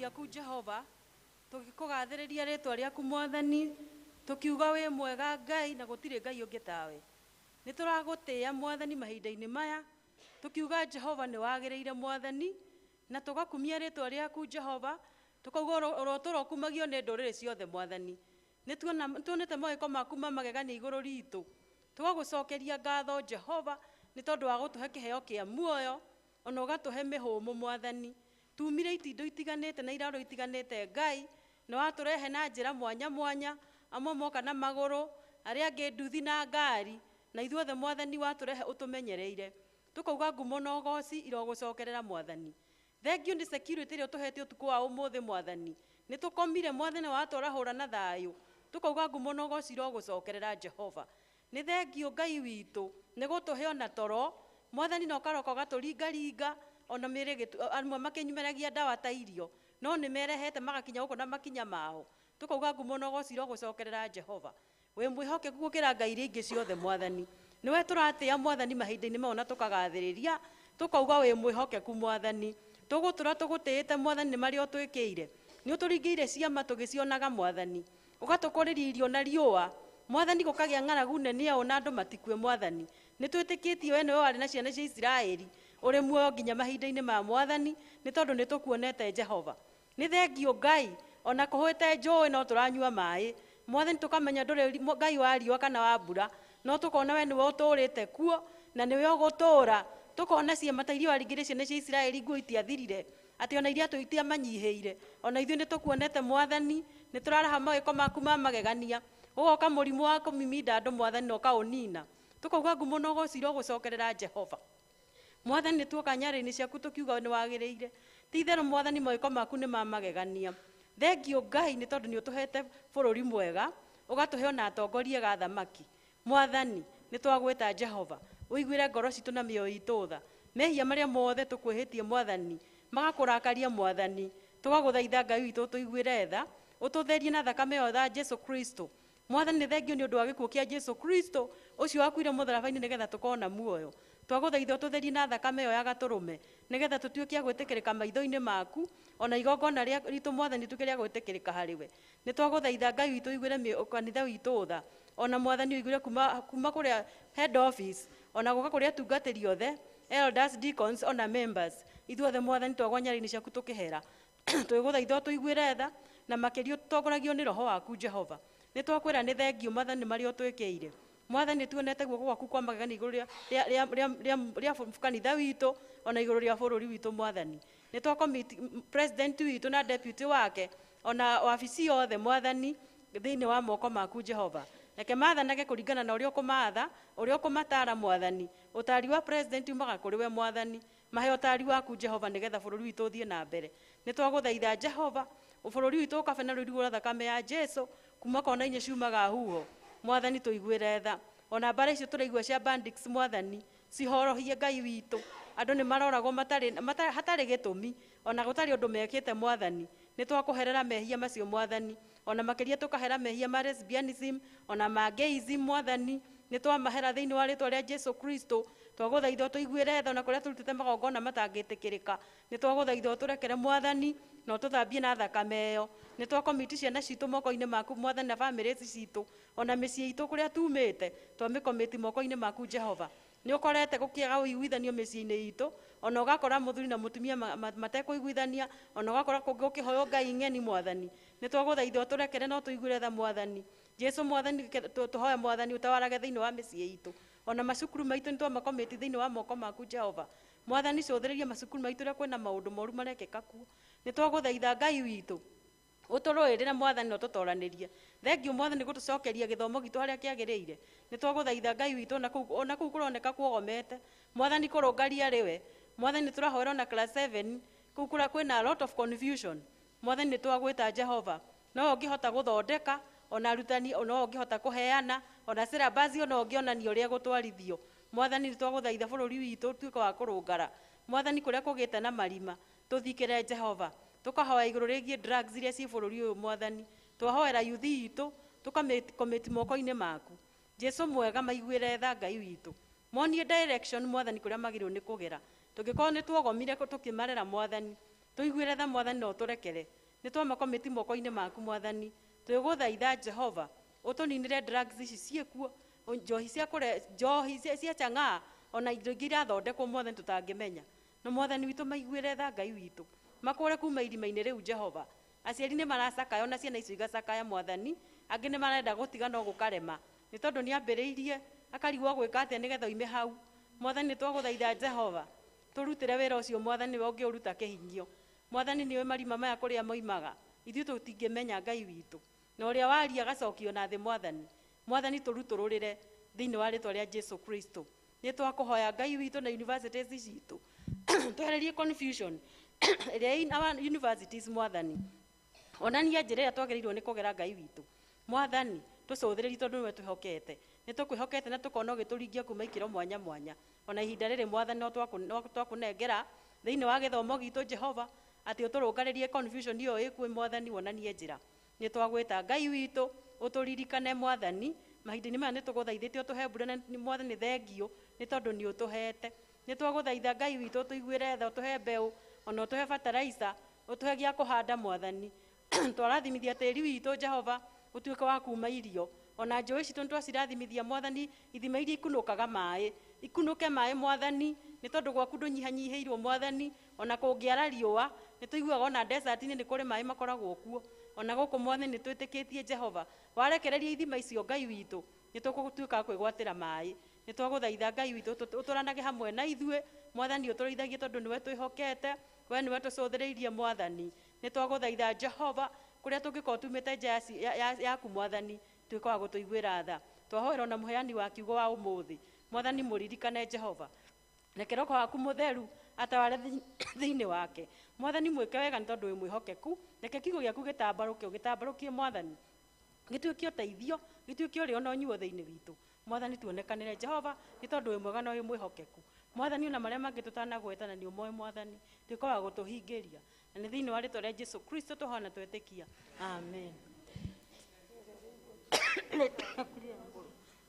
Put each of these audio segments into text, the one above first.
ciaku Jehova tugikugathiriria ritwa riaku Mwathani tukiuga wi mwega Ngai na gutire Ngai ungi tawe nituragutia Mwathani mahinda-ini maya tukiuga Jehova ni wagiriire Mwathani na tugakumia ritwa riaku Jehova tukauga urotoro kumagio ni nduriri ciothe Mwathani nituonete mawiko maku magegania iguru ritu tugagucokeria ngatho Jehova ni tondu wa gutuhe kiheo kia muoyo ona ugatuhe mihumu Mwathani tumire itindo itiganite na iraro itiganite Ngai no aturehe na njira mwanya mwanya amwe moka na maguru aria angi nduthi na ngari na ithuothe Mwathani waturehe utumenyereire tukauga ngumo na ugoci irogucokerera Mwathani thengio ni security rio tuhete utuku wa umuthi Mwathani nitukomire Mwathani waturahura na thayu tukauga ngumo na ugoci irogucokerera Jehova ni thengio Ngai witu ni gutuhe ona toro Mwathani no karoko gaturingaringa ona mere amwe makinyumeragia ndawa ta irio no ni merehete magakinya guko na makinya mao tukauga ngumo no gociro gucokerera Jehova we mwihoke gukira Ngai ringi ciothe Mwathani niwe turatia Mwathani mahinda-ini maona tukagathiriria tukauga we mwihoke ku Mwathani tugutura tugutiite Mwathani ni mario twikire ni uturingiire ciama tugicionaga Mwathani ugatukuriria irio na riua Mwathani gukagia ng'aragu nene ona andu matikue Mwathani ni twitikitie we niwe wari na ciana cia Israeli uri muoyo nginya mahinda-ini ma Mwathani ni tondu ni tukuonete Jehova ni thengio Ngai ona kuhwete njui no turanyua mai Mwathani tukamenya nduri Ngai wa riua kana wa mbura no tukona we niwe uturite kuo na niwe ugutura tukona ciama ta iria waringire ciana cia Israeli nguo itiathirire ati ona iria tuitia manyiheire ona ithuĩ ni tukuonete Mwathani ni turaraha mawiko maku magegania ugoka murimu wa kumiminda andu Mwathani no kaunina tukauga ngumo no gociro gucokerera Jehova Mwathani ni tuoka nyarĩ-inĩ ciaku tukiuga ni wagĩrĩire ti itherũ Mwathani mawiko maku ni mamagegania thengio Ngai ni tondu ni utuhete bũrũri mwega ugatuhe ona atongoria ga thamaki Mwathani ni twagweta Jehova uiguire ngoro citu na mĩoyo itu tha mehia maria mothe tukwĩhĩtie Mwathani magakurakaria Mwathani tugaguthaitha Ngai witu tuiguire tha ututherie na thakame yo tha Jesu Kristo Mwathani ni thengio ni undu wa gikuũ kia Jesu Kristo ucio wakuire mũtharaba-inĩ nigetha tukona muoyo twaguthaitha ututherie na thakame yo ya gaturume nigetha tutuĩke gwĩtĩkĩrĩka maitho-inĩ maku ona igongona ritu Mwathani tukiria gwĩtĩkĩrĩka hariwe ni twaguthaitha Ngai witu uiguire kanitha witu tha ona Mwathani uiguire kuma kuria head office ona guka kuria tungatĩri othe elders deacons ona members ithuothe Mwathani twagwa nyarĩ-inĩ ciaku tukihera twiguthaitha tuiguire tha na makĩria tũtongoragio ni roho waku Jehova ni twakwĩra ni thengio Mwathani mario twĩkĩire Mwathani tuonete guoko gwaku kwa magegania iguru ria kanitha witu ona iguru ria bũrũri witu Mwathani ni twakomiti president witu na deputy wake ona wabici yothe Mwathani thiini wa moko maku Jehova reke mathanage kũringana na ũrĩa ũkũmatha ũrĩa ũkũmatara Mwathani ũtari wa president umaga kũrĩ we Mwathani mahe ũtari waku Jehova nigetha bũrũri witu ũthiĩ na mbere ni twagũthaitha Jehova bũrũri witu ũkabena rũirigu rwa thakame ya Jesu kuma kona-inĩ ciumaga huho Mwathani tuiguire tha ona mbara icio turaigua cia bandits Mwathani cihorohie Ngai witu andu ni maroragwo hatarĩ gĩtũmi ona gũtarĩ ũndũ mekĩte Mwathani ni twakuherera mehia macio Mwathani ona makĩria tukahera mehia ma lesbianism ona ma gayism Mwathani ni twamahera thĩinĩ wa rĩtwa rĩa Jesu Kristo twagũthaitha tuiguire tha ona kũrĩa turutĩte magongona matangĩtĩkĩrĩka ni twagũthaitha turekere Mwathani no tuthambie na thakame ĩyo ni twakomiti ciana citũ moko-inĩ maku Mwathani na families citũ ona mĩciĩ itũ kũrĩa tumĩte twamĩkomiti moko-inĩ maku Jehova nĩ ũkorete gũkĩaga ũiguithanio mĩciĩ-inĩ itũ, ona ũgakora mũthuri na mũtumia matekũiguithania, ona ũgakora kũngĩ ũkĩhoywo Ngai ng'eni Mwathani. Nĩ twagũthaitha ũtũrekere no tũiguĩre tha Mwathani. Jesu Mwathani, tũhoya Mwathani ũtawarage thĩinĩ wa mĩciĩ itũ, ona macukuru maitũ nĩ twamakomĩti thĩinĩ wa moko maku Jehova. Mwathani cũthĩrĩria macukuru maitũ ũrĩa kwĩna maũndũ moru marekĩka kuo. Nĩ twagũthaitha Ngai witũ ũtũrũĩrĩre Mwathani na ũtũtoranĩrie. Thengiũ Mwathani gũtũcokeria gĩthomo gitũ harĩa kĩagĩrĩire. Nĩ twagũthaitha Ngai witũ ona kũu kũroneka kuogomete, Mwathani kũrũngaria rĩwe. Mwathani tũrahoera na class 7 kũu kwĩna a lot of confusion. Mwathani nĩ twagwĩta Jehova, no ũngĩhota gũthondeka, ona arutani no ũngĩhota kũheana, ona syllabus ona ũngĩonania ũrĩa gũtwarithio. Mwathani nĩ twagũthaitha bũrũri witũ ũtuĩke wa kũrũngara. Mwathani kũrĩa kũgĩte na marima tũthikĩre Jehova. Tũkahoya igũrũ rĩgiĩ drugs iria ciĩ bũrũri ũyũ Mwathani. Twahoera youth itũ tũkamĩkomĩti moko-inĩ maku. Jesu mwega maiguĩre tha Ngai witũ. Monie direction Mwathani kũrĩa magĩrĩirwo nĩ kũgera. Tũngĩkorwo nĩ tuogomire tũkĩmarera Mwathani, tũiguĩre tha Mwathani na ũtũrekere. Nĩ twamakomĩti moko-inĩ maku Mwathani. Twĩgũthaitha Jehova ũtũninĩre drugs ici ciĩkuo, njohi cia chang'aa, ona indo ingĩ irathondekwo Mwathani tũtangĩmenya. Na Mwathani witũ maiguĩre tha Ngai witũ. Makũre kuma irima-inĩ rĩu Jehova. Aciari nĩ maracakaya ona ciana icio igacakaya Mwathani, angĩ nĩ marenda gũtiga no gũkarema, nĩ tondũ nĩ ambĩrĩirie akarigwo gwĩka atĩa nĩgetha oime hau. Mwathani nĩ twagũthaitha Jehova tũrutĩre wĩra ũcio Mwathani we ũngĩũruta kĩhinyio. Mwathani nĩwe marima maya kũrĩa moimaga, ithuĩ tũtingĩmenya Ngai witũ. Na ũrĩa waria agacokio na thĩ Mwathani. Mwathani tũrutũrũrĩre thĩinĩ wa rĩtwa rĩa Jesu Kristo. Nĩ twakũhoya Ngai witũ na universities citũ twehererie confusion ĩrĩa in our universities Mwathani. Onania njĩra ĩrĩa twagĩrĩirwo nĩ kũgera Ngai witũ. Mwathani tũcũthĩrĩrie tondũ nĩwe twĩhokete. Nĩ tũkwĩhokete na tũkona ũgĩtũringia kuma ikĩro mwanya mwanya. Ona ihinda rĩrĩ Mwathani no twakũnengera thĩinĩ wa gĩthomo gitũ Jehova, atĩ ũtũrũngarĩrie confusion ĩyo ĩkuo Mwathani, wonanie njĩra. Nĩ twagwĩta Ngai witũ ũtũririkane Mwathani. Mahinda-inĩ maya nĩ tũgũthaithĩte ũtũhe mbura na Mwathani thengio nĩ tondũ nĩ ũtũhete. Nĩ twagũthaitha Ngai witũ ũtũiguĩre tha, ũtũhe mbeũ, ona ũtũhe fertilizer, ũtũhe gĩa kũhanda Mwathani. Twarathimithia tĩri witũ Jehova ũtuĩke wa kuma irio. Ona njũĩ citũ nĩ twacirathimithia Mwathani, ithima iria ikunũkaga maĩ, ikunũke maĩ Mwathani, nĩ tondũ gwaku ndũnyihanyihĩirwo Mwathani. Ona kũngĩara riũa nĩ tũiguaga ona desert-inĩ nĩ kũrĩ maĩ makoragwo kuo. Ona gũkũ Mwathani nĩ twĩtĩkĩtie Jehova, warekereria ithima icio Ngai witũ nĩ tũgũtuĩka kwĩgwatĩra maĩ. Nĩ twagũthaitha Ngai witũ ũtũranage hamwe na ithuĩ Mwathani, ũtũrĩithagie tondũ nĩwe twĩhokete, we nĩwe tũcũthĩrĩirie Mwathani. Nĩ twagũthaitha Jehova kũrĩa tũngĩkorwo tumĩte nja yaku Mwathani, tuĩka wa gũtũiguĩra tha. Twahoera na mũheani wa kiugo wa ũmũthĩ Mwathani, mũririkane Jehova, na kĩroko waku mũtheru ataware thĩinĩ wake. Mwathani mwĩke wega nĩ tondũ wĩ mwĩhokeku. Reke kiugo gĩaku gĩtambarũkie Mwathani, gĩtuĩke ũteithio, gĩtuĩke ũrĩo na ũnyuo thĩinĩ witũ. Mwathani tuonekanĩre Jehova nĩ tondũ wĩ mwega na wĩ mwĩhokeku. Mwathani ona marĩa mangĩ tũtanagweta na nĩ ũmoe Mwathani, tuĩka wa gũtũhingĩria. Na nĩ thĩinĩ wa rĩtwa rĩa Jesu Kristo tũhoya twetĩkia. Amen.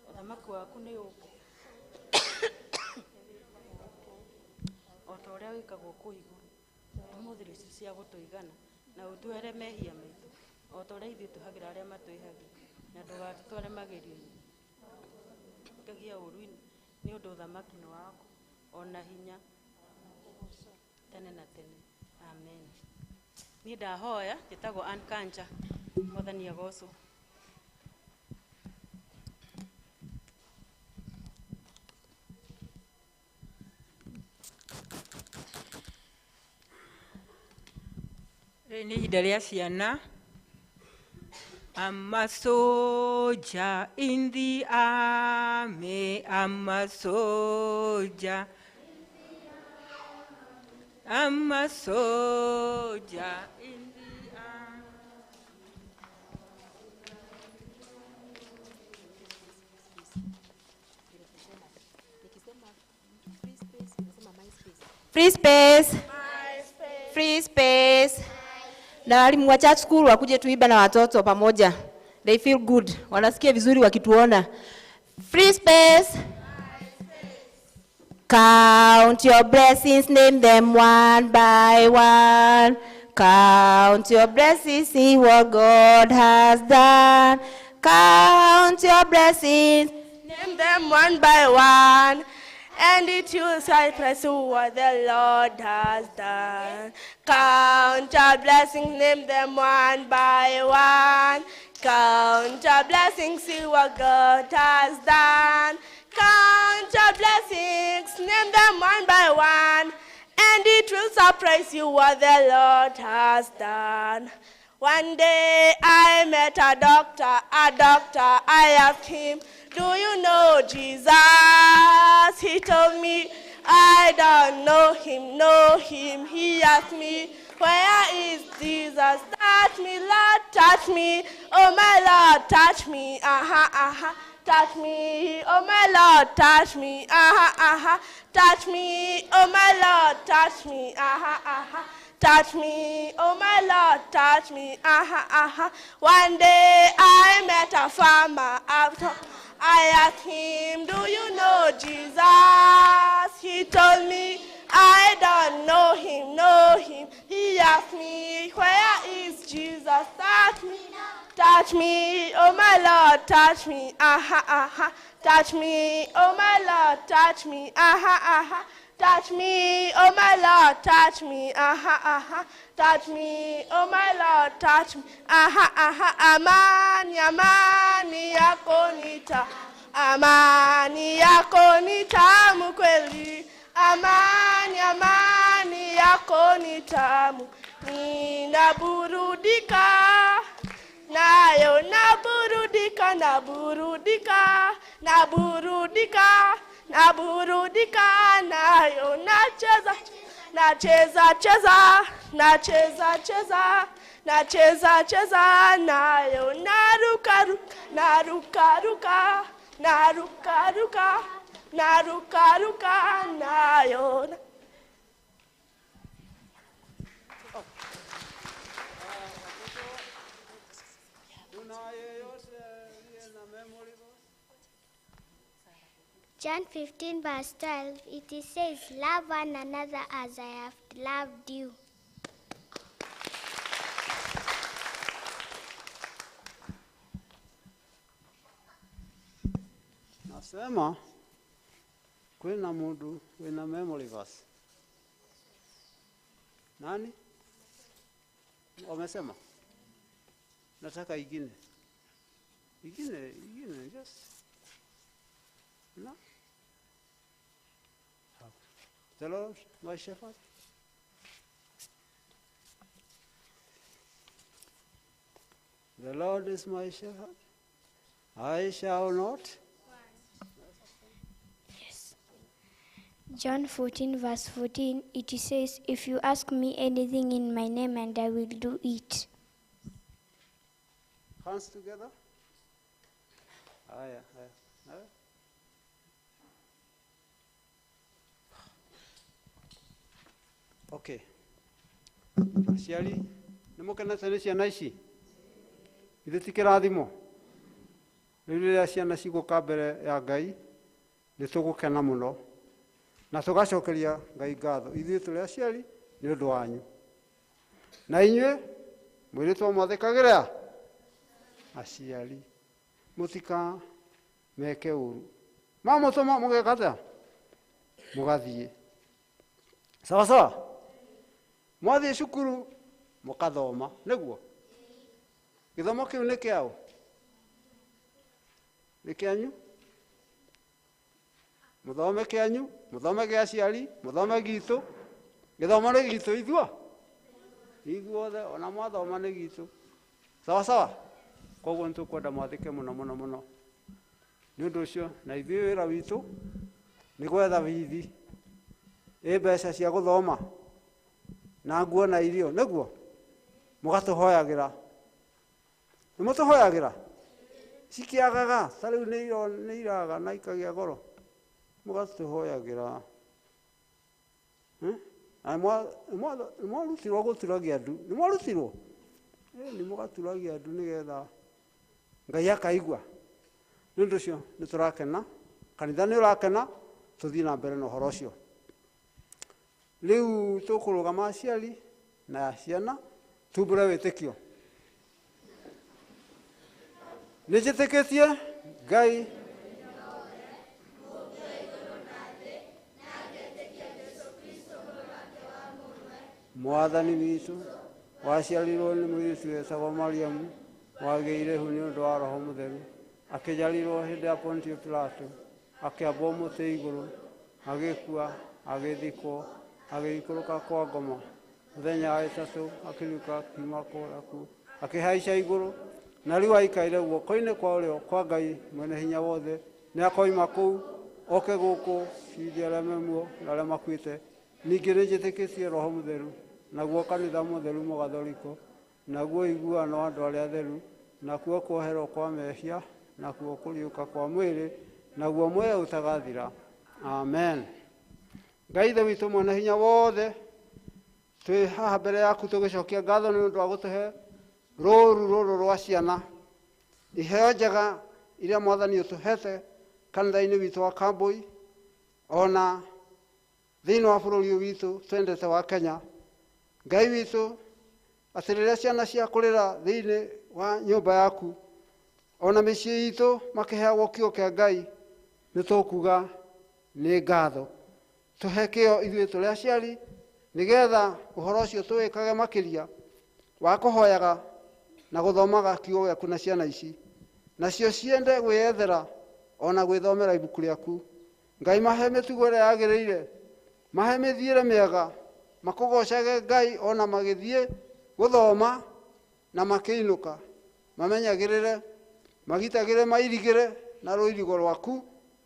Ũthamaki waku nĩ ũũke o ta ũrĩa wĩkagwo kũu igũrũ. Ũmũthĩ rĩcio cia gũtũigana na ũtuhere mehia maitũ o ta ũrĩa ithuĩ tũhagĩra arĩa matwĩhagia, na ndũgatũtware magerio-inĩ kagia ũru-inĩ, nĩ ũndũ ũthamaki nĩ waku ona hinya tene na tene. Amen. Niĩ ndahoya njĩtagwo Ann Kanja. Mwathani agocwo. Nĩ ihinda rĩa ciana. I'm a soldier in the army, I'm a soldier. I'm a soldier in the army. Free space. Free space. Na walimu wa church school wakuje tuimba na watoto pamoja. They feel good. Wanasikia vizuri wakituona. Free space. Count your blessings, name them one by one. Count your blessings, see what God has done. Count your blessings, name them one by one. and it will surprise you what the Lord has done. Count your blessings, name them one by one. Count your blessings, see what God has done. Count your blessings, name them one by one, and it will surprise you what the Lord has done. One day I met a doctor, I asked him, do you know Jesus? He told me, I don't know him. He asked me, where is Jesus? Touch me, Lord, touch me. Oh my Lord, touch me. Touch me, oh my Lord, touch me. Touch me, oh my Lord, touch me. Touch me, oh my Lord, touch me. One day I met a farmer. I asked him, do you know Jesus? He told me, I don't know him. He asked me, where is Jesus? Touch me, oh my Lord, touch me. Touch me, oh my Lord, touch me. Touch me, oh my Lord, touch me. Touch me, oh my Lord, touch me. Amani, amani yako nita. Amani yako nitamu kweli. Amani, amani yako nitamu. Ninaburudika. Nayo naburudika, nayo nacheza, nayo narukaruka, nayo. John 15 verse 12, it says, love one another as I have loved you. Nasema, kuna mundu wina memory verse. Nani? Wamesema? Nataka ingine, just. No? The Lord, my shepherd. The Lord is my shepherd. I shall not. Yes. John 14 verse 14, it says, if you ask me anything in my name, and I will do it. Hands together. Yeah. Okay. Aciari, nimukenete nĩ ciana ici? Ithe ti kĩrathimo. Rĩu rĩrĩa ciana cigũka mbere ya Ngai, nĩtũgũkena mũno. Na tũgacokeria Ngai ngatho. Ithuĩ tũrĩ aciari nĩ ũndũ wanyu. Na inyuĩ mwĩrĩtwo mwathĩkagĩra aciari. Mũtika meke ũru. Mamũtũma mũgeka atĩa? Mũgathiĩ. Sawa. Mwathiĩ cukuru mũkathoma, nĩguo? Gĩthomo kĩu nĩ kĩaũ? Nĩ kĩanyu? Mũthome kĩanyu, mũthome gĩa aciari, mũthome gitũ. Gĩthomo nĩ gitũ ithuothe, ona mwathoma nĩ gitũ. Sawa. Koguo nĩtũkwenda mwathĩke mũno. Nĩ ũndũ ũcio, na ithuĩ wĩra witũ nĩ gwetha bithi. Mbeca cia gũthoma na nguo na irio, nĩguo? Mũgatũhoyagĩra. Nĩmũtũhoyagĩra? Cikĩagaga, ta rĩu nĩ iraga na ikagĩa goro. Mũgatũhoyagĩra. Nĩmwarutirwo gũturagia andu? Nĩmwarutirwo? Nĩmũgaturagia andu nĩgetha Ngai akaigua. Nĩ ũndũ ũcio nĩtũrakena, kanitha nĩ ũrakena, tũthiĩ na mbere na ũhoro ũcio. Rĩu tũkũrũgama aciari na ciana tumbũre wĩtĩkio. Nĩnjĩtĩkĩtie Ngai mwathani witũ waciarirwo nĩ mũirĩtu wetagwo Mariamu wagĩire hu nĩ ũndũ wa roho mũtheru akĩnjarirwo hĩndĩ ya Pontio Pilato akĩambwo mũtĩ igũrũ agĩkua agĩthikwo agĩikũrũka kwa ngoma mũthenya wa ĩtatũ akĩriũka akiuma kũrĩa kuo akĩhaica igũrũ na rĩu aikaire guoko-inĩ kwa ũrĩo kwa Ngai mwene hinya wothe nĩ akoima kũu oke gũkũ ciithia arĩa memuo na arĩa makuĩte ningĩ nĩ njĩtĩkĩtie roho mũtheru naguo kanitha mũtheru mũgathoriko naguo iguano andũ arĩa atheru nakuo kuoherwo kwa mehia nakuo kũriũka kwa mwĩrĩ naguo muoyo ũtagathira. Amen. Ngai ithe witũ mwene hinya wothe twĩ haha mbere yaku tũgĩcokia ngatho nĩ ũndũ wa gũtũhe rũũru rũrũ rwa ciana iheo njega iria mwathani ũtũhete kanitha-inĩ witũ wa Kambui ona thĩinĩ wa bũrũri ũyũ witũ twendete wa Kenya. Ngai witũ atĩ rĩrĩa ciana ciakũrĩra thĩinĩ wa nyũmba yaku ona mĩciĩ itũ makĩheagwo kiugo kĩa Ngai nĩ tũkuga nĩ ngatho. Tũhe kĩo ithuĩ tũrĩ aciari nĩgetha ũhoro ũcio tũwĩkage makĩria wa kũhoyaga na gũthomaga kiugo gĩaku na ciana ici nacio ciende gwĩyethera ona gwĩthomera ibuku rĩaku. Ngai mahe mĩtugo ĩrĩa yagĩrĩire mahe mĩthiĩre mĩega makũgocage Ngai ona magĩthiĩ gũthoma na makĩinũka mamenyagĩrĩre magitagĩre mairigĩre na rũirigo rwaku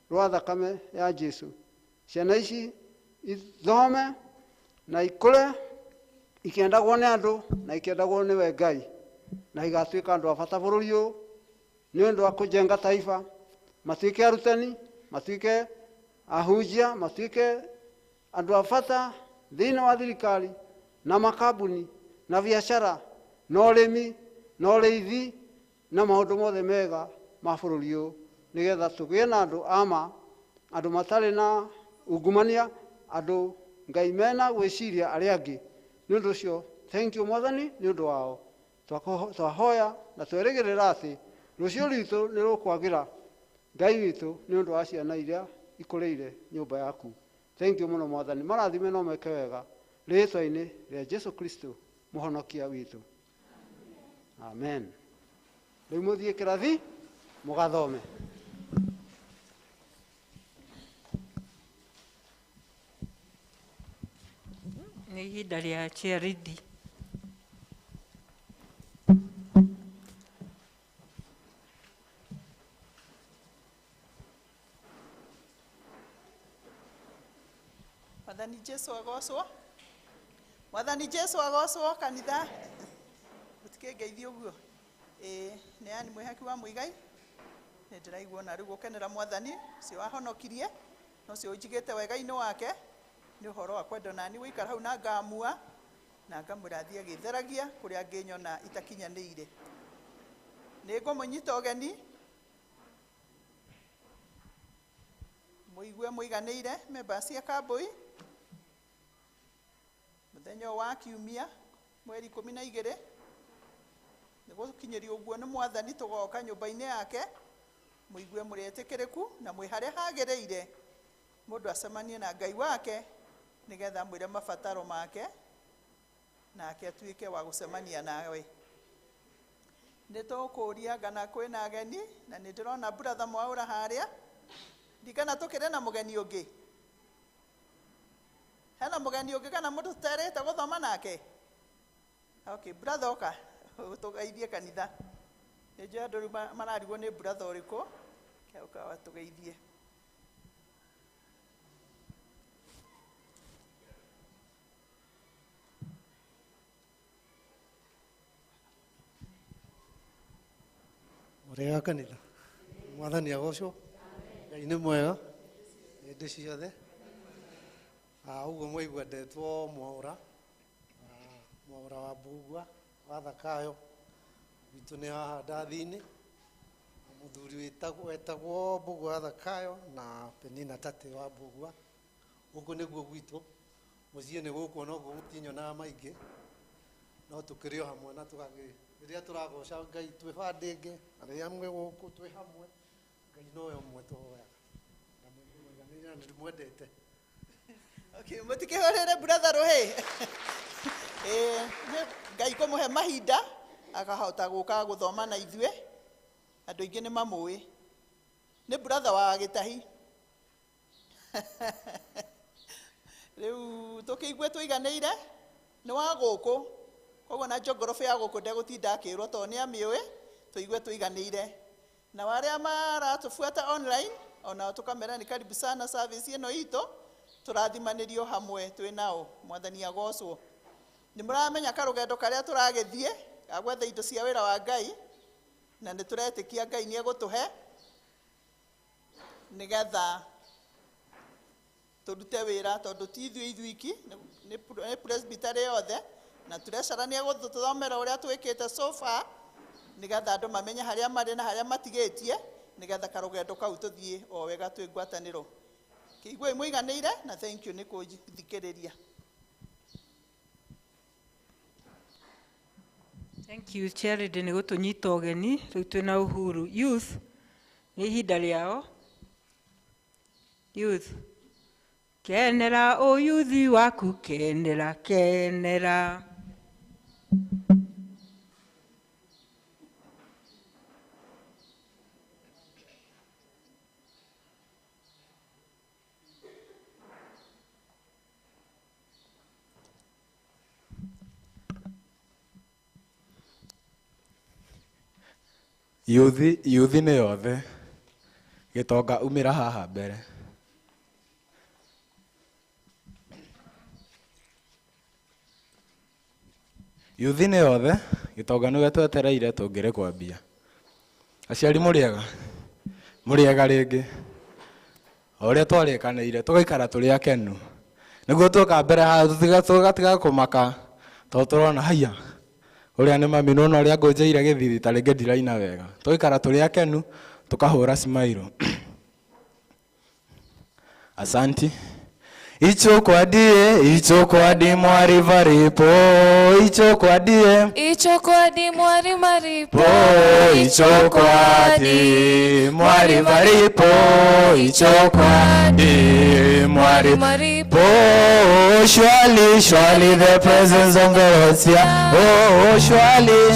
rwa thakame ya Jesu. Ciana ici ithome na ikũre ikĩendagwo nĩ andũ na ikĩendagwo nĩwe Ngai na igatuĩka andũ a bata bũrũri ũyũ nĩ ũndũ wa kũjenga taifa matuĩke arutani matuĩke ahunjia matuĩke andũ a bata thĩinĩ wa thirikari na makambuni na biacara na ũrĩmi na ũrĩithi na maũndũ mothe mega ma bũrũri ũyũ nĩgetha tũgĩe na andũ ama andũ matarĩ na ungumania andũ Ngai mena gwĩciria arĩa angĩ. Nĩ ũndũ ũcio thank you mwathani nĩ ũndũ wao twahoya na twerĩgĩrĩra atĩ rũciũ rwitũ nĩ rũkwagĩra Ngai witũ nĩ ũndũ wa ciana iria ikũrĩire nyũmba yaku. Thank you mũno mwathani marathime no meke wega rĩĩtwa-inĩ rĩa Jesu Kristo mũhonokia witũ. Amen. Rĩu mũthiĩ kĩrathi mũgathome. Nĩ ihinda rĩa charity. Mwathani Jesu agocwo. Mwathani Jesu agocwo kanitha. Mũtikĩngeithie ũguo. Nĩ ani mwĩhaki wa mũigai. Nĩ ndĩraigua na rĩu gũkenera mwathani ũcio wahonokirie na ũcio ũnjigĩte wega-inĩ wake. Nĩ ũhoro wa kwenda nani gũikara hau na ngamua na ngamwĩra athiĩ agĩtheragia kũrĩa angĩnyona itakinyanĩire. Nĩ ngũmũnyita ũgeni mũigue mũiganĩire memba cia Kambui mũthenya wa kiumia mweri 12 nĩ gũkinyĩrio ũguo nĩ mwathani tũgoka nyũmba-inĩ yake mũigue mũrĩtĩkĩrĩku na mwĩ harĩa hagĩrĩire mũndũ acemanie na Ngai wake nĩgetha mwĩre mabataro make nake atuĩke wa gũcemania nawe. Nĩ tũkũria ngana kwĩna ageni na nĩ ndĩrona brother Mwaũra harĩa. Ndikana tũkĩrĩ na mũgeni ũngĩ. Hena mũgeni ũngĩ kana mũndũ tũterĩte gũthoma nake? Okay, brother oka tũgeithie kanitha. Nĩ njũĩ andũ rĩu mararigwo nĩ brother ũrĩkũ. Oka watũgeithie. Ũrĩa kanitha. Mwathani agocwo. Ngai nĩ mwega. Hĩndĩ ciothe. Ũguo mwaigua ndetwo Mwaũra. Mwaũra wa Mbugua wa Thakayo. Witũ nĩ haha ndathi-inĩ. Mũthuri wetagwo Mbugua wa Thakayo na Penina Tate wa Mbugua. Gũkũ nĩguo gwitũ. Mũciĩ nĩ gũkũ no gũtinyonaga maingĩ. No tũkĩrĩ o hamwe na rĩrĩa tũragoca Ngai twĩ bandĩngĩ arĩa amwe gũkũ twĩ hamwe Ngai nowe ũmwe tũhoyaga na nĩ mwendete. Okay, mũtikĩhũrĩre brother rũhĩ. Ngai kũmũhe mahinda akahota gũka gũthoma na ithuĩ. Andũ aingĩ nĩ mamũĩ. Nĩ brother wa Gĩtahi. Rĩu tũkĩigue tũiganĩire nĩ wa gũkũ. Koguo na geography ya gũkũ ndegũtinda akĩrwo tondũ nĩ amĩũĩ, tũigue tũiganĩire. Na arĩa maratũbuata online, ona tũkamera nĩ karibu sana service ĩno itũ, tũrathimanĩrio hamwe twĩ nao. Mwathani agocwo. Nĩ mũramenya karũgendo karĩa tũragĩthiĩ ga gwetha indo cia wĩra wa Ngai, na nĩ tũretĩkia Ngai nĩ egũtũhe nĩgetha tũrute wĩra tondũ ti ithuĩ iki nĩ presbytery yothe, na tũrecarania gũthomera ũrĩa twĩkĩte so far nĩgetha andũ mamenye harĩa marĩ na harĩa matigĩtie, nĩgetha karũgendo kau tũthiĩ o wega twĩ ngwatanĩro. Kĩiguĩ mũiganĩire na thank you nĩ kũthikĩrĩria. Thank you Charity nĩ gũtũnyita ũgeni rĩu twĩna Uhuru Youth nĩ ihinda rĩao. Youth kenera ũyuthi waku kenera kenera. Yuthi nĩ yothe Gĩtonga umĩra haha mbere. Yuthi nĩ yothe Gĩtonga nĩwe twetereire tũngĩrĩ kwambia. Aciari mũrĩega rĩngĩ o ũrĩa twarĩkanĩire tũgaikara tũrĩ akenu nĩguo tũka mbere haha tũgatiga kũmaka tondũ tũrona haiya ũrĩa nĩ mami nũna ũrĩa ngũnjeire gĩthithi ta rĩngĩ ndiraina wega. Tũgaikara tũrĩ akenu tũkahũra smile. Asanti. Ichokwadi mwari varipo, ichokwadi mwari maripo, ichokwadi mwari varipo, ichokwadi mwari maripo. Surely the presence of the Lord's here. Oh, surely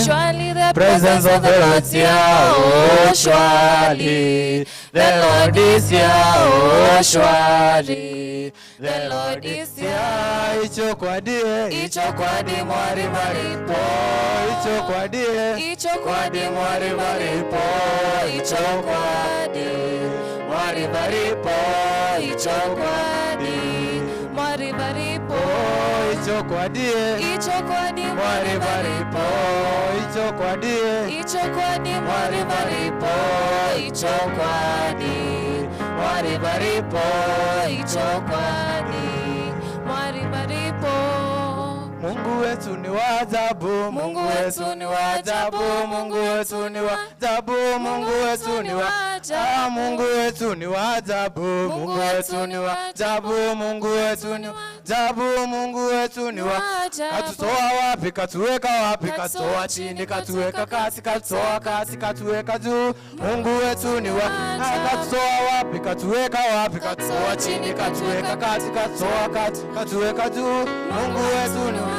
the presence of the Lord's here. Oh, surely the Lord is here. Oh, surely the Lord is here. Ichokwadi mwari maripo, ichokwadi mwari maripo, ichokwadi mwari maripo, ichokwadi mwari maripo, ichokwadi mwari maripo, ichokwadi mwari maripo, ichokwadi mwari maripo, ichokwadi mwari maripo. Mungu wetu ni wa ajabu, Mungu wetu ni wa ajabu, Mungu wetu ni wa ajabu, Mungu wetu ni wa ajabu, Mungu wetu ni wa ajabu, Mungu wetu ni wa ajabu, Mungu wetu ni wa ajabu, Mungu wetu ni wa ajabu. Katutoa wapi, katuweka wapi, katutoa chini, katuweka kati, katutoa kati, katuweka juu. Mungu wetu ni wa ajabu. Katutoa wapi, katuweka wapi, katutoa chini, katuweka kati, katutoa kati, katuweka juu. Mungu wetu ni wa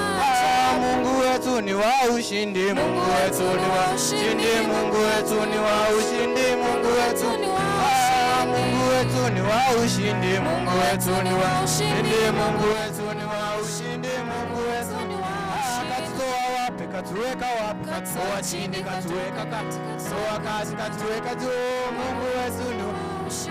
Mungu wetu ni wa ushindi, Mungu wetu ni wa ushindi, Mungu wetu ni wa ushindi, Mungu wetu ni wa ushindi, Mungu wetu ni wa ushindi, Mungu wetu ni wa ushindi, Mungu wetu ni wa ushindi, Mungu wetu ni wa ushindi. Katutoa wapi, katuweka wapi, katutoa chini, katuweka kati, katutoa kati, katuweka juu. Mungu wetu ni wa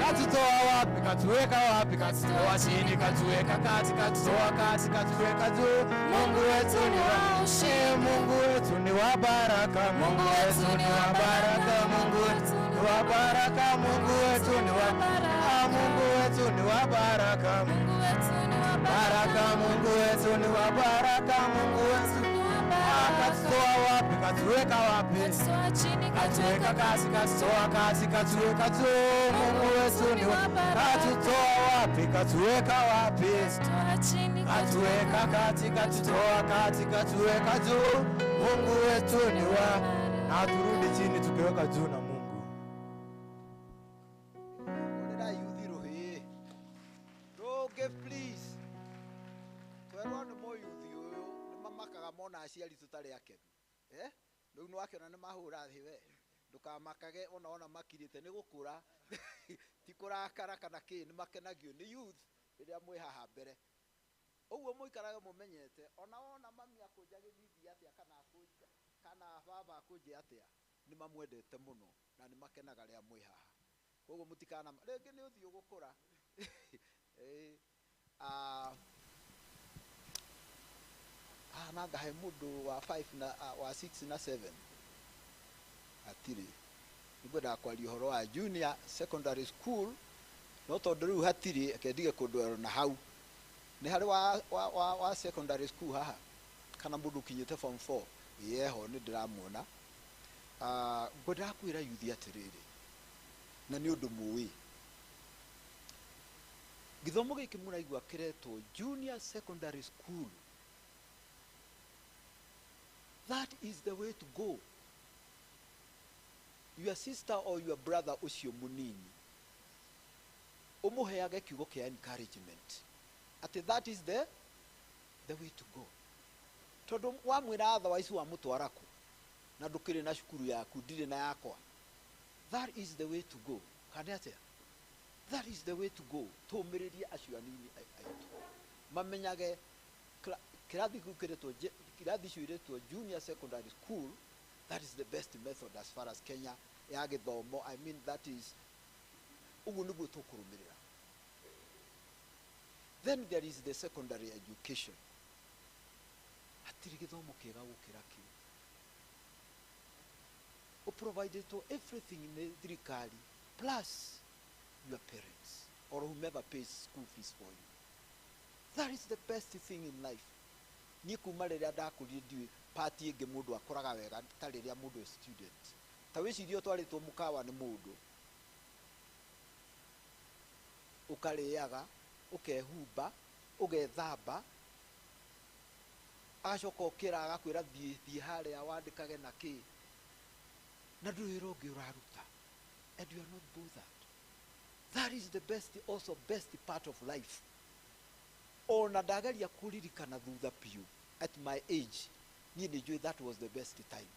katutoa wapi, katuweka wapi, katutoa chini, katuweka kati, katutoa kati, katuweka juu. Mungu wetu ni wa ushindi, Mungu wetu ni wa baraka, Mungu wetu ni wa baraka, Mungu wetu ni wa baraka, Mungu wetu ni wa baraka, Mungu wetu ni wa baraka, Mungu wetu ni wa baraka, Mungu wetu ni wa baraka, Mungu wetu ni wa baraka. Katutoa wapi, katuweka wapi, katutoa chini, katuweka kati, katutoa kati, katuweka juu. Mungu wetu ni wa baraka. Katutoa wapi, katuweka wapi, katutoa chini, katuweka kati, katutoa kati, katuweka juu. Mungu wetu ni wa na turudi chini tukiweka juu na Mungu. Orera yuthi ruhi. Roge please. Twerwa ni mo yuthi uyu ni mamakaga mona aciari tutarĩ akenu rĩu nĩ wakĩona nĩ mahũra thĩ we ndũkamakage ona makirĩte nĩ gũkũra ti kũrakara kana kĩ nĩ makenagio nĩ youth rĩrĩa mwĩ haha mbere ũguo mũikarage mũmenyete ona mami akũnja gĩthithi atĩa kana baba akũnja atĩa nĩ mamwendete mũno na nĩ makenaga rĩrĩa mwĩ haha koguo mũtikana rĩngĩ nĩ ũthiũ gũkũra nangahe mũndũ wa 5 na wa 6 na 7 atirĩ nĩngwendaga kwaria ũhoro wa junior secondary school no tondũ rĩu hatirĩ akendige kũndwaro na hau nĩ harĩ wa secondary school haha kana mũndũ ũkinyĩte form 4 yeho nĩ ndĩramuona ngwendaga kwĩra yuthi atĩrĩrĩ na nĩ ũndũ mũĩ gĩthomo gĩkĩ mũraigua kĩretwo junior secondary school. That is the way to go. Your sister or your brother ucio munini umuheage kiugo kia encouragement ati that is the way to go. Tondu wamwira otherwise wa mutwaraku na ndukire na cukuru yaku ndire na yakwa, that is the way to go. Kana atia? That is the way to go. Tumiririe acio anini aitu mamenyage kirathi gukiretwo kirathi ciiretwo junior secondary school. That is the best method as far as Kenya ya githomo. I mean, that is ugu niguo tukurumirira. Then there is the secondary education. Hatiri githomo kiega gukira ki o provided to everything in thirikari plus your parents or whomever pays school fees for you. That is the best thing in life. Ni kuma riria ndakurire ndiwe party ingi mundu akoraga wega ta riria mundu student ta wicirio twaritwo mukawa ni mundu ukariaga ukehumba ugethamba acoka ukira agakwira thie haria wandikage na ki na nduwira ungi uraruta and you are not bothered. That is the best, also best part of life. Ona ndagaria kuririkana thutha piu at my age ni njui that was the best time.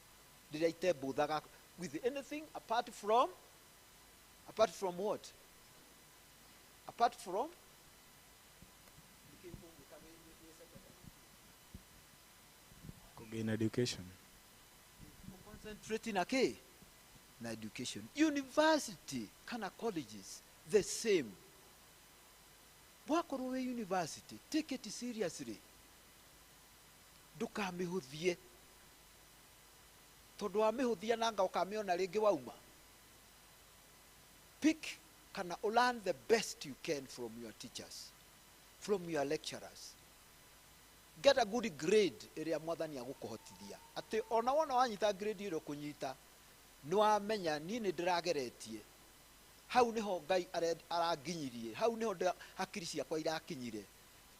Did I tell bothaga with anything apart from what? Apart from in education. Concentrating okay na education. University kana colleges the same. Wakorwo we university, take it seriously. Ndukamihuthie tondu wamihuthia nanga ukamiona ringi wauma. Pick kana learn the best you can from your teachers, from your lecturers. Get a good grade area mwathani agukuhotithia ati ona wona wanyita grade iro kunyita ni wamenya ni ndirageretie hau niho Ngai araginyirie hau niho hakiri ciakwa irakinyire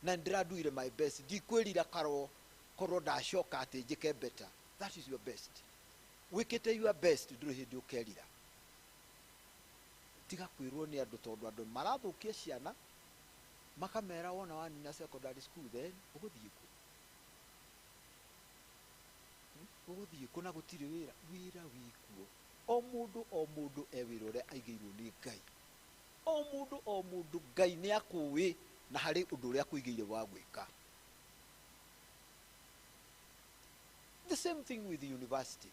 na ndiranduire my best ndikwirira korwo ndacoka ati njike better. That is your best. Wikite your best nduri hindi ukerira tiga kwirwo ni andu tondu andu marathukia ciana makamera wona wani na secondary school then uguthie ku na gutiri wira wikuo. O mundu ewirore aigirwo ni Ngai. O mundu Ngai ni akuwi na hari undu uria akuigire wa gwika. The same thing with the university.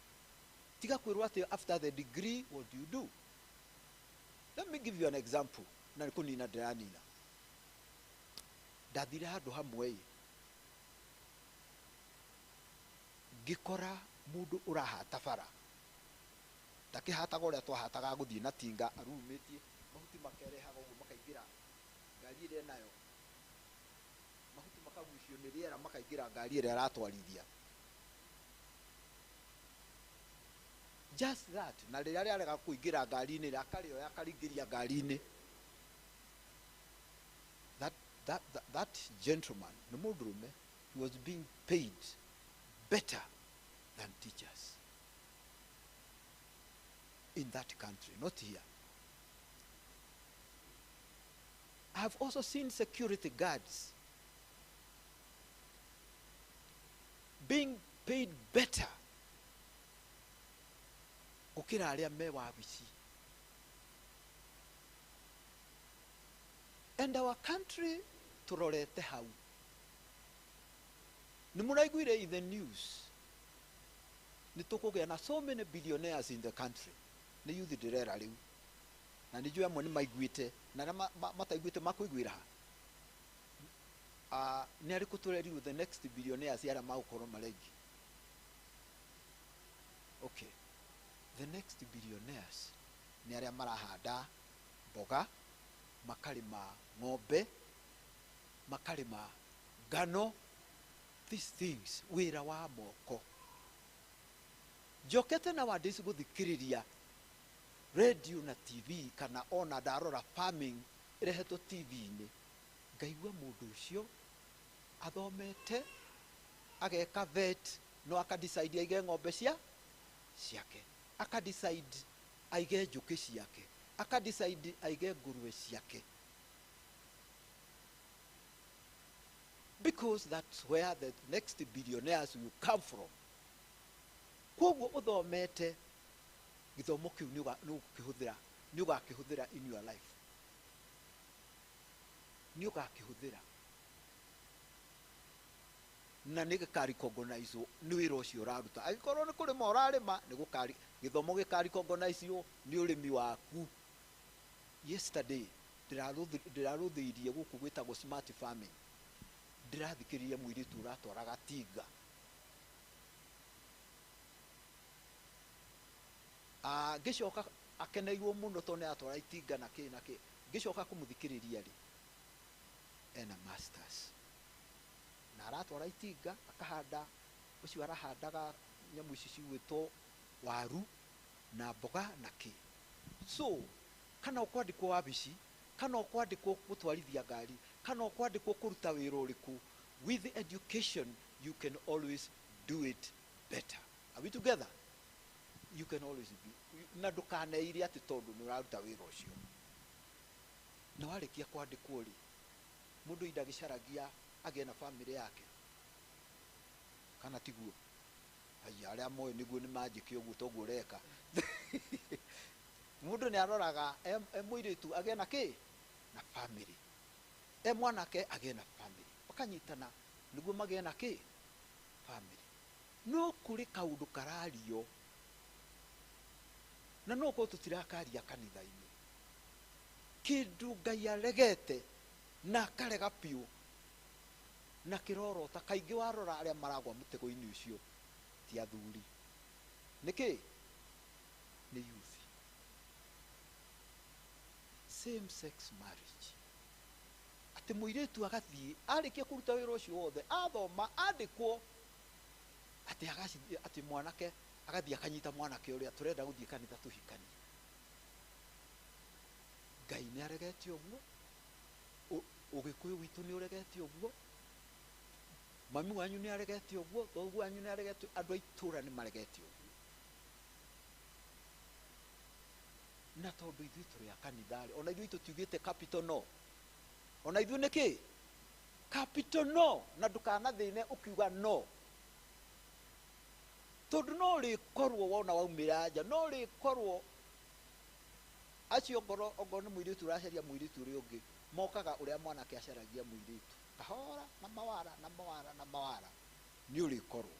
Tiga kwirwo ati after the degree what do you do? Let me give you an example. Na nikunina ndiranina ndathire handu hamwe ngikora mundu urahata bara ndakihataga uria twahataga guthie na tinga arumitie mahuti makerehaga uguo makaingira ngari ire nayo mahuti makagucio ni riera makaingira ngari ire aratwarithia. Just that na riria riarega kuingira ngari-ini rakario yakaringiria ngari-ini. That gentleman, no mundurume, he was being paid better than teachers in that country, not here. I have also seen security guards being paid better gukira arĩa me wabici. And our country turorete hau. Nimuraiguire in the news nitukugĩa na so many billionaires in the country. Ni youth direra riu na ni jua amwe ni maiguite na mataiguite makuiguira ha ni ari kutureriu the next billionaires yara maukoro maregi. Okay, the next billionaires ni aria marahanda mboga, makarima ng'ombe, makarima ngano, these things wira wa moko. Jokete na wadisi guthikiriria radio na TV kana ona ndarora farming irehetwo TV-inĩ, ngaigua mũndũ ũcio athomete ageka vet no akadecide aige ng'ombe ciake, akadecide aige njũkĩ ciake, akadecide aige ngũrwe ciake, because that's where the next billionaires will come from. Koguo uthomete githomo kiu ni ugakihũthĩra in your life, ni ugakihũthĩra na nĩ gĩkaricogonize nĩ wĩra ũcio ũraruta. Angĩkorwo nĩ kũrĩma ũrarĩma nĩ gĩthomo gĩkaricogonize nĩ ũrĩmi waku. Yesterday ndĩrarũthĩirie gũkũ gwĩtagwo smart farming, ndĩrathikĩrĩria mũirĩtu ũratwaraga tinga. Ngĩcoka akeneirwo mũno tondũ nĩatwara itinga na kĩ, ngĩcoka kũmũthikĩrĩria rĩ, ena masters na aratwara itinga akahanda, ũcio arahandaga nyamũ ici cigwĩtwo waru na mboga na kĩ. So kana ũkwandĩkwo wabici, kana ũkwandĩkwo gũtwarithia ngari, kana ũkwandĩkwo kũruta wĩra ũrĩkũ, with education you can always do it better. Are we together? You can always be. Na ndukaneire ati tondu ni uraruta wira ucio. Na warikia kwandikwo ri, mundu indagicaragia agie na family yake. Kana tiguo. Aya aria moyo niguo ni magic uguo toguo reka. Mundu ni aroraga muiritu agie na ki na family. Mwanake agie na family. Bakanyitana niguo magie na ki family. No kuri kaundu karario na no ko tutirakaria kanitha-inĩ kindu Ngai aregete na karega piu na kirorota kaingĩ warora arĩa maragwa mũtego-inĩ ũcio ti athuri nĩkĩ nĩ youth. Same sex marriage, ati mũirĩtu agathiĩ arĩkia kũruta wĩra ũcio wothe athoma andĩkwo ati mwanake agathiĩ akanyita mwanake ũrĩa turenda gũthiĩ kanitha tuhikanie. Ngai nĩ aregete ũguo, ũgĩkũyũ witũ nĩ ũregete ũguo, mami wanyu nĩ aregete ũguo, thoguo wanyu nĩ aregete, andũ a itũũra nĩ maregete ũguo. Na tondũ ithuĩ tũrĩ a kanitha ona ithuĩ tũtiugĩte capital no, ona ithuĩ nĩkĩ capital no, na ndũkanathĩne ũkiuga no. Tondu no rĩkorwo wona waumĩra nja, no rĩkorwo acio ngoro nĩ mũirĩtu ũracaria mũirĩtu ũrĩa ũngĩ mokaga ũrĩa mwanake acaragia mũirĩtu kahora na mawara na mawara na mawara nĩ ũrĩkorwo.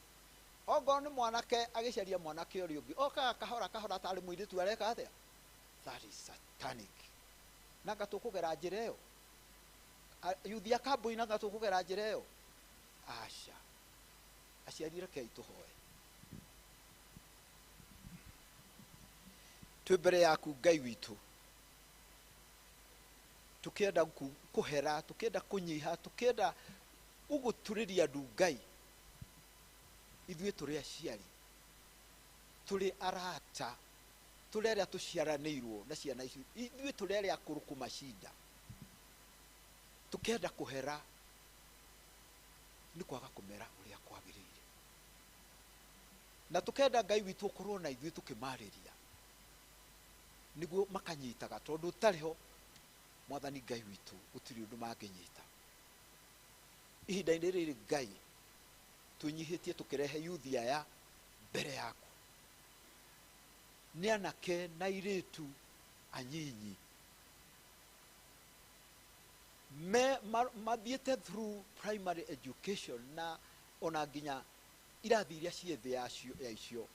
Ongorwo nĩ mwanake agĩcaria mwanake ũrĩa ũngĩ okaga kahora kahora atarĩ mũirĩtu areka atĩa. That is satanic. Na ngatũkũgera njĩra ĩyo yuthi akambũi na ngatũkũgera njĩra ĩyo. Aca aciari rekei tũhoe. Twĩ mbere yaku Ngai witũ tukienda kuhera, tukienda kunyiha, tukienda uguturĩria andu Ngai. Ithuĩ tũrĩ aciari, tũrĩ arata, tũrĩ arĩa tũciaranĩirwo na ciana ici, ithuĩ tũrĩ arĩa akũrũ kũmacinda, tukienda kuhera nĩ kwaga kũmera ũrĩa kwagĩrĩire. Na tukenda Ngai witũ ũkorwo na ithuĩ tũkĩmarĩria niguo makanyitaga, tondu tariho Mwathani Ngai witũ gũtirĩ ũndũ mangĩnyita. Ihinda-inĩ rĩrĩ Ngai twinyihitie tukirehe youth aya mbere yaku ni anake na iritu anyinyi mathiete through primary education na ona nginya irathi iria ciethe ya icio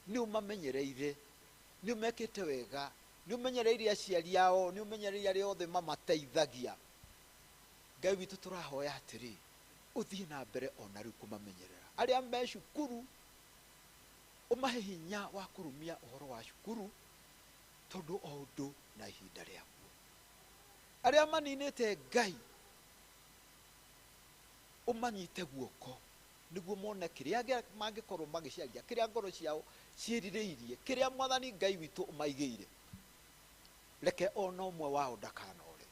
ni umamenyereire ni umekete wega ni umenyereire aciari ao ni umenyereire aria othe mamateithagia Ngai witu turahoya atiri uthie na mbere ona riu kumamenyerera aria me cukuru umahe hinya wa kurumia uhoro wa cukuru tondu o undu na ihinda riakuo aria maninite Ngai umanyite guoko niguo mone kiria mangikorwo magiciaria kiria ngoro ciao ciirireirie kiria mwathani Ngai witu umaigeire reke ona umwe wao ndakanore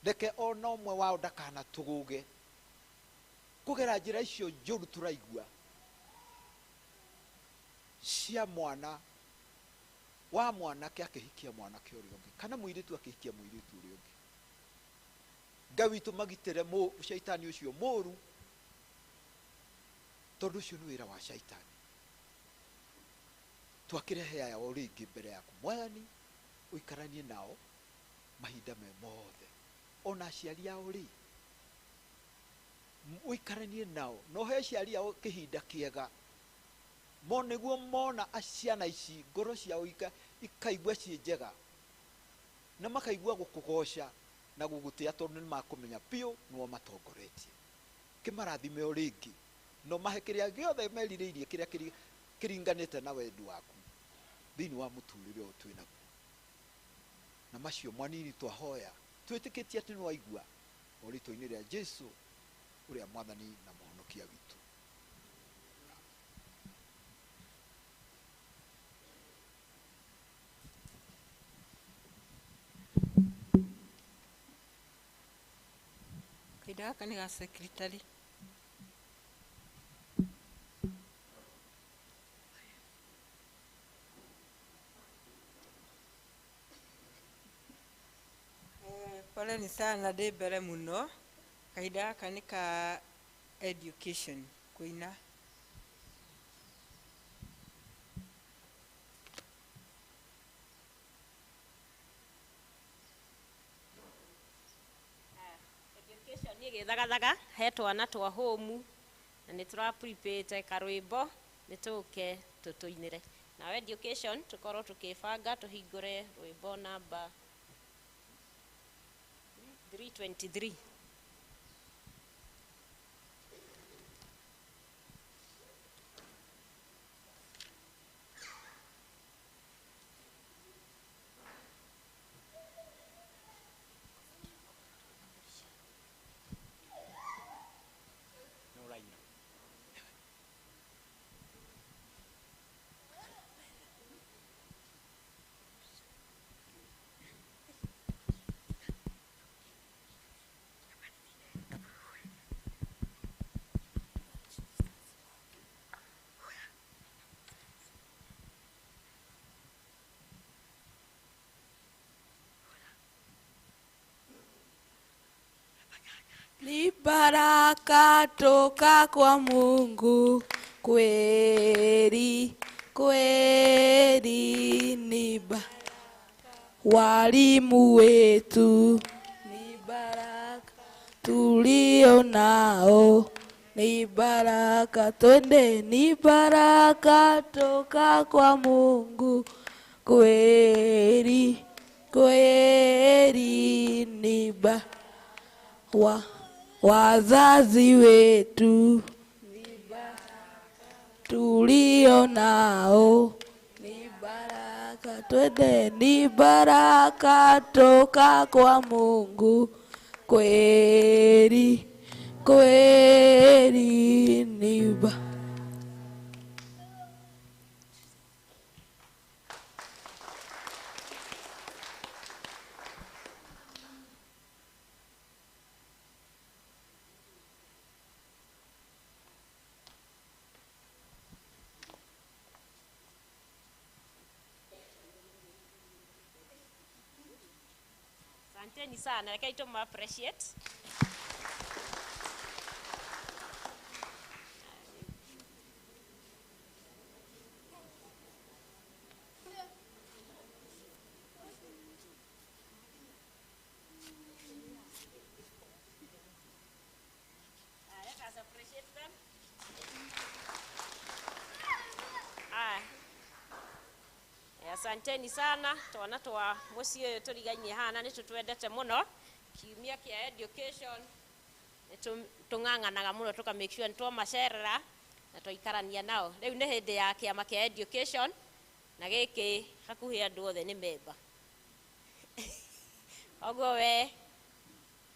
reke ona umwe wao ndakana tuguge kugera njira icio njuru turaigua cia mwana wa mwanake akihikia mwanake uria ungi kana muiritu akihikia muiritu uria ungi Ngai witu magitire shaitani ucio moru tondu ucio ni wira wa shaitani twakirehe aya ringi mbere yaku Mwathani uikaranie nao mahinda me mothe ona aciari ao ri uikaranie nao no he aciari ao kihinda kiega moniguo mona aciana ici ngoro ciao ikaigua ci njega na makaigua gukugoca na gugutia tondu ni makumenya pio no matongoretie kimarathime o ringi no mahe kiria giothe merireirie kiria kiringanite na wendu waku thini wa muturire o twina na macio mwanini twahoya twitikitie ati no aigua o rito-ini ria Jesu uria mwathani na muhonokia witu. Kaida gaka nĩ ga secretary. Poleni sana ndĩ mbere mũno. Kahinda gaka nĩ ka education kuina. Education nĩ gĩthagathaka he twana twa home na nĩ tũra prepare karwĩmbo nĩ tũke tũtũinĩre. Na education tukorwo tukibanga tuhingũre rwĩmbo namba 323. Ni baraka toka kwa Mungu kweli kweli, ni walimu wetu, ni baraka tulio nao, ni baraka twende, ni baraka toka kwa Mungu kweli kweli, ni wazazi wetu, ni baraka tulio nao, ni baraka twende, ni baraka toka kwa Mungu kweli kweli, ni Asanteni sana, lakini tuma appreciate. asanteni sana twana twa muciĩ ũyũ tũrigainie hana nĩ tũtwendete mũno kiumia kĩa education tũng'ang'anaga mũno tũka make sure nĩ twamacerera na twaikarania nao rĩu nĩ hĩndĩ ya kĩama kĩa education na gĩkĩ hakuhĩ andũ othe nĩ memba oguo we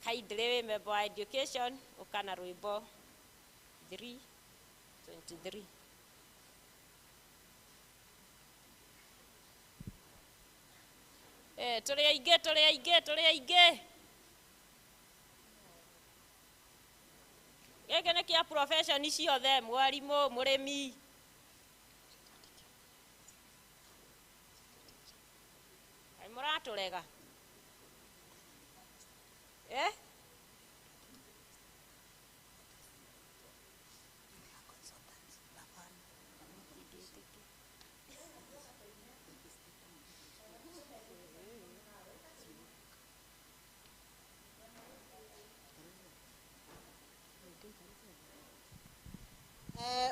kaindĩrĩ wĩ memba wa education ũkana rwĩmbo 3:23 tũrĩ aingĩ gĩkĩ nĩ kĩa profession ciothe mwarimũ mũrĩmi ai mũratũrega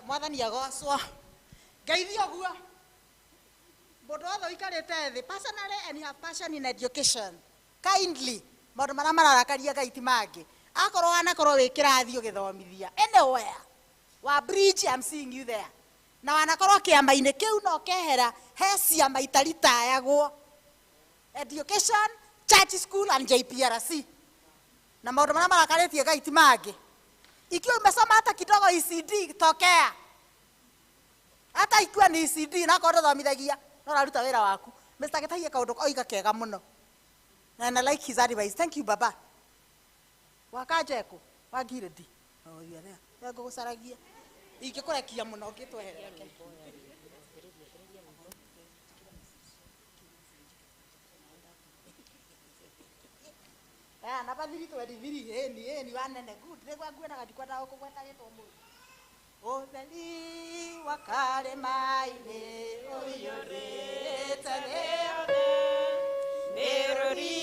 mwathani agocwo ngeithio guo mũndũ wothe ũikarĩte thĩ personally and have passion in education kindly maũndũ marĩa mararakaria Ngai ti mangĩ akorwo wanakorwo wĩ kĩrathi ũgĩthomithia anywhere wa bridge I'm seeing you there na wanakorwo kĩama-inĩ kĩu no kehera he ciama itaritayagwo education church school and JPRC na maũndũ marĩa marakarĩtie Ngai ti mangĩ ikiwa umesoma hata kidogo ECD tokea hata ikiwa ni ECD na kwa thomithagia no raruta wĩra waku Mr. Getahiye kaũndũ oiga kega mũno and I like his advice thank you baba wakajeko wagiredi oh yeah there ngũgũcaragia ingĩkũrekia mũno ngĩtweherera na bathiri twendithiri ni wanene good rĩgwa nguona gatikwenda gũkũgweta gĩtwo mũndũ ũtheri wa karĩma-inĩ ũiyũrĩte rĩothe mĩrũri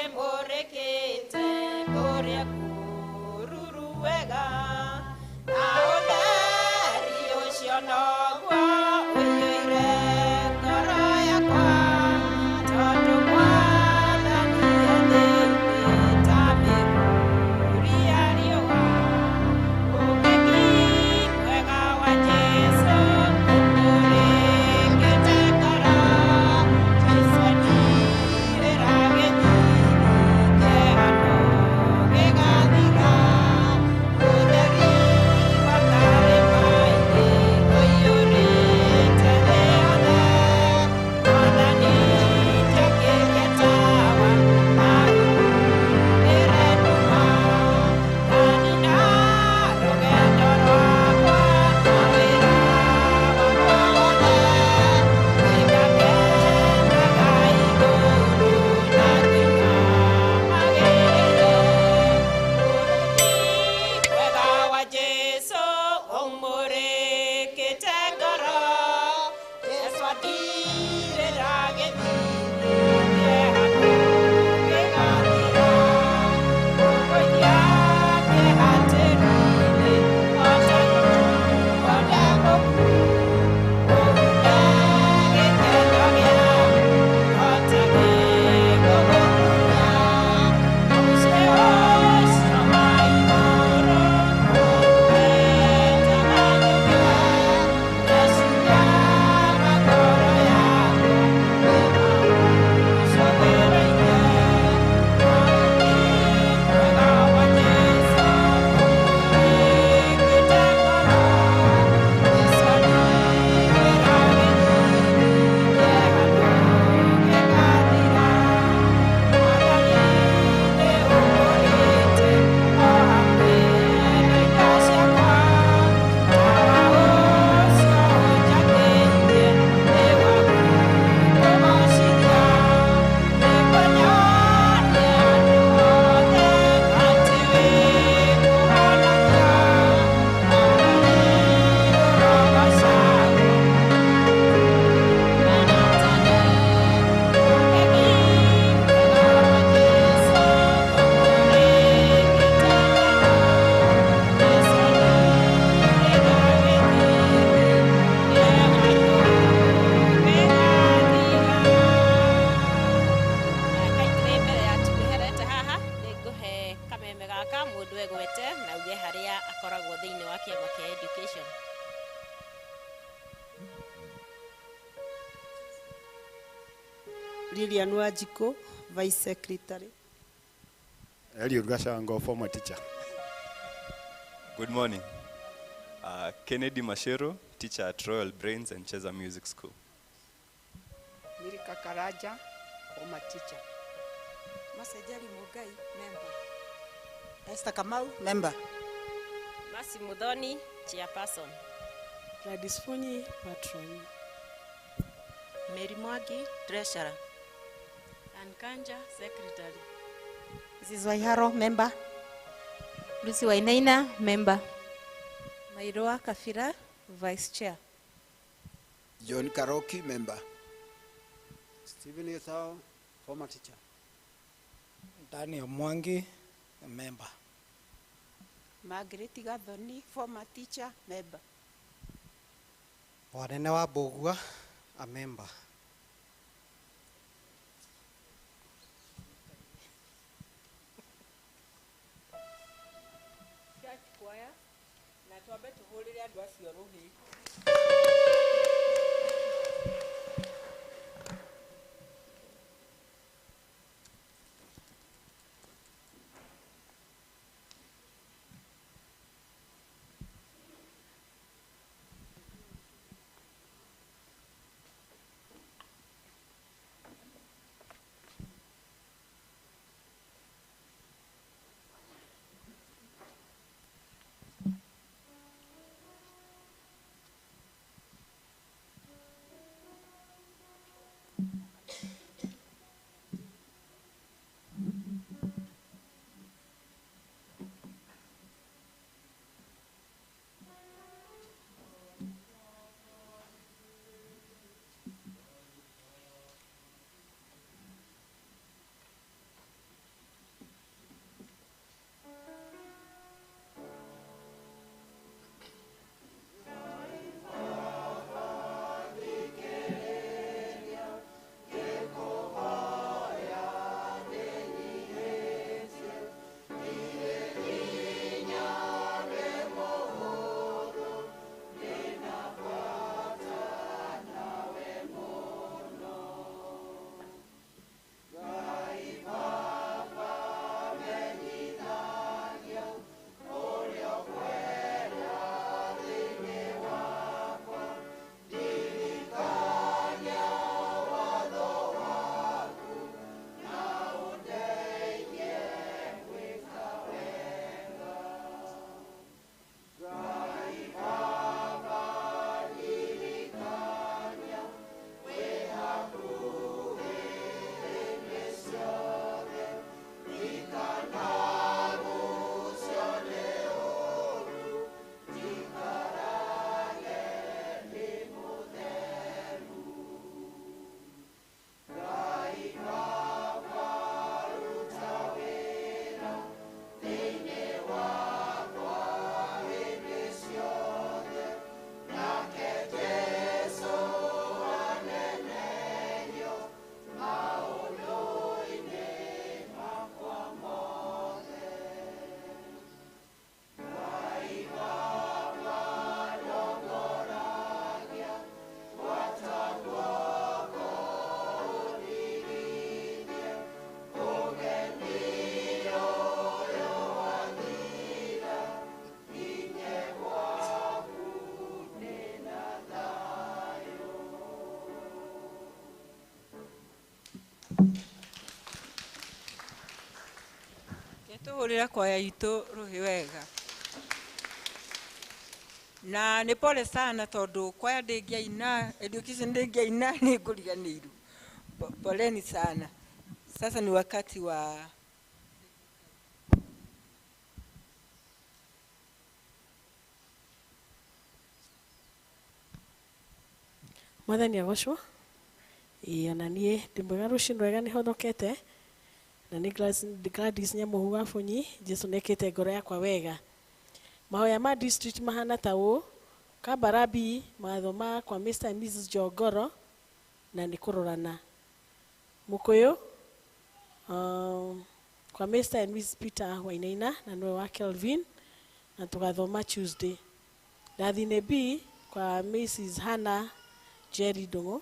ĩmũrĩkĩte kũrĩa kũruru wega na ũtheri ũcio noguo ũiyũire ngoro yakwa tondũ mwathani ethĩire ta mĩrũri ya riũa ũgĩki wega wa Jesũ ũrĩkĩte ngoro Jesũ ndirĩra gĩthii kĩhano mũndũ egwete na uge harĩa akoragwo thĩinĩ wa kĩama kĩa education. Lilian Wanjikũ, Vice Secretary. Eliud Gashango, former teacher. Good morning. Kennedy Mashero, teacher at Royal Brains and Cheza Music School. Mirika Karaja, former teacher. Masejari Mugai, member. Esther Kamau, member. Masi Mudhoni, chairperson. Gladys Funyi, patron. Mary Mwagi, treasurer. Ankanja, secretary. Mrs. Waiharo, member. Lucy Wainaina, member. Mairoa Kafira, vice chair. John Karoki, member. Stephen Yesao, former teacher. Daniel Mwangi, a member. Margaret Gathoni, former teacher, member. Wanene wa Bogua, a member. Na twambe tuhũrĩre andũ acio rũhĩ. Tuhũrĩre kwaya itũ rũhĩ wega. Na nĩ pole sana tondũ kwaya ndĩngĩaina, education ndĩngĩaina, nĩ ngũriganĩirwo. Poleni sana. Sasa ni wakati wa Mwathani agocwo. Ona niĩ ndĩ mwega, rũciũ rwega nĩ hothokete. Na nĩ Gladys Nyamuhu wa Funyi, Jesu nekĩte ngoro yakwa wega. Mahoya ma district mahana ta ũũ: Kabarabi, mawatho ma kwa Mr. and Mrs. Jogoro, na nĩ kũrorana. Mũkũyũ, kwa Mr. and Mrs. Peter Wainaina na niwe wa Kelvin, na tugathoma Tuesday. Ndathine B kwa Mrs. Hannah Jerry Dongo.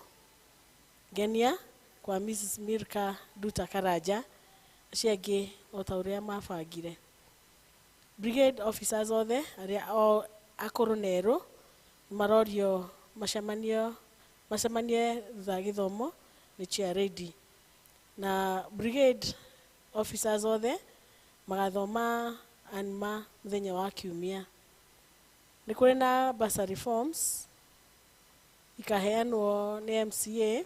Genia kwa Mrs. Mirka Duta Karaja, ciangĩ o ta ũrĩa mabangire. Brigade officers othe arĩa akũrũ na erũ marorio macemanie thutha gĩthomo nĩ chia ready. Na brigade officers othe magathoma anima mũthenya wa Kiumia. Nĩ kũrĩ na bursary forms ikaheanwo nĩ MCA,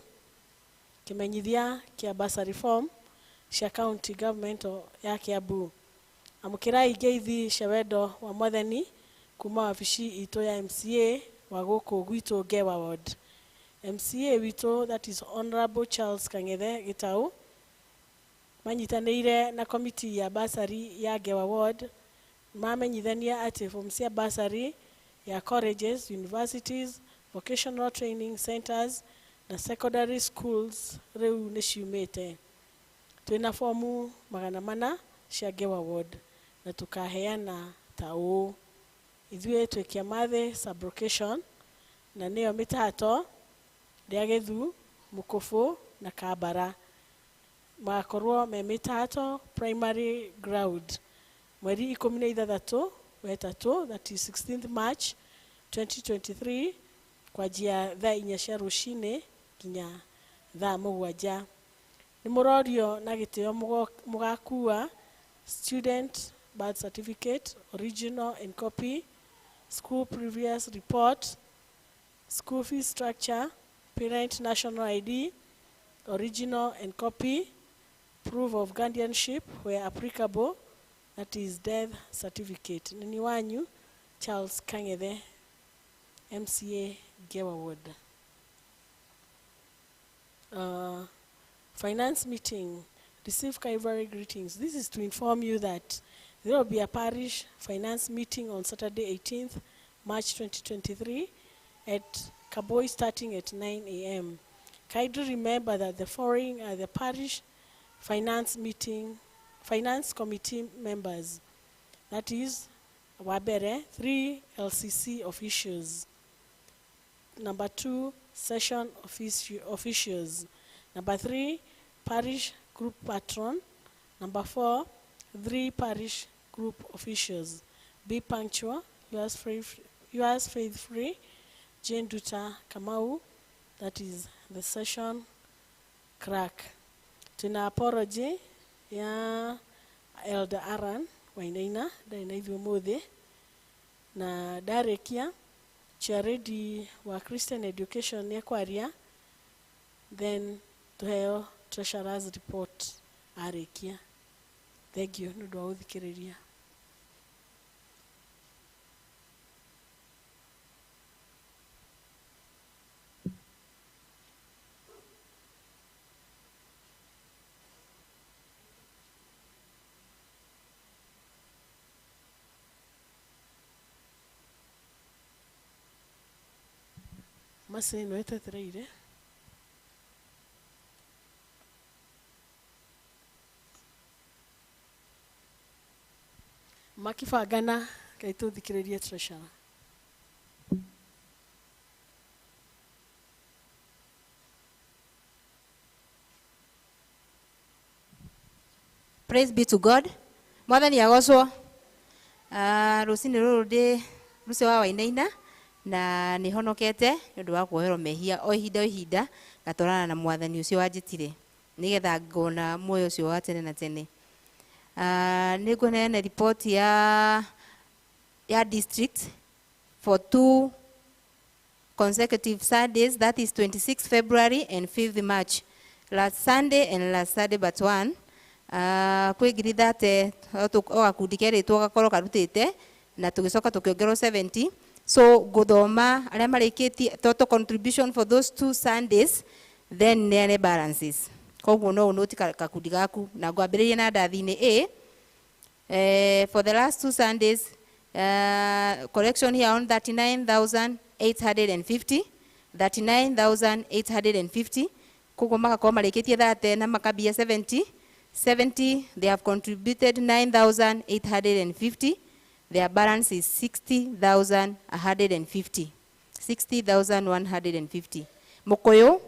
kimenyithia kia bursary form cia county government ya Kiambu. Amũkĩrai ngeithi cia wendo wa Mwathani kuma wabici itũ ya MCA wa gũkũ gwitũ Ngewa ward. MCA witũ, that is Honorable Charles Kang'ethe Gĩtaũ, manyitanĩire na committee ya bursary ya Ngewa ward, mamenyithania atĩ form cia bursary ya colleges, universities, vocational training centers na secondary schools rĩu nĩ ciumĩte. Twĩna fomu 400 cia Ngewa ward na tukaheana ta ũũ: ithuĩ twĩ Kĩamathĩ sub-location, na nĩyo Mĩtato, Rĩagĩthu, Mũkũbũ na Kambara. Magakorwo me Mĩtato primary ground mweri 16 wetatũ, that is 16th March 2023, kwanjia thaa 4 cia rũcinĩ nginya thaa 7. Nĩ mũrorio na gĩtĩo mũgakua student birth certificate, original and copy, school previous report, school fee structure, parent national ID, original and copy, proof of guardianship where applicable, that is death certificate. Nini wanyu Charles Kang'ethe, MCA Ngewa ward. Finance meeting. Receive Calvary greetings. This is to inform you that there will be a parish finance meeting on Saturday 18th March 2023 at Kaboi starting at 9 a.m. Kindly remember that the following are the parish finance committee members. That is Wabere, 3 LCC officials. Number 2, session officials. Number 3, parish group patron. Number 4, 3 parish group officials. Be punctual. Yours faithfully, Jane Duta Kamau. That is the session clerk. Tuna apology ya Elder Aaron Wainaina, ndaina ithuĩ ũmũthĩ, na ndarĩkia charity wa Christian education nĩ ekwaria, then tuheo treasurer's report arĩkia. Thank you nĩ ũndũ wa gũthikĩrĩria. Masi no etetereire. Makibangana kai tuthikĩrĩrie treasurer. Praise be to God. Mwathani agocwo. Rũcinĩ rũrũ ndĩ Lucy wa Wainaina na nĩ honokete nĩ ũndũ wa kuoherwo mehia o ihinda ngatwarana na Mwathani ũcio wanjĩtire nĩgetha ngona muoyo ũcio wa tene na tene. Nĩ ngũneana report ya district for 2 consecutive Sundays, that is 26 February and 5th March. Last Sunday and last Saturday but one. Kwĩgiritha o gakundi kerĩtwo gakorwo karutĩte na tũgĩcoka tũkĩongerwo 70. So ngũthoma arĩa marĩkĩtie total contribution for those 2 Sundays, then neane balances. Koguo no noti kakundi gaku na ngwambĩrĩria na ndathi-inĩ A. For the last 2 Sundays, correction here on 39,850. 39,850. Koguo magakorwo marĩkĩtie 30 na makambia 70. 70, they have contributed 9,850. Their balance is 60,150. 60,150. Mokoyo,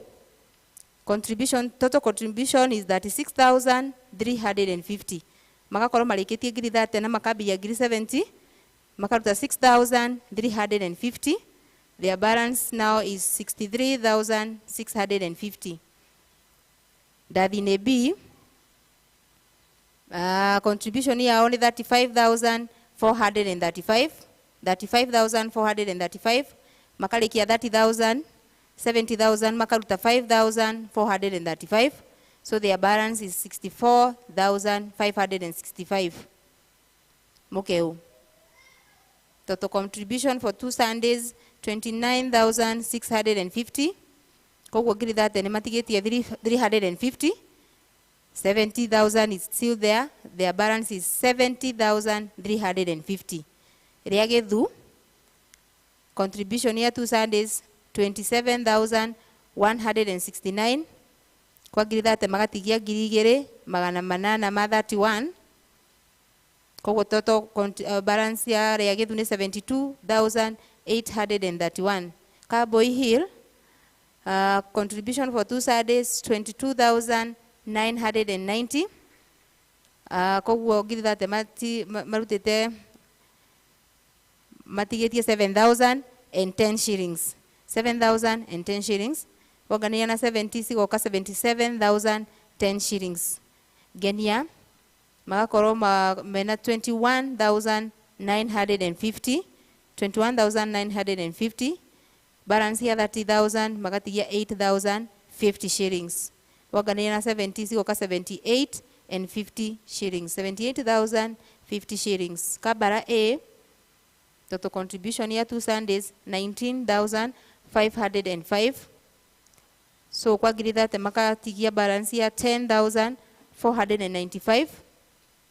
total contribution is 36,350. Makakorwo marĩkĩtie ngiri 30 na makambia ngiri 70, makaruta 6,350. Their balance now is 63,650. Ndathine B, contribution yao ni 35,435. 35,435. Makalikia 30,000, 70,000, makaruta 5,435. So their balance is 64,565. Mokeu. Total contribution for 2 Sundays, 29,650. Kogwo ngiri 30 ni matigetie 350. 70,000 is still there. Their balance is 70,350. Ria Githu, contribution here 2 Sundays, 27,169. Kwa ngiri 30 magatigia ngiri 2,831. Kogwo total balance ya Ria Githu ni 72,831. Cowboy Hill, contribution for 2 Sundays, 22,990. Kogwo ngiri 30 marutite matigetie 7,010 shillings. 7,010 shillings. Wagania na 70 sigoka 77,010 shillings. Genia magakorwo mena 21,950. 21,950. Balance ya 30,000 magatigia 8,050 shillings. Wagania na 70 sigoka 78 and 50 shillings. 78,050 shillings. Kabara A, total contribution here 2 Sundays, 19,505. So kwa ngiri 30 makatigia balance ya 10,495.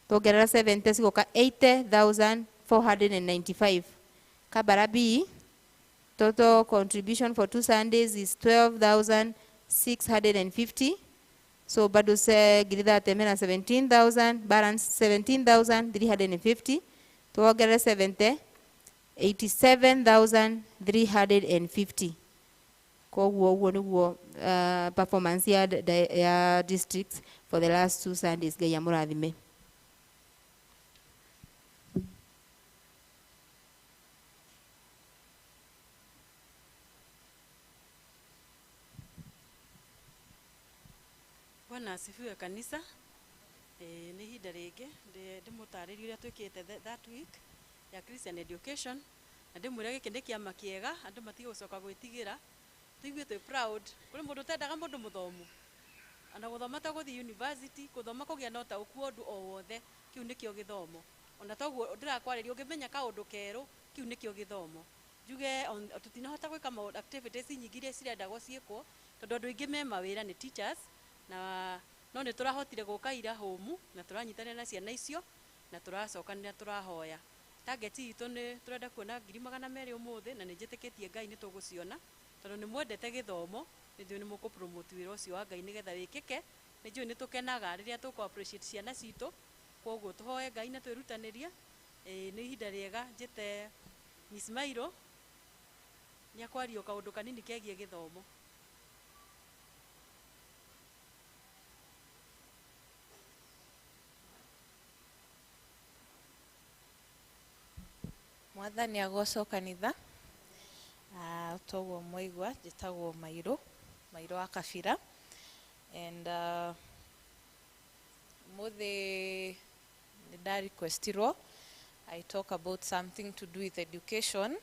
Togerera 70 sigoka 80,495. Kabara B, total contribution for 2 Sundays is 12,650. So bado se ngiri 30 mena 17,000, balance 17,350. Togerera 70, 87,350. Kwa huo niguo performance ya districts for the last 2 Sundays. Ngai amurathime. Bwana asifiwe kanisa. Nĩ ihinda rĩngĩ ndĩmũtarĩrie ũrĩa twĩkĩte that week ya Christian education, na ndĩmwĩre gĩkĩ nĩ kĩama kĩega, andũ matige gũcoka gwĩtigĩra, tũigue twĩ proud. Kũrĩ mũndũ ũtendaga mũndũ mũthomu, ona gũthoma ta gũthiĩ university, gũthoma kũgĩa na ũtaũku wa ũndũ o wothe, kĩu nĩkĩo gĩthomo. Ona toguo ndĩrakwarĩria ũngĩmenya kaũndũ kerũ, kĩu nĩkĩo gĩthomo. Njuge tũtinahota gwĩka maũndũ activities nyingĩ iria cirendagwo ciĩkwo, tondũ andũ aingĩ me mawĩra nĩ teachers, na no nĩ tũrahotire gũka ira home na tũranyitanĩra na ciana icio na tũracokanĩra tũrahoya. Target itũ nĩ tũrenda kuona 200,000 ũmũthĩ, na nĩ njĩtĩkĩtie Ngai nĩ tũgũciona, tondũ nĩ mwendete gĩthomo, nĩ njũĩ nĩ mũkũ-promote wĩra ũcio wa Ngai nĩgetha wĩkĩke. Nĩ njũĩ nĩ tũkenaga rĩrĩa tũkũ-appreciate ciana citũ, koguo tũhoe Ngai na twĩrutanĩrie. Nĩ ihinda rĩega njĩte Miss Mairo nĩ akwaria kaũndũ kanini kegiĩ gĩthomo. Mwathani agocwo kanitha. Toguo mwaigua njĩtagwo Mairo wa Kabira, and mũthĩ nĩ requestirwo I talk about something to do with education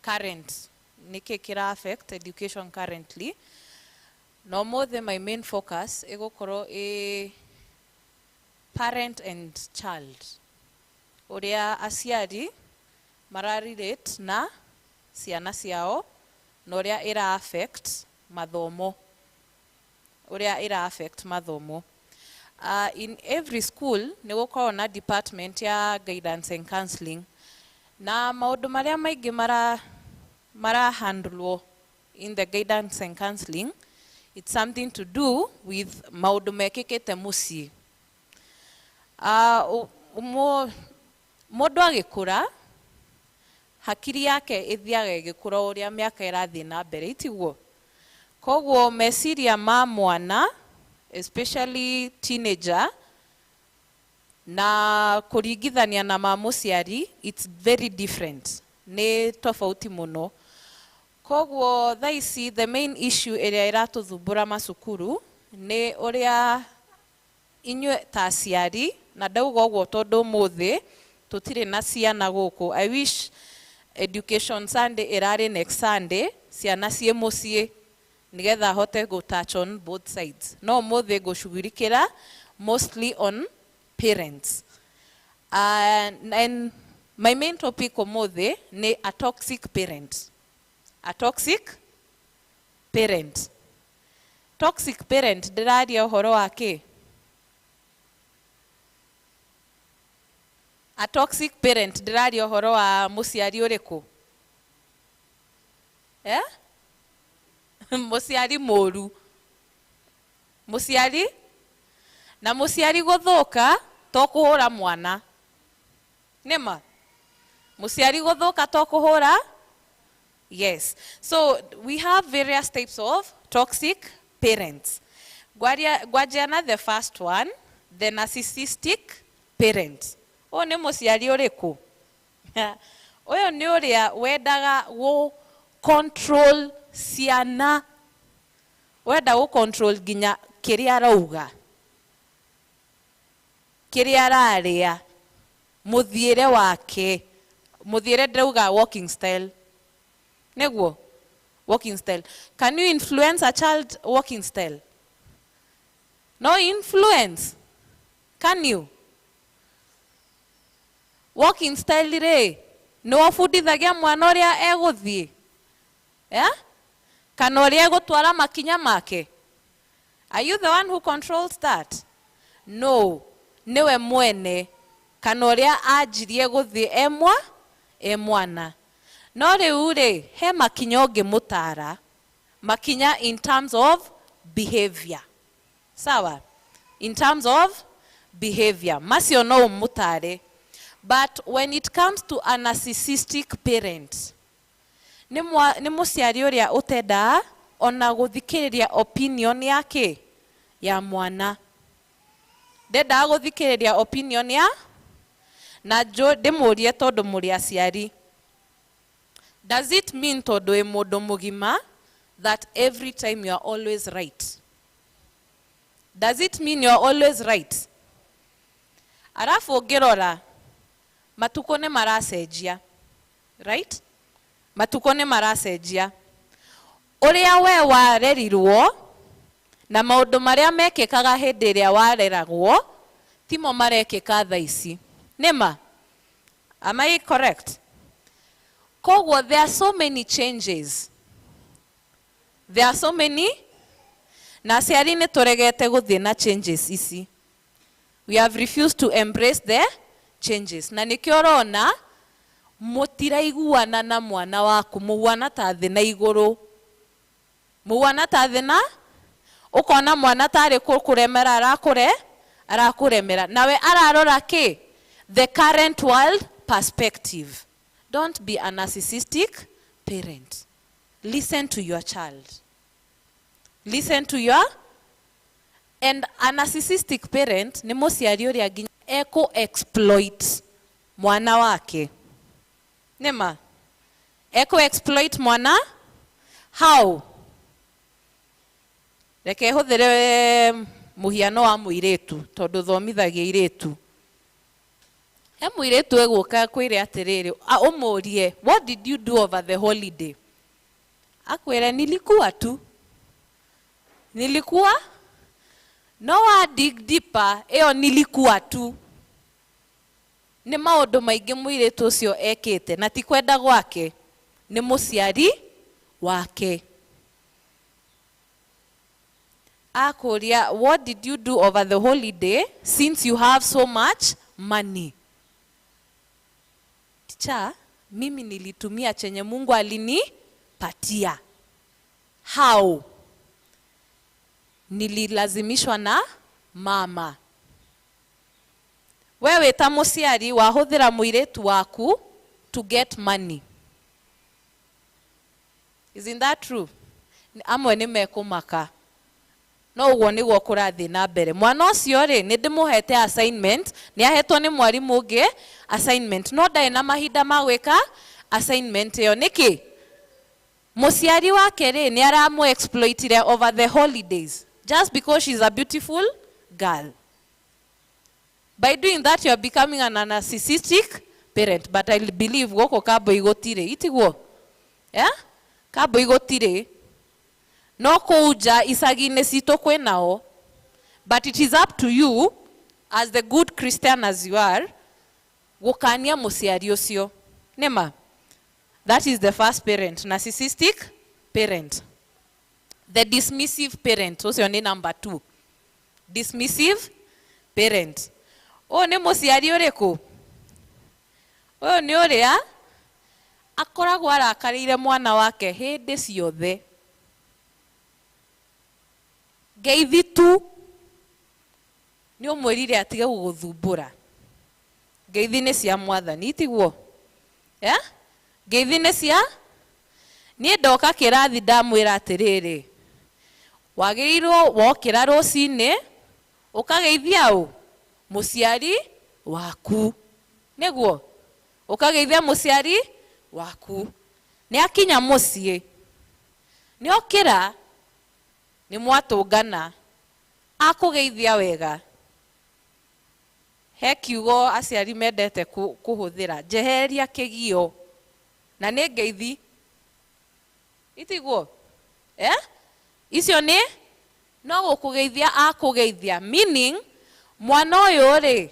current, nĩkĩ kĩra affect education currently. No mũthĩ my main focus ĩgũkorwo parent and child, ũrĩa aciari mararelate na ciana ciao, na ũrĩa ĩra affect mathomo, in every school nĩ gũkorwo na department ya guidance and counseling, na maũndũ marĩa maingĩ mara handlwo in the guidance and counseling It's something to do with maũndũ mekĩkĩte mũciĩ. Mũndũ agĩkũra, hakiri yake ĩthiaga ĩgĩkũra ũrĩa mĩaka ĩrathiĩ na mbere, itiguo. Koguo meciria ma mwana, especially teenager, na kũringithania na ma mũciari, it's very different. Nĩ tofauti mũno. Koguo thaa ici, the main issue ĩrĩa ĩratũthumbũra macukuru nĩ ũrĩa inyuĩ ta aciari, na ndauga ũguo tondũ ũmũthĩ tũtirĩ na ciana gũkũ. I wish Education Sunday ĩrarĩ next Sunday, ciana ciĩ mũciĩ, nigetha hote go touch on both sides. No ũmũthĩ ngũshughulikĩra mostly on parents. And my main topic ũmũthĩ nĩ a toxic parent. A toxic parent. Toxic parent ndĩraria ũhoro wa kĩ? A toxic parent ndĩraria ũhoro wa mũciari ũrĩkũ? Mũciari mũru. Mũciari? Na mũciari gũthũka to kũhũra mwana. Nĩma? Mũciari gũthũka to kũhũra? Yes. So we have various types of toxic parents. Gwajana the first one, the narcissistic parent. O nĩ mũciari ũrĩkũ? Ũyũ nĩ ũrĩa wendaga gũ control ciana. Wenda gũ control nginya kĩrĩa arauga, kĩrĩa ararĩa, mũthiĩre wake. Mũthiĩre ndauga walking style. Neguo? Walking style. Can you influence a child walking style? No influence. Can you? Walking style rĩ, nĩ wabundithagia mwana ũrĩa egũthiĩ? Kana ũrĩa egũtwara makinya make? Are you the one who controls that? No. Niwe mwene. Kana ũrĩa anjirie gũthiĩ mwana. No rĩu rĩ, he makinya ũngĩmũtara. Makinya in terms of behavior. Sawa? In terms of behavior. Macio no ũmũtare. But when it comes to a narcissistic parent, nĩ mũciari ũrĩa ũtendaga ona gũthikĩrĩria opinion yake ya mwana. Ndendaga gũthikĩrĩria opinion ya na ndĩmũrie tondũ mũrĩ aciari. Does it mean tondũ wĩ mũndũ mũgima that every time you are always right? Does it mean you are always right? Arafu ũngĩrora matukũ nĩ maracenjia. Right? Matukũ nĩ maracenjia. Ũrĩa we warerirwo na maũndũ marĩa mekĩkaga hĩndĩ ĩrĩa wareragwo timo marekĩka thaa ici. Nĩma? Am I correct? Koguo, there are so many changes. There are so many. Na aciari nĩ tũregete gũthiĩ na changes ici. We have refused to embrace the changes. Na nĩkĩo ũrona mũtiraiguana na mwana waku, mũhuana ta thĩ na igũrũ. Mũhuana ta thĩ na ũkona mwana tarĩ kũremera arakũremera. Nawe ararora kĩ? The current world perspective. Don't be a narcissistic parent. Listen to your child. Listen to your... And a narcissistic parent nĩ mũciari ũrĩa nginya exploit mwana wake. Nĩma? Exploit mwana? How? Reke hũthĩre mũhiano wa mũirĩtu tondũ thomithagia irĩtu. He mũirĩtu egũka kwĩre atĩrĩrĩ, ũmũrie, what did you do over the holiday? Akwĩre nilikuwa tu. Nilikuwa? No wa dig deeper, ĩyo nilikuwa tu. Nĩ maũndũ maingĩ mũirĩtu ũcio ekĩte na ti kwenda gwake, nĩ mũciari wake. Akũria, what did you do over the holiday since you have so much money? Teacher, mimi nilitumia chenye Mungu alinipatia. How? nililazimishwa na mama. Wewe ta mũciari wahũthĩra mũirĩtu waku to get money. Isn't that true? Amwe nĩ mekũmaka. No ũguo nĩguo kũrathiĩ na mbere. Mwana ũcio rĩ, nĩ ndĩmũhete assignment, nĩ ahetwo nĩ mwarimũ ũngĩ assignment. No ndarĩ na mahinda ma gwĩka assignment ĩyo. Nĩkĩ? Mũciari wake rĩ, nĩ aramũ-exploitire over the holidays just because she's a beautiful girl. By doing that, you are becoming an narcissistic parent. But I believe gũkũ Kambũi gũtirĩ. Itiguo? Yeah? Kambũi gũtirĩ. No kũu nja icagi-inĩ citũ kwĩnao. But it is up to you, as the good Christian as you are, gũkania mũciari ũcio. Nĩma? That is the first parent, narcissistic parent. The dismissive parent, ũcio nĩ number 2. Dismissive parent. Ũyũ nĩ mũciari ũrĩkũ? Ũyũ nĩ ũrĩa akoragwo arakarĩire mwana wake hĩndĩ ciothe. Ngeithi tu nĩ ũmwĩrire atige gũgũthumbũra. Ngeithi nĩ cia Mwathani, itiguo? Yeah? Ngeithi nĩ cia? Niĩ ndoka kĩrathi ndamwĩra atĩrĩrĩ, wagĩrĩirwo wokĩra rũcinĩ ũkageithia ũ? Mũciari waku. Nĩguo? Ũkageithia mũciari waku. Nĩ akinya mũciĩ. Nĩ okĩra, nĩ mwatũngana, akũgeithia wega. He kiugo aciari mendete kũhũthĩra, njeheria kĩgio. Na nĩ ngeithi. Itiguo? Eh? Icio nĩ? No gũkũgeithia akũgeithia. Meaning, mwana ũyũ rĩ,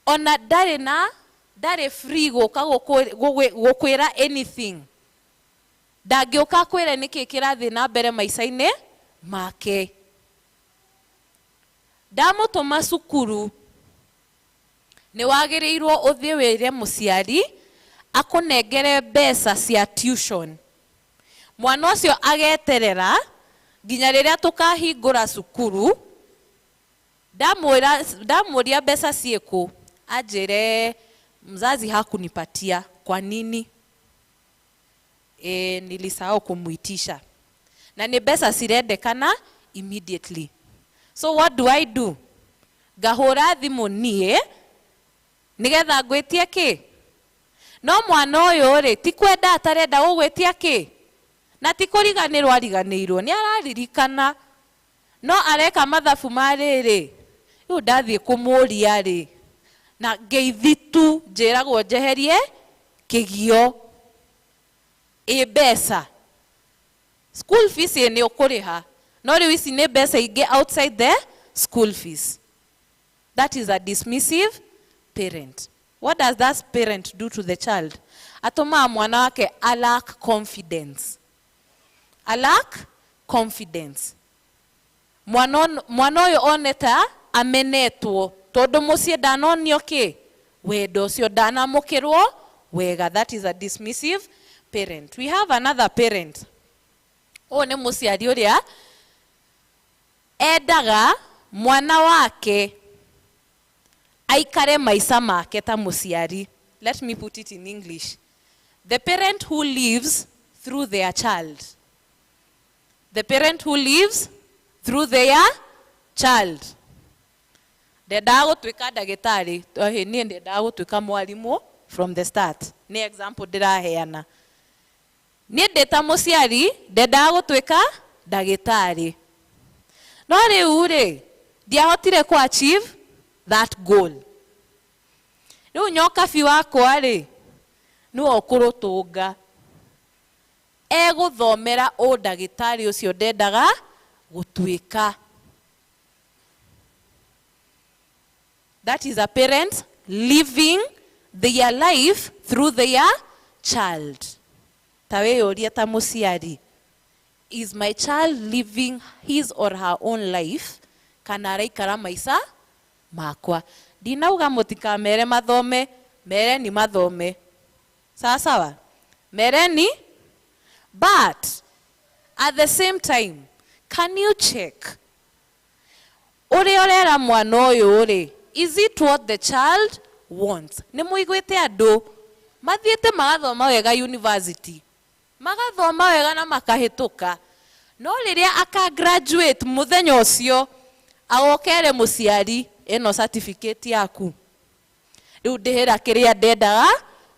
ona ndarĩ free gũka gũkwĩra anything. Ndangĩũka kwĩre nĩkĩ kĩrathiĩ na mbere maica-inĩ make. Ndamũtũma cukuru, nĩ wagĩrĩirwo ũthiĩ wĩre mũciari akũnengere mbeca cia tuition. Mwana ũcio ageterera nginya rĩrĩa tũkahingũra cukuru. Ndamũria mbeca ciĩkũ, anjĩre mzazi hakunipatia. Kwa nini? Nilisahau kumuitisha. Na ni mbeca cirendekana immediately. So what do? Ngahũra thimũ niĩ nĩgetha ngwĩtie kĩ? No mwana ũyũ rĩ, ti kwenda atarenda gũgwĩtia kĩ? Na ti kũriganĩrwo ariganĩirwo, nĩ araririkana. No areka mathabu marĩrĩ, rĩu ndathiĩ kũmũria rĩ, na ngeithi tu njĩragwo njeherie kĩgio. Mbeca. School fees nĩ ũkũrĩha. No rĩu ici nĩ mbeca ingĩ outside the school fees. That is a dismissive parent. What does that parent do to the child? Atũmaga mwana wake lack confidence. Lack confidence. Mwana ũyũ oneta amenetwo. Tondũ mũciĩ ndanonio kĩ? Wendo ũcio ndanamũkĩrwo wega. That is a dismissive parent. We have another parent. Ũyũ nĩ mũciari ũrĩa endaga mwana wake aikare maica make ta mũciari. Let me put it in English. The parent who lives through their child. The parent who lives through their child. Ndendaga gũtuĩka ndagĩtarĩ, niĩ ndendaga gũtuĩka mwarimũ from the start. Nĩ example ndĩraheana. Niĩ ndĩ ta mũciari ndendaga gũtuĩka ndagĩtarĩ. No rĩu rĩ, ndiahotire ku achieve that goal. Rĩu nyokabi wakwa rĩ, nĩwe ũkũrũtũnga. Egũthomera ũndagĩtarĩ ũcio ndendaga gũtuĩka. That is a parent living their life through their child. Ta wĩyũrie ta mũciari. Is my child living his or her own life? Kana araikara maica makwa? Ndinauga mũtikamere mathome, mereni mathome. Sawa sawa? Mereni. But at the same time, Can you check? Ũrĩa ũrera mwana ũyũ rĩ, is it what the child wants? Nĩ mũiguĩte andũ mathiĩte magathoma wega university, magathoma wega na makahĩtũka, no rĩrĩa aka graduate mũthenya ũcio agokere mũciari ĩno certificate yaku, rĩu ndĩhĩra kĩrĩa ndendaga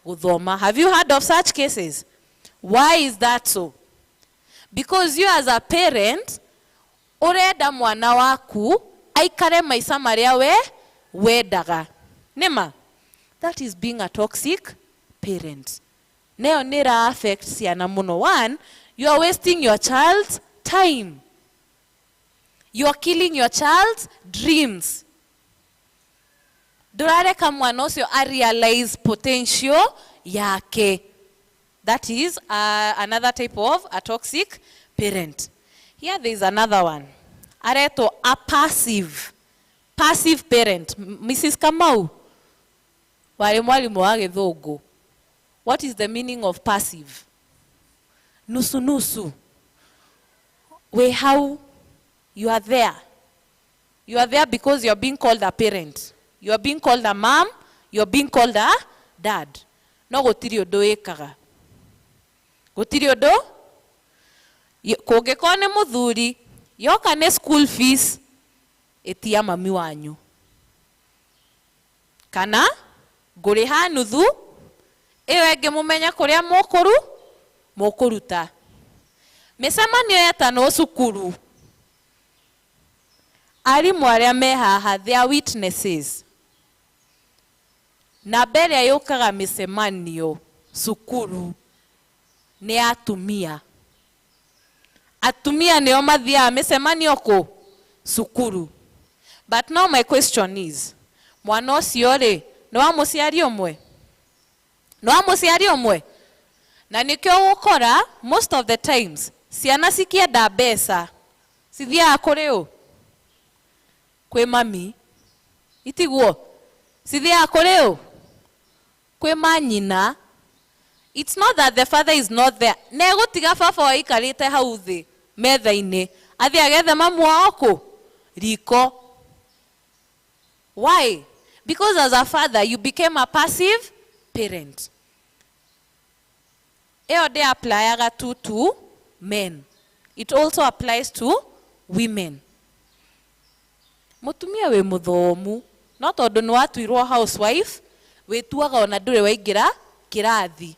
gũthoma. Have you heard of such cases? Why is that so? Because you as a parent ũrenda mwana waku aikare maica marĩa we wendaga. Nĩma? That is being a toxic parent. Neo nĩra affect ciana mũno. One, you are wasting your child's time. You are killing your child's dreams. Ndũrareka mwana ũcio a realize potential yake. That is another type of a toxic parent. Here there is another one. Areto a passive parent. Mrs. Kamau, wale mwalimu wa Gĩthũngũ. What is the meaning of passive? Nusu nusu. Where how you are there. You are there because you are being called a parent. You are being called a mom. You are being called a dad. No gũtirĩ ũndũ ĩkaga. Gũtirĩ ũndũ? Kũngĩkorwo nĩ mũthuri, yoka nĩ school fees, ĩtia mami wanyu. Kana ngũrĩha nuthu, ĩyo ĩngĩ mũmenye kũrĩa mũkũruta. Mĩcemanio yetanwo cukuru. Arimũ arĩa me haha, they are witnesses. Na mbere yũkaga mĩcemanio cukuru nĩ atumia. Atumia nĩo mathiaga mĩcemanio kũ? Cukuru. But now my question is, mwana ũcio rĩ, nĩ wa mũciari ũmwe? Nĩ wa mũciari ũmwe? Na nĩkĩo gũkora most of the times ciana cikĩenda mbeca cithiaga kũrĩ ũ? Kwĩ mami. Itiguo? Cithiaga kũrĩ ũ? Kwĩ manyina. It's not that the father is not there. Negũtiga baba waikarĩte hau thĩ metha-inĩ athiĩ agethe mamu wao kũ? Riko. Why? Because as a father you became a passive parent. Ĩyo ndĩ applyaga to men. It also applies to women. Mũtumia wĩ mũthomu, no tondũ nĩ watuirwo housewife, wĩtuaga ona ndũrĩ waingĩra kĩrathi.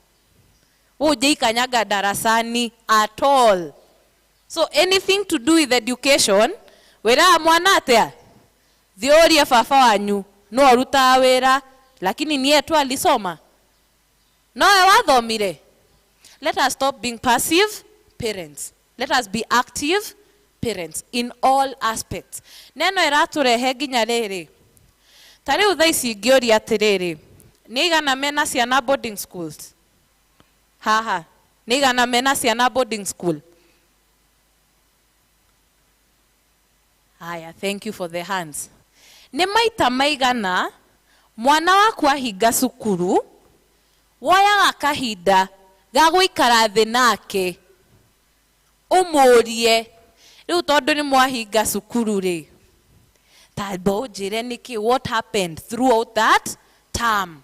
Ũnjĩ ikanyaga darasani at all. So anything to do with education, wĩraga mwana atĩa? Thiĩ ũrie baba wanyu, no arutaga wĩra, lakini niĩ tu alisoma. Nowe wathomire. Let us stop being passive parents. Let us be active parents in all aspects. Neno ĩratũrehe nginya rĩrĩ. Ta rĩu thaa ici ingĩũria atĩrĩrĩ, nĩ igana mena ciana boarding schools? Haha, nĩ igana mena ciana boarding school? Haya, thank you for the hands. Nĩ maita maigana mwana waku ahinga cukuru, woyaga kahinda ga gũikara thĩ nake ũmũrie, rĩu tondũ nĩ mwahinga cukuru rĩ, tamba ũnjĩre nĩkĩ, what happened throughout that term?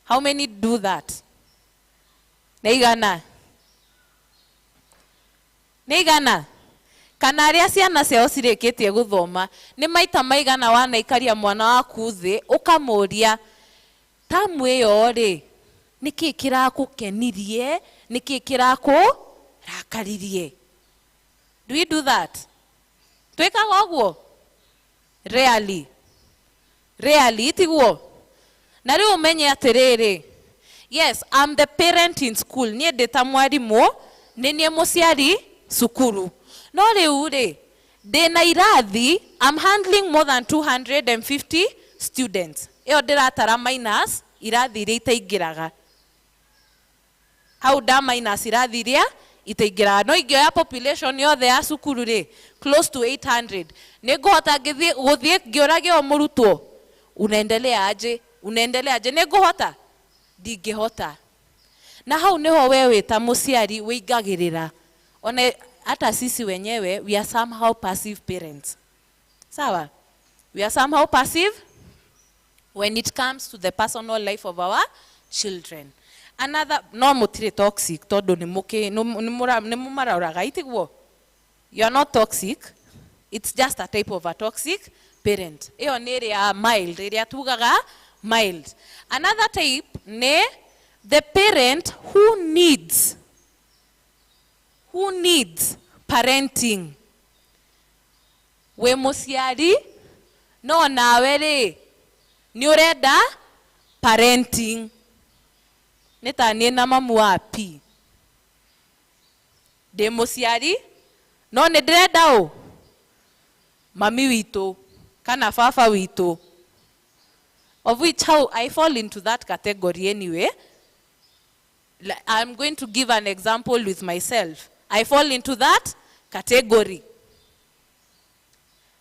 How many do that? Nĩ igana? Nĩ igana? Kana arĩa ciana ciao cirĩkĩtie gũthoma, nĩ maita maigana wanaikaria mwana waku thĩ ũkamũria, tamu ĩyo rĩ, nĩkĩ kĩrakũkenirie, nĩkĩ kĩrakũrakaririe? Do we do that? Twĩkaga ũguo? Rarely. Rarely, itiguo? Na rĩu ũmenye atĩrĩrĩ, yes, I'm the parent in school. Niĩ ndĩ ta mwarimũ, nĩ niĩ mũciari cukuru. No rĩu rĩ, ndĩna irathi, I'm handling more than 250 students. Ĩyo ndĩratara minus irathi iria itaingĩraga. Hau nda minus irathi iria itaingĩraga. No ingĩoya population yothe ya cukuru rĩ, close to 800. Nĩ ngũhota gũthiĩ ngĩũrage o mũrutwo? Unaendelea aje? Unaendelea aje? Nĩ ngũhota? Ndingĩhota. Na hau nĩho we wĩta mũciari wĩingagĩrĩra. Ona hata sisi wenyewe we are somehow passive parents. Sawa? We are somehow passive when it comes to the personal life of our children. Another, no mutire toxic, todo ni mumarauraga itiguo. You are not toxic. It's just a type of a toxic parent. Iyo ni area mild, area tugaga mild. Another type ne the parent who needs parenting. We musiari no nawe ri ni urenda parenting. Neta ni na mamu wapi. De musiari no ne ndirenda o mami wito kana fafa wito. Of which how I fall into that category anyway. I'm going to give an example with myself. I fall into that category.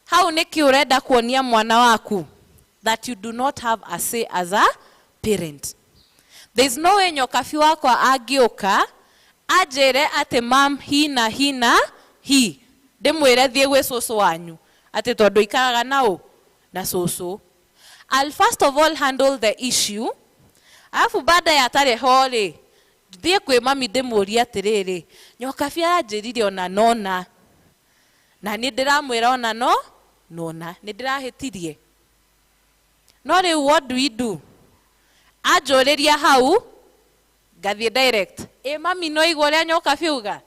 How neki urenda kuonia mwana waku that you do not have a say as a parent. There's no way nyokafi wako agioka ajere ate mam hina hi. Demwere thie gwe soso wanyu. Ate todo ikaraga nao na soso. I'll first of all handle the issue. Alafu baada ya tare hole. Thie kwe mami demuria terere. Nyokafi ajirire ona nona. Na ndiramwira ona nona. Ndirahetirie. No riu what do we do? Ajoreria hau gathie direct. Mami no igore nyokafi uga.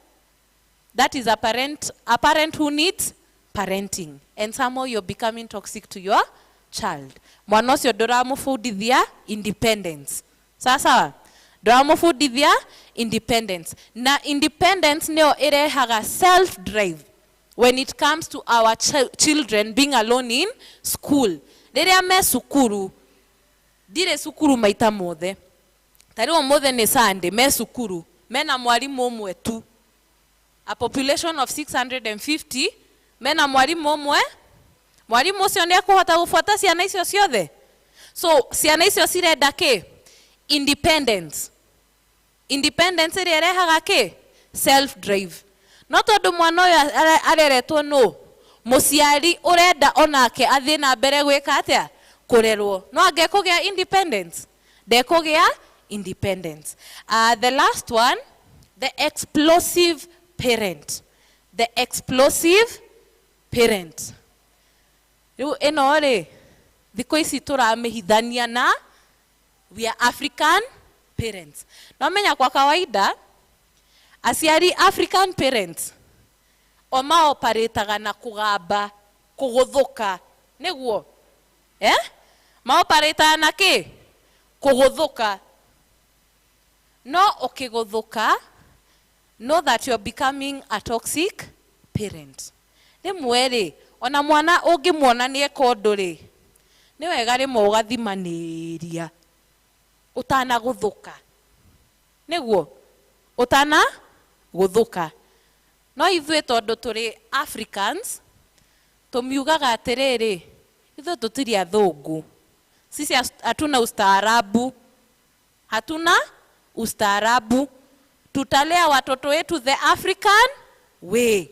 That is a parent who needs parenting. And somehow you're becoming toxic to your child. Mwana ucio nduramufundithia independence. Sasa nduramufundithia independence. Na independence nio irehaga self drive when it comes to our children being alone in school. Riria me sukuru, dire sukuru maita mothe. Tariwa mothe ni Sunday, me sukuru, mena mwalimu umwe tu. A population of 650, mena mwalimu umwe. Mwalimu ucio ni akuhota gufuata ciana icio ciothe. So ciana icio cirenda ki? Independence. Independence iri irehaga ki? Self drive. No tondu mwana uyu areretwo no muciari urenda onake athie na mbere gwika atia kurerwo. No angekugia independence. Ndekugia independence. The last one, the explosive parent. The explosive parent. Riu ino ri thiko ici turamihithania na we are African parents. No menya kwa kawaida aciari African parents oma operataga na kugamba kuguthuka niguo ma operata na ki kuguthuka. No ukiguthuka, know that you're becoming a toxic parent. Rimwe ri ona mwana ungimwona ni ekondu ri ni wega rimwe ugathimaniria utana guthuka niguo utana guthuka. No ithuĩ tondu turi Africans tumiugaga atiriri ithuĩ tutiri athungu. Sisi hatuna ustaarabu. Hatuna ustaarabu. Tutalea watoto wetu the African way.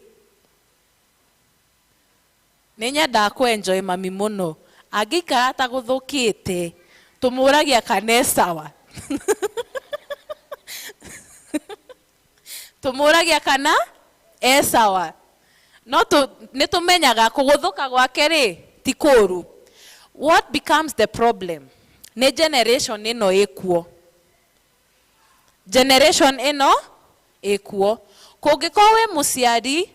Ninyenda kuenjoy mami muno. Agikara ata guthukite tumuragia kana sawa. Tumuragia kana sawa. No nitumenyaga kuguthuka gwake ri ti kuru. What becomes the problem? Ne generation ino ekuo. Generation ino ekuo. Kungikuwa we muciari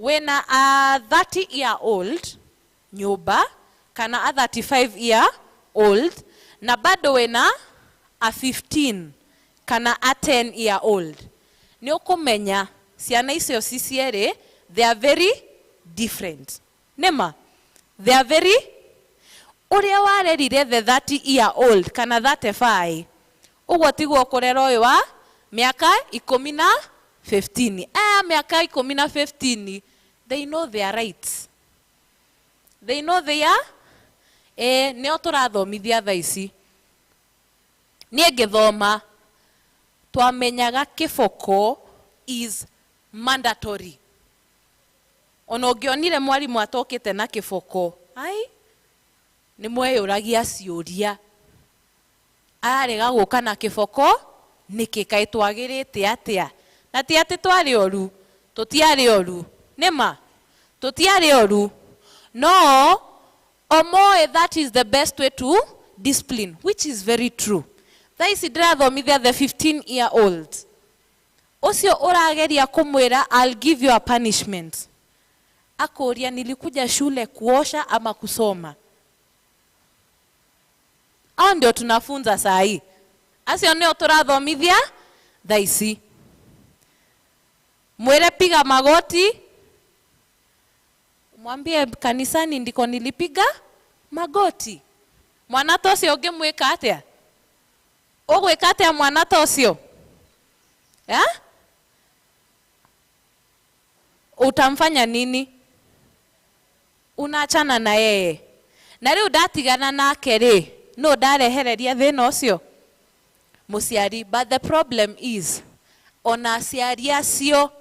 wena a 30-year-old nyumba kana a 35-year-old na bado wena a 15 kana a 10-year-old. Ni ukumenya ciana icio ciciere they are very different. Nema they are very uria warerire the 30-year-old kana 35 uguo tiguo kurera uyu wa miaka 15. Miaka 15 they know their rights. They know their nio turathomithia thaa ici. Nie ngithoma twamenyaga kiboko is mandatory. Ona ũngĩonire mwarimũ atokĩte na kĩboko, ai nĩ mweyũragia ciũria. Arega gũka na kĩboko nĩkĩ kaĩ twagĩrĩte atĩa? Na ti atĩ twarĩ oru, tũtiarĩ oru. Nĩma, tũtiarĩ oru. No, omoe that is the best way to discipline, which is very true. Thaa ici ndĩrathomithia the 15-year-old. Ũcio ũrageria kũmwĩra I'll give you a punishment. Akũria nilikuja shule kuosha ama kusoma. Hao ndio tunafunza saa hii. Acio nĩo tũrathomithia thaa ici. Mwĩre piga magoti. Mwambie kanisani ndiko nilipiga magoti. Mwana ta ũcio ũngĩmwĩka atĩa? Ũgwĩka atĩa mwana ta ũcio? Utamfanya nini? Unaachana na yeye. Na rĩu ndatigana nake rĩ, no ndarehereria thĩna ũcio? Mũciari. But the problem is, ona aciari acio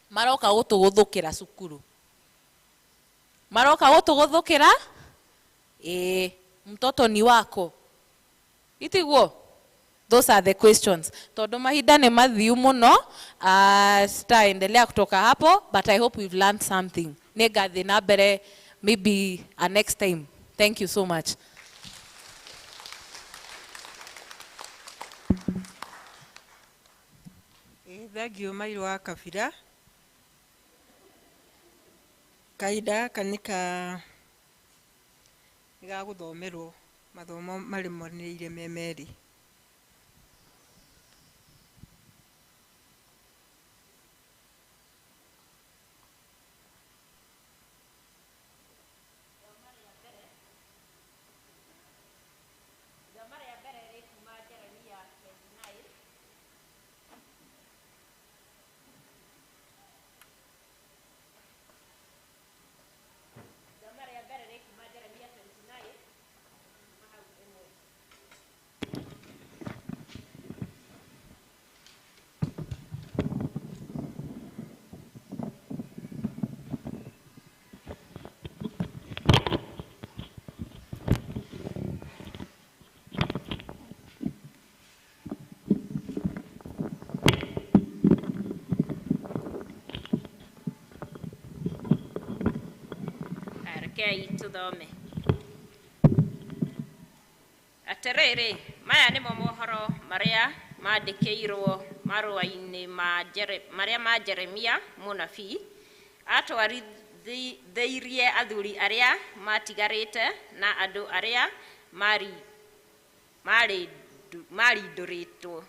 maroka gũtũgũthũkĩra cukuru. Maroka gũtũgũthũkĩra? Mtoto ni wako. Itiguo? Those are the questions. Tondũ mahinda nĩ mathiu mũno, sitaendelea kutoka hapo, but I hope we've learned something. Nĩngathiĩ na mbere maybe a next time. Thank you so much. Thengio Mairũ wa Kabira. Kahinda gaka nĩ ga gũthomerwo mathomo marĩ moranĩire me merĩ. Rekei tũthome. Atĩrĩrĩ, maya nĩmo mohoro marĩa mandĩkĩirwo marũa-inĩ marĩa ma Jeremia mũnabii atwarithĩirie athuri arĩa matigarĩte na andũ arĩa marĩndũrĩtwo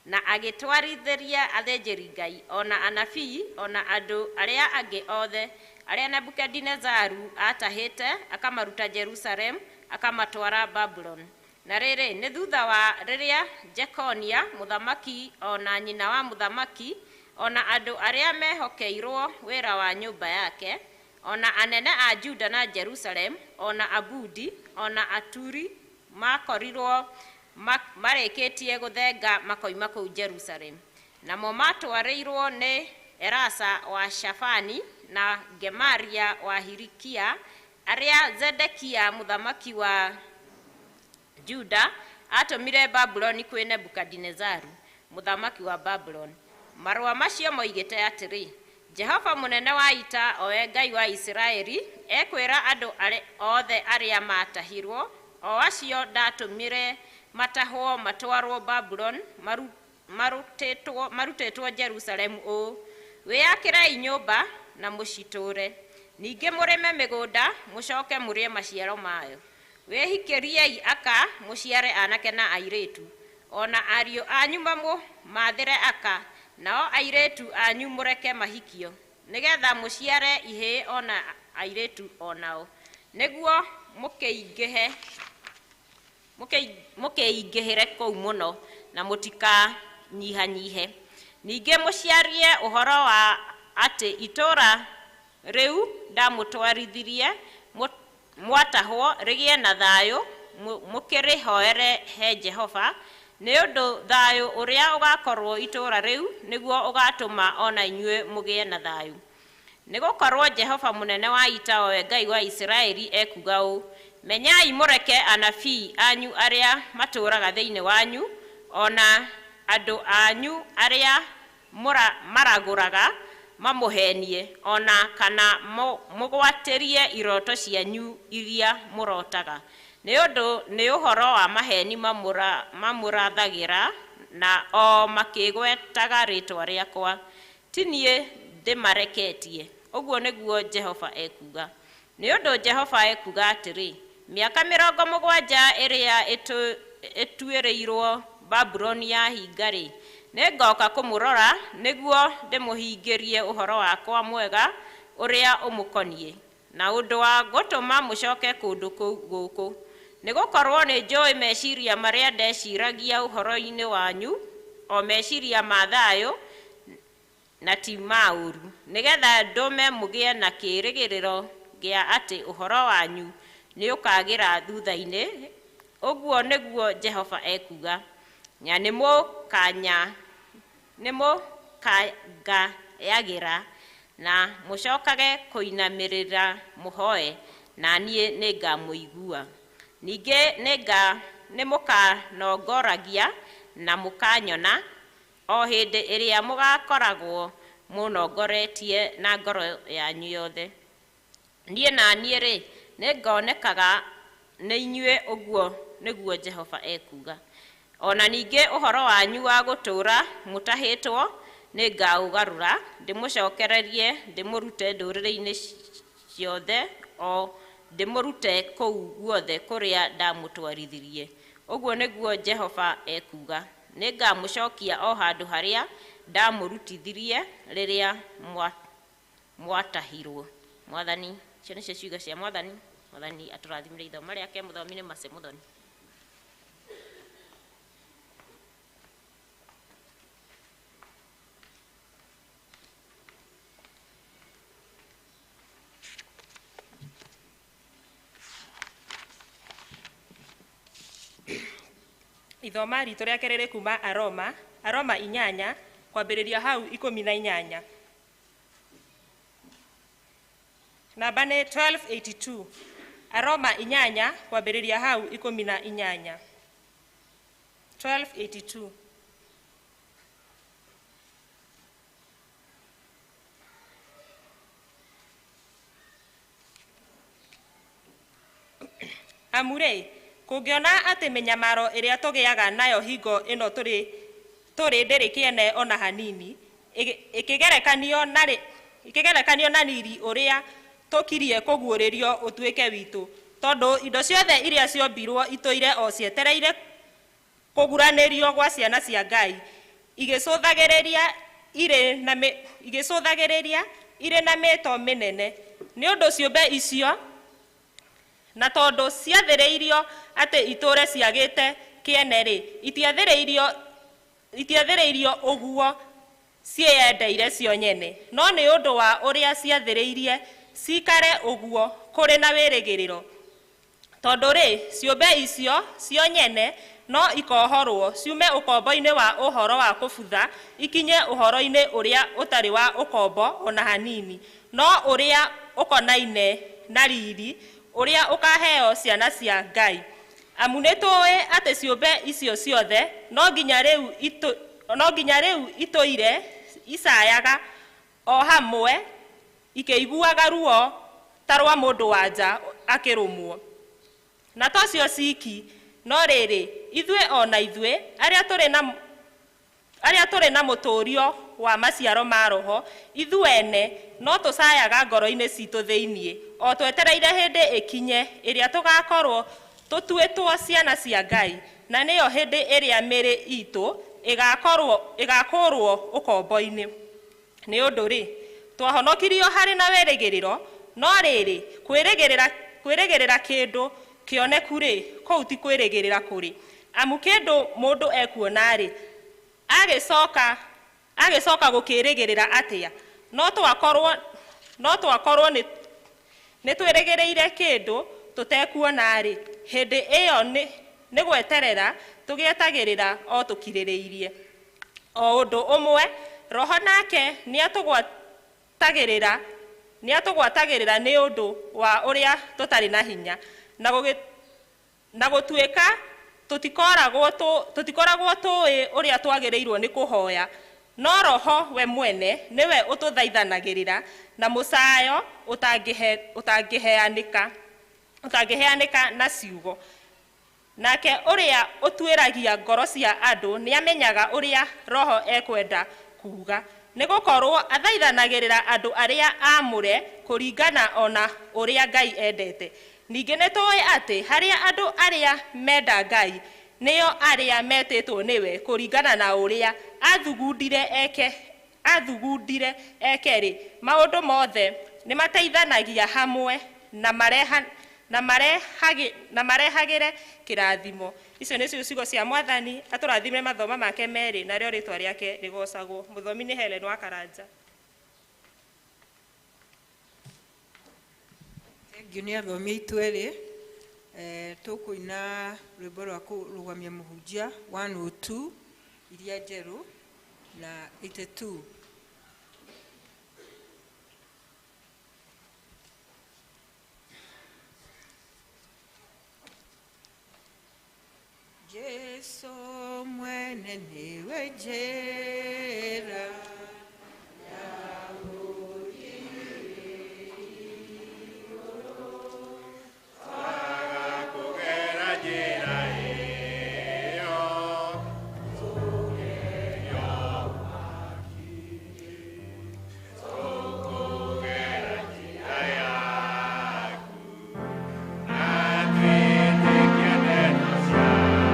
na agĩtwarithĩria athĩnjĩri Ngai ona anabii ona andũ arĩa angĩ othe arĩa Nebukadinezaru atahĩte akamaruta Jerusalem akamatwara Babylon. Na rĩrĩ nĩ thutha wa rĩrĩa Jekonia mũthamaki ona nyina wa mũthamaki ona andũ arĩa mehokeirwo wĩra wa nyũmba yake ona anene a Juda na Jerusalem ona Abudi ona Aturi makorirwo marĩkĩtie gũthenga makoima kũu Jerusalem. Namo matwarĩirwo nĩ Elasa wa Shafani na Gemaria wa Hilikia arĩa Zedekia mũthamaki wa Juda atũmire Babyloni kwĩ Nebukadinezaru mũthamaki wa Babylon. Marũa macio moigĩte atĩrĩ, Jehova mũnene wa ita owe Ngai wa Isiraeli ekwĩra andũ othe arĩa matahirwo o acio ndatũmire matahwo matwarwo Babylon marutĩtwo Jerusalem ũũ, wĩakĩrei nyũmba na mũcitũre, ningĩ mũrĩme mĩgũnda mũcoke mũrĩe maciaro mayo, wĩhikĩriei aka mũciare anake na airĩtu, ona ariũ anyu mathĩre aka, nao airĩtu anyu mũreke mahikio, nĩgetha mũciare ihĩĩ ona airĩtu onao, nĩguo mũkĩingĩhĩre kũu mũno na mũtikanyihanyihe. Ningĩ mũciarie ũhoro wa atĩ itũũra rĩu ndamũtwarithirie mwatahwo rĩgĩe na thayũ, mũkĩrĩhoere he Jehova nĩ ũndũ thayũ ũrĩa ũgakorwo itũũra rĩu nĩguo ũgatũma ona inyuĩ mũgĩe na thayũ. Nĩgũkorwo Jehova mũnene wa ita we Ngai wa Isiraeli ekuga ũũ: menyai mũreke anabii anyu arĩa matũũraga thĩinĩ wanyu, ona andũ anyu arĩa maragũraga mamũhenie, ona kana mũgwatĩrie iroto cianyu iria mũrotaga. Nĩ ũndũ nĩ ũhoro wa maheni mamũrathagĩra na o makĩgwetaga rĩĩtwa rĩakwa. Ti niĩ ndĩmareketie, ũguo nĩguo Jehova ekuga. Nĩ ũndũ Jehova ekuga atĩrĩ: mĩaka 70 ĩrĩa ĩtuĩrĩirwo Babuloni ya hinga-rĩ, nĩngoka kũmũrora nĩguo ndĩmũhingĩrie ũhoro wakwa mwega ũrĩa ũmũkoniĩ, na ũndũ wa gũtũma mũcoke kũndũ kũu gũkũ. Nĩgũkorwo nĩ njũĩ meciria marĩa ndeciragia ũhoro-inĩ wanyu, o meciria ma thayũ na ti ma ũru, nĩgetha ndũme mũgĩe na kĩĩrĩgĩrĩro gĩa atĩ ũhoro wanyu nĩ ũkagĩra thutha-inĩ. Ũguo nĩguo Jehova ekuga. Na nĩmũkangayagĩra na mũcokage kũinamĩrĩra mũhoe, na niĩ nĩngamũigua. Ningĩ nĩmũkanongoragia na mũkanyona o hĩndĩ ĩrĩa mũgakoragwo mũnongoretie na ngoro yanyu yothe. Niĩ na niĩ-rĩ, nĩngonekaga nĩ inyuĩ, ũguo nĩguo Jehova ekuga. Ona ningĩ ũhoro wanyu wa gũtũũra mũtahĩtwo nĩngaũgarũra, ndĩmũcokererie, ndĩmũrute ndũrĩrĩ-inĩ ciothe, o ndĩmũrute kũu guothe kũrĩa ndamũtwarithirie. Ũguo nĩguo Jehova ekuga. Nĩngamũcokia o handũ harĩa ndamũrutithirie rĩrĩa mwatahirwo. Mwathani, icio nĩcio ciugo cia Mwathani. Mwathani atũrathimĩre ithomo rĩake. Mũthomi nĩ Mase Mũthoni. Ithoma ritũ rĩa kerĩ kuma Aroma 8 kwambĩrĩria hau 18. Namba nĩ 1282. Aroma 8 kwambĩrĩria hau 18. 1282. Amure, kũngĩona atĩ mĩnyamaro ĩrĩa tũgĩaga nayo hingo ĩno tũrĩ ndĩrĩ kĩene ona hanini, ĩkĩgerekanio na riri ũrĩa tũkirie kũguũrĩrio ũtuĩke witũ, tondũ indo ciothe iria ciombirwo itũire o cietereire kũguranĩrio gwa ciana cia Ngai, igĩcũthagĩrĩria irĩ na mĩto mĩnene. Nĩ ũndũ ciũmbe icio, na tondũ ciathĩrĩirio atĩ itũũre ciagĩte kĩene-rĩ, itiathĩrĩirio ũguo ciĩyendeire cio nyene, no nĩ ũndũ wa ũrĩa ciathĩrĩirie cikare ũguo kũrĩ na wĩrĩgĩrĩro. Tondũ-rĩ, ciũmbe icio cio nyene no ikohorwo ciume ũkombo-inĩ wa ũhoro wa kũbutha ikinye ũhoro-inĩ ũrĩa ũtarĩ wa ũkombo ona hanini, no ũrĩa ũkonaine na riri ũrĩa ũkaheo ciana cia Ngai. Amu nĩtũũĩ atĩ ciũmbe icio ciothe no nginya rĩu itũire icayaga o hamwe, ikĩiguaga ruo ta rwa mũndũ wa nja akĩrũmwo. Na tocio ciki, no rĩrĩ, ithuĩ ona ithuĩ arĩa tũrĩ na mũtũũrio wa maciaro ma roho, ithuene no tũcayaga ngoro-inĩ citũ thĩiniĩ, o twetereire hĩndĩ ĩkinye ĩrĩa tũgakorwo tũtuĩtwo ciana cia Ngai, na nĩyo hĩndĩ ĩrĩa mĩrĩ itũ ĩgakũrwo ũkombo-inĩ. Nĩ ũndũ-rĩ, twahonokirio harĩ na wĩrĩgĩrĩro, no rĩrĩ, kwĩrĩgĩrĩra kĩndũ kĩoneku-rĩ, kũu ti kwĩrĩgĩrĩra kũrĩ. Amu kĩndũ mũndũ ekuona-rĩ, agĩcoka gũkĩrĩgĩrĩra atĩa? No twakorwo nĩ twĩrĩgĩrĩire kĩndũ tũtekuona-rĩ, hĩndĩ ĩyo nĩ gweterera tũgĩetagĩrĩra o tũkirĩrĩirie. O ũndũ ũmwe roho nake nĩatũgwatagĩrĩra nĩ ũndũ wa ũrĩa tũtarĩ na hinya, na gũtuĩka tũtikoragwo tũĩ ũrĩa twagĩrĩirwo nĩ kũhoya, no roho we mwene nĩwe ũtũthaithanagĩrĩra na mũcayo ũtangĩheanĩka na ciugo. Nake ũrĩa ũtuĩragia ngoro cia andũ nĩamenyaga ũrĩa roho ekwenda kuuga, nĩ gũkorwo athaithanagĩrĩra andũ arĩa aamũre kũringana ona ũrĩa Ngai endete. Ningĩ nĩtũũĩ atĩ harĩa andũ arĩa menda Ngai nĩo arĩa metĩtwo nĩwe kũringana na ũrĩa athugundire eke-rĩ, maũndũ mothe nĩmateithanagia hamwe na marehagĩre kĩrathimo. Icio nĩcio ciugo cia Mwathani, atũrathime mathomo make merĩ, narĩo rĩtwa rĩake rĩgocagwo. Mũthomi nĩ Helen wa Karanja. Thengiũ nĩ athomi aitũ erĩ. Tũkũina rwĩmbo rwa kũrũgamia mũhunjia 102 iria njerũ na 82. Jesu mwene niwe njĩra ya gũthiĩ igũrũ, twaga kũgera njĩra ĩyo tũgerio mwaki-inĩ, tũkũgera njĩra yaku na twĩtĩkie ndeto ciaku.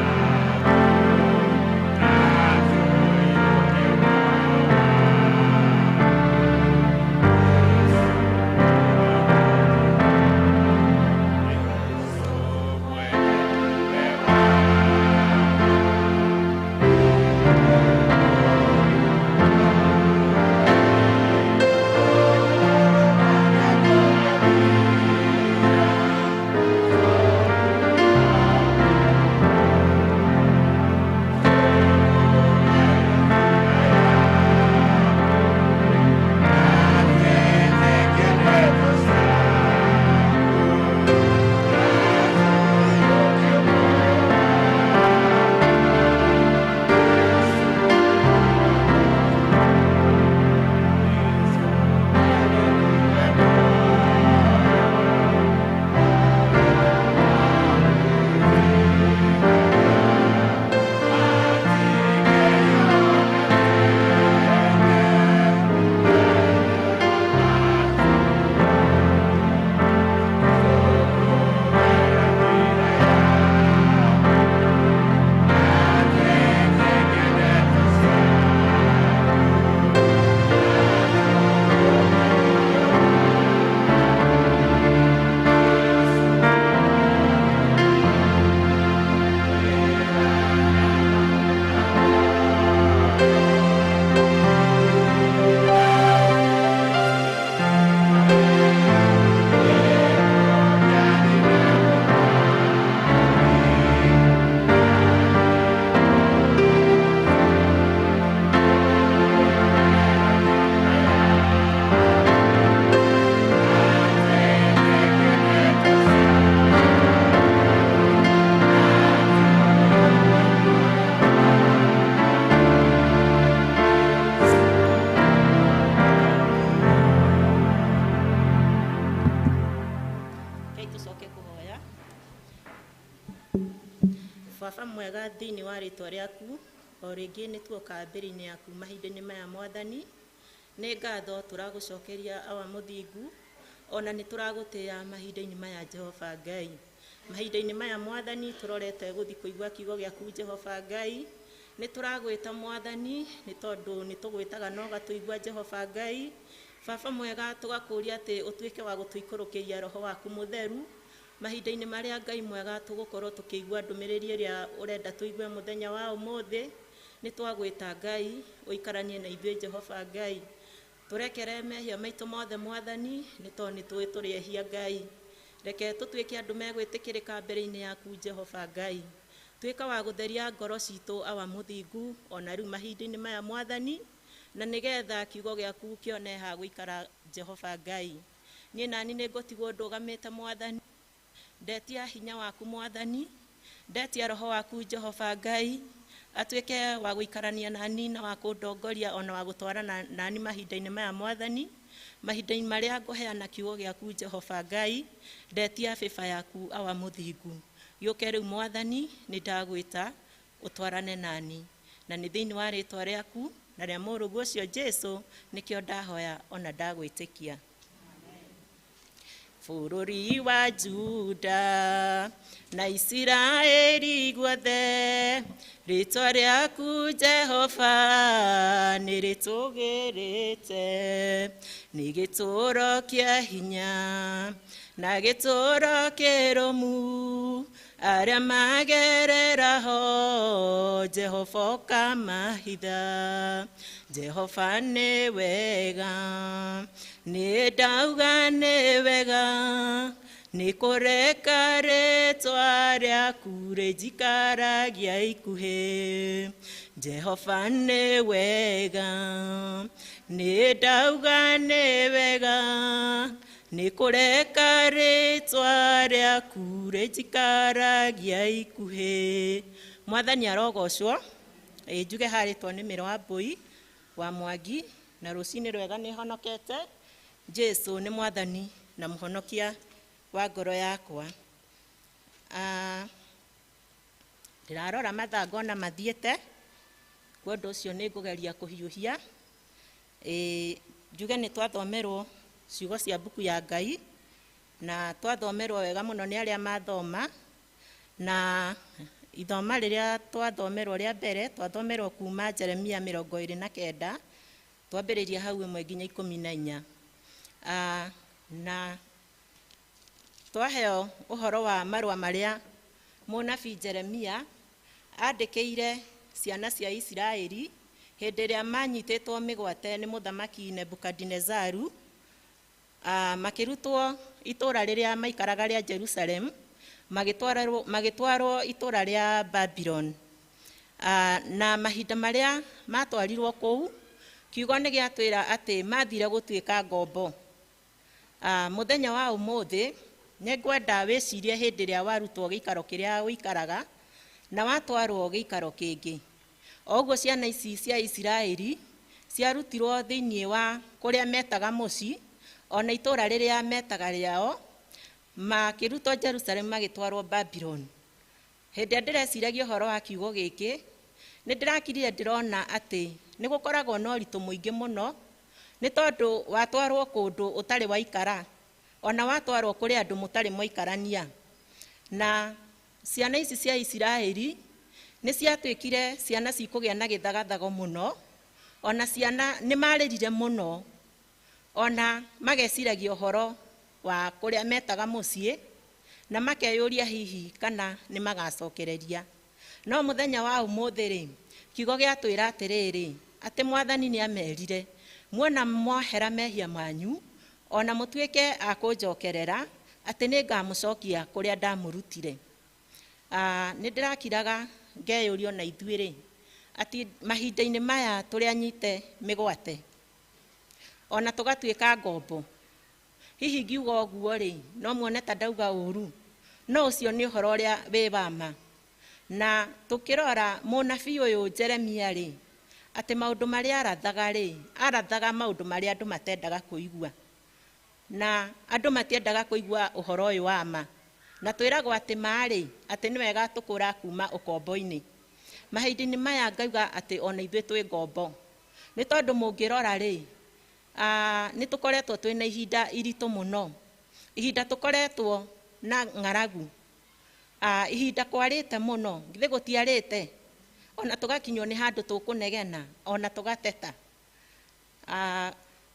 Baba mwega thĩinĩ wa rĩtwa rĩaku, o rĩngĩ nĩ tuoka mbere-inĩ yaku mahinda-inĩ maya Mwathani, nĩ ngatho tũragũcokeria awa mũthingu, ona nĩ tũragũtĩĩa mahinda-inĩ maya Jehova Ngai. Mahinda-inĩ maya Mwathani tũrorete gũthiĩ kũigua kiugo gĩaku Jehova Ngai, nĩ tũragwĩta Mwathani nĩ tondũ nĩ tũgwĩtaga no gatũigua Jehova Ngai. Baba mwega tũgakũria atĩ ũtuĩke wa gũtũikũrũkĩria roho waku mũtheru, mahinda-inĩ marĩa Ngai mwega tũgũkorwo tũkĩigua ndũmĩrĩri ĩrĩa ũrenda tũigue mũthenya wa ũmũthĩ. Nĩ twagwĩta Ngai ũikaranie na ithuĩ Jehova Ngai, tũrekere mehia maitũ mothe Mwathani nĩ tondũ nĩ tũĩ tũrĩehia Ngai. Reke tũtuĩke andũ megwĩtĩkĩrĩka mbere-inĩ yaku Jehova Ngai, twĩka wa gũtheria ngoro citũ awa mũthingu ona rĩu mahinda-inĩ maya Mwathani, na nĩgetha kiugo gĩaku kĩone ha gũikara Jehova Ngai. Niĩ nani nĩngũtigwo ndũgamĩte Mwathani, ndetia hinya waku Mwathani, ndetia roho waku Jehova Ngai, atuĩke wa gũikarania nani na wa kũndongoria ona wa gũtwarana nani mahinda-inĩ maya Mwathani, mahinda-inĩ marĩa ngũheana kiugo gĩaku Jehova Ngai, ndetia bĩba yaku awa mũthingu. Gĩũke rĩu Mwathani, nĩndagwĩta ũtwarane nani, na nĩ thĩinĩ wa rĩtwa rĩaku na rĩa mũrũguo ũcio Jesũ nĩkĩo ndahoya ona ndagwĩtĩkia. Bũrũri wa Juda na Isiraeli guothe, rĩtwa rĩaku Jehova nĩrĩtũgĩrĩte, nĩ gĩtũũro kĩa hinya na gĩtũũro kĩrũmu, arĩa magereraho Jehova ũkamahitha. Jehova nĩ wega, nĩ ndauga nĩ wega, nĩ kũreka rĩtwa rĩaku rĩnjikaragia ikuhĩ. Jehova nĩ wega, nĩ ndauga nĩ wega, nĩ kũreka rĩtwa rĩaku rĩnjikaragia ikuhĩ. Mwathani arogocwo. Njuge harĩtwo nĩ mĩro wa mbũi wa Mwangi, na rũcinĩ rwega nĩ honokete. Jesũ nĩ Mwathani na mũhonokia wa ngoro yakwa. Ndĩrarora mathaa ngona mathiĩte, kwa ũndũ ũcio nĩ ngũgeria kũhiũhia. Njuge nĩ twathomerwo ciugo cia mbuku ya Ngai, na twathomerwo wega mũno nĩ arĩa mathoma, na ithoma rĩrĩa twathomerwo rĩa mbere, twathomerwo kuma Jeremia 29, twambĩrĩria hau 1 nginya 14. Na twaheo ũhoro wa marũa marĩa mũnabii Jeremia andĩkĩire ciana cia Isiraeli hĩndĩ ĩrĩa manyitĩtwo mĩgwate nĩ mũthamaki Nebukadinezaru, makĩrutwo itũũra rĩrĩa maikaraga rĩa Jerusalem, magĩtwarwo itũũra rĩa Babylon. Na mahinda marĩa matwarirwo kũu, kiugo nĩ gĩatwĩra atĩ mathire gũtuĩka ngombo. Mũthenya wa ũmũthĩ nĩngwenda wĩcirie hĩndĩ ĩrĩa warutwo gĩikaro kĩrĩa ũikaraga na watwarwo gĩikaro kĩngĩ. O ũguo ciana ici cia Isiraeli ciarutirwo thĩinĩ wa kũrĩa metaga mũciĩ, ona itũũra rĩrĩa metaga rĩao, makĩrutwo Jerusalem magĩtwarwo Babylon. Hĩndĩ ĩrĩa ndĩreciragia ũhoro wa kiugo gĩkĩ, nĩ ndĩrakirire ndĩrona atĩ nĩ gũkoragwo na ũritũ mũingĩ mũno, nĩ tondũ watwarwo kũndũ ũtarĩ waikara, ona watwarwo kũrĩ andũ mũtarĩ mwaikarania. Na ciana ici cia Isiraeli nĩ ciatuĩkire ciana cikũgĩa na gĩthagathago mũno, ona ciana nĩ marĩrire mũno, ona mageciragia ũhoro wa kũrĩa metaga mũciĩ, na makeyũria hihi kana nĩ magacokereria. No mũthenya wa ũmũthĩ-rĩ, kiugo gĩatwĩra atĩrĩrĩ, atĩ Mwathani nĩ amerire, muona mwahera mehia manyu, ona mũtuĩke a kũnjokerera, atĩ nĩ ngamũcokia kũrĩa ndamũrutire. Nĩ ndĩrakiraga ngeyũrio na ithuĩ-rĩ, atĩ mahinda-inĩ maya tũrĩa nyite mĩgwate, ona tũgatuĩka ngombo. Hihi ngiuga ũguo-rĩ, no muone ta ndauga ũru, no ũcio nĩ ũhoro ũrĩa wĩ wa ma. Na tũkĩrora mũnabii ũyũ Jeremia-rĩ, atĩ maũndũ marĩa arathaga-rĩ, arathaga maũndũ marĩa andũ matendaga kũigua. Na andũ matiendaga kũigua ũhoro ũyũ wa ma. Na twĩragwo atĩ marĩ, atĩ nĩ wega tũkũra kuma ũkombo-inĩ. Mahinda-inĩ maya ngauga atĩ ona ithuĩ twĩ ngombo. Nĩ tondũ mũngĩrora-rĩ, nĩ tũkoretwo twĩna ihinda iritũ mũno. Ihinda tũkoretwo na ng'aragu. Ihinda kwarĩte mũno, githĩ gũtiarĩte. Ona tũgakinywo nĩ handũ tũkũnegena, ona tũgateta.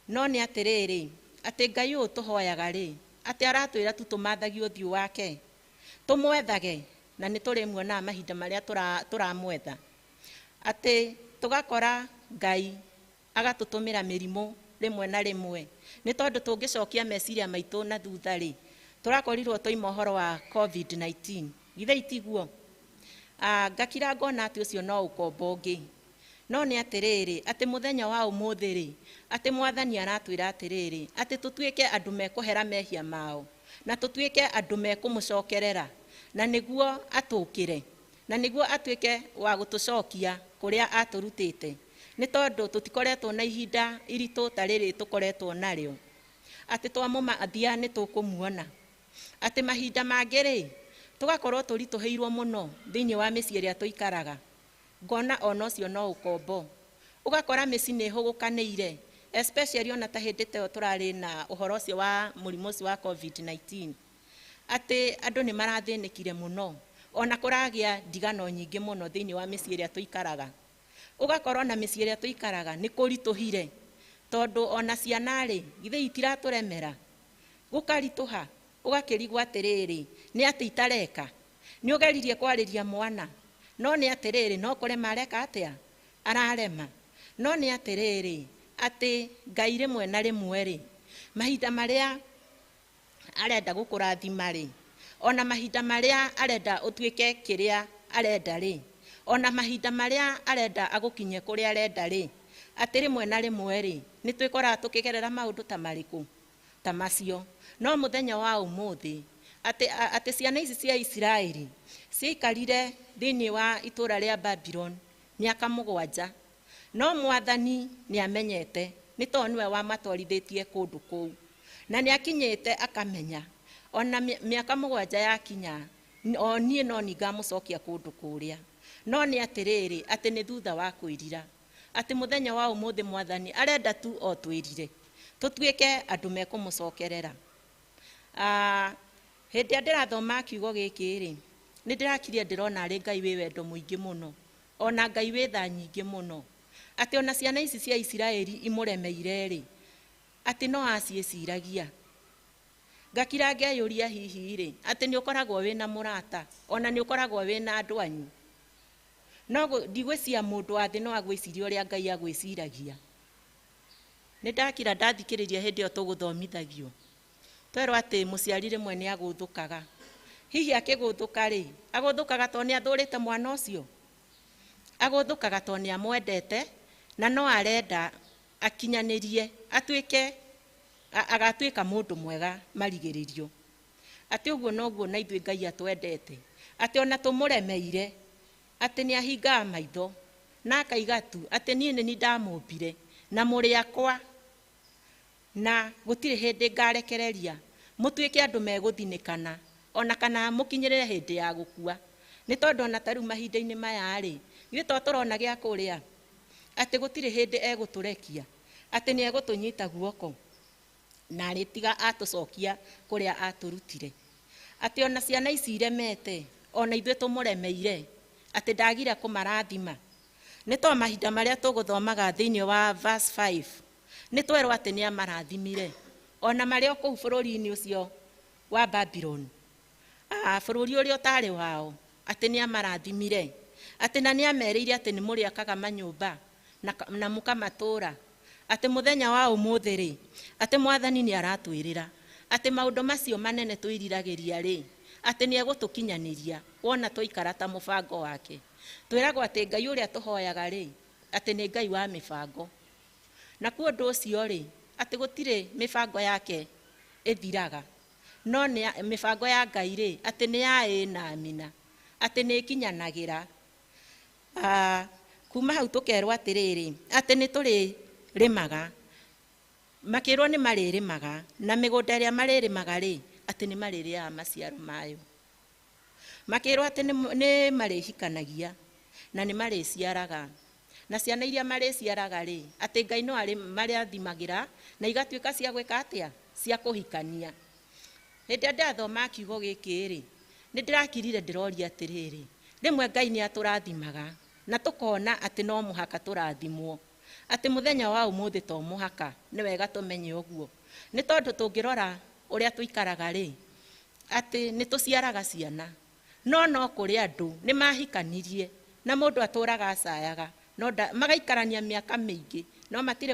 No nĩ atĩrĩrĩ, atĩ Ngai ũyũ tũhoyaga-rĩ, atĩ aratwĩra tu tũmathagie ũthiũ wake, tũmwethage, na nĩ tũrĩmuonaga mahinda marĩa tũramwetha. Atĩ tũgakora Ngai agatũtũmĩra mĩrimũ rĩmwe na rĩmwe. Nĩ tondũ tũngĩcokia meciria maitũ na thutha-rĩ, tũrakorirwo tũima ũhoro wa COVID-19. Githĩ itiguo? ngakira ngona atĩ ũcio no ũkombo ũngĩ no nĩ atĩrĩrĩ atĩ mũthenya wa ũmũthĩ rĩ atĩ mwathani aratwĩra atĩrĩrĩ atĩ tũtuĩke andũ mekũhera mehia mao na tũtuĩke andũ mekũmũcokerera na nĩguo atũkĩre na nĩguo atuĩke wa gũtũcokia kũrĩa atũrutĩte nĩ tondũ tũtikoretwo na ihinda iritũ ta rĩrĩ tũkoretwo narĩo atĩ twamũmathia nĩ tũkũmuona atĩ mahinda mangĩ rĩ tũgakorwo tũritũhĩirwo mũno thĩinĩ wa mĩciĩ ĩrĩa tũikaraga ngona ona ũcio no ũkombo ũgakora mĩciĩ nĩ ĩhũgũkanĩire especially ona ta hĩndĩ ta ĩyo tũrarĩ na ũhoro ũcio wa mũrimũ ũcio wa COVID-19 atĩ andũ nĩ marathĩnĩkire mũno ona kũragĩa ndigano nyingĩ mũno thĩinĩ wa mĩciĩ ĩrĩa tũikaraga ũgakorwo na mĩciĩ ĩrĩa tũikaraga nĩ kũritũhire tondũ ona ciana rĩ githĩ itiratũremera gũkaritũha ũgakĩrigwo atĩrĩrĩ nĩ atĩ itareka nĩ ũgeririe kwarĩria mwana no nĩ atĩrĩrĩ no kũrema areka atĩa ararema no nĩ atĩrĩrĩ atĩ Ngai rĩmwe na rĩmwe rĩ mahinda marĩa arenda gũkũrathima rĩ ona mahinda marĩa arenda ũtuĩke kĩrĩa arenda rĩ ona mahinda marĩa arenda agũkinye kũrĩa arenda rĩ atĩ rĩmwe na rĩmwe rĩ nĩ twĩkoraga tũkĩgerera maũndũ ta marĩkũ ta macio no mũthenya wa ũmũthĩ atĩ ciana ici cia Isiraeli ciaikarire thĩinĩ wa itũũra rĩa Babylon mĩaka 7 no mwathani nĩ amenyete nĩ tondũ nĩwe wamatwarithĩtie kũndũ kũu na nĩ akinyĩte akamenya ona mĩaka 7 yakinya o niĩ no ningamũcokia kũndũ kũrĩa no nĩ atĩrĩrĩ atĩ nĩ thutha wa kwĩrira atĩ mũthenya wa ũmũthĩ mwathani arenda tu o twĩrire tũtuĩke andũ mekũmũcokerera hĩndĩ ndĩrathoma kiugo gĩkĩ rĩ nĩ ndĩrakirie ndĩrona arĩ Ngai wĩ wendo mũingĩ mũno ona Ngai wĩ tha nyingĩ mũno atĩ ona ciana ici cia Isiraeli imũremeire rĩ atĩ no aciĩciragia ngakira ngeyũria hihi rĩ atĩ nĩ ũkoragwo wĩna mũrata ona nĩ ũkoragwo wĩna andũ anyu no ndigwĩcia mũndũ wa thĩ no agwĩciria ũrĩa Ngai agwĩciragia nĩ ndakira ndathikĩrĩria hĩndĩ ĩyo tũgũthomithagio twerwo atĩ mũciari rĩmwe nĩ agũthũkaga hihi akĩgũthũka rĩ agũthũkaga tondũ nĩ athũrĩte mwana ũcio agũthũkaga tondũ nĩ amwendete na no arenda akinyanĩrie atuĩke agatuĩka mũndũ mwega marigĩrĩrio atĩ ũguo noguo na ithuĩ Ngai atwendete atĩ ona tũmũremeire atĩ nĩ ahingaga maitho na akaiga tu atĩ niĩ nĩ ndamũmbire na mũrĩ akwa na gũtirĩ hĩndĩ ngarekereria mũtuĩke andũ megũthinĩkana ona kana mũkinyĩrĩre hĩndĩ ya gũkua nĩ tondũ ona tarĩu mahinda-inĩ maya rĩ ithuĩ to tũrona gĩa kũrĩa atĩ gũtirĩ hĩndĩ egũtũrekia atĩ nĩ egũtũnyita guoko na arĩtiga atũcokia kũrĩa atũrutire atĩ ona ciana ici iremete ona ithuĩ tũmũremeire atĩ ndagire kũmarathima nĩ to mahinda marĩa tũgũthomaga thĩinĩ wa verse 5 nĩ twerwo atĩ nĩ amarathimire ona marĩ o kũu bũrũri-inĩ ũcio wa Babylon bũrũri ũrĩa ũtarĩ wao atĩ nĩ amarathimire atĩ na nĩ amerĩire atĩ nĩ mũrĩakaga manyũmba na mũkamatũũra atĩ mũthenya wa ũmũthĩ rĩ atĩ mwathani nĩ aratwĩrĩra atĩ maũndũ macio manene twĩriragĩria rĩ atĩ nĩ egũtũkinyanĩria wona twaikara ta mũbango wake twĩragwo atĩ Ngai ũrĩa tũhoyaga rĩ atĩ nĩ Ngai wa mĩbango na kuo ũndũ ũcio rĩ atĩ gũtirĩ mĩbango yake ĩthiraga no nĩ mĩbango ya Ngai rĩ atĩ nĩ ya ĩ na amina atĩ nĩ ĩkinyanagĩra kuma hau tũkerwo atĩrĩrĩ atĩ nĩ tũrĩrĩmaga makĩrwo nĩ marĩrĩmaga na mĩgũnda ĩrĩa marĩrĩmaga rĩ atĩ nĩ marĩrĩaga maciaro mayo makĩrwo atĩ nĩ marĩhikanagia na nĩ marĩciaraga na ciana iria marĩciaraga rĩ atĩ Ngai no arĩ marĩathimagĩra na igatuĩka cia gwĩka atĩa cia kũhikania hĩndĩ ndathoma kiugo gĩkĩ rĩ nĩ ndĩrakirire ndĩroria atĩrĩrĩ rĩmwe Ngai nĩ atũrathimaga na tũkona atĩ no mũhaka tũrathimwo atĩ mũthenya wa ũmũthĩ to mũhaka nĩ wega tũmenye ũguo nĩ tondũ tũngĩrora ũrĩa tũikaraga rĩ atĩ nĩ tũciaraga ciana no kũrĩ andũ nĩ mahikanirie na mũndũ atũraga acayaga no magaikarania mĩaka mĩingĩ no matirĩ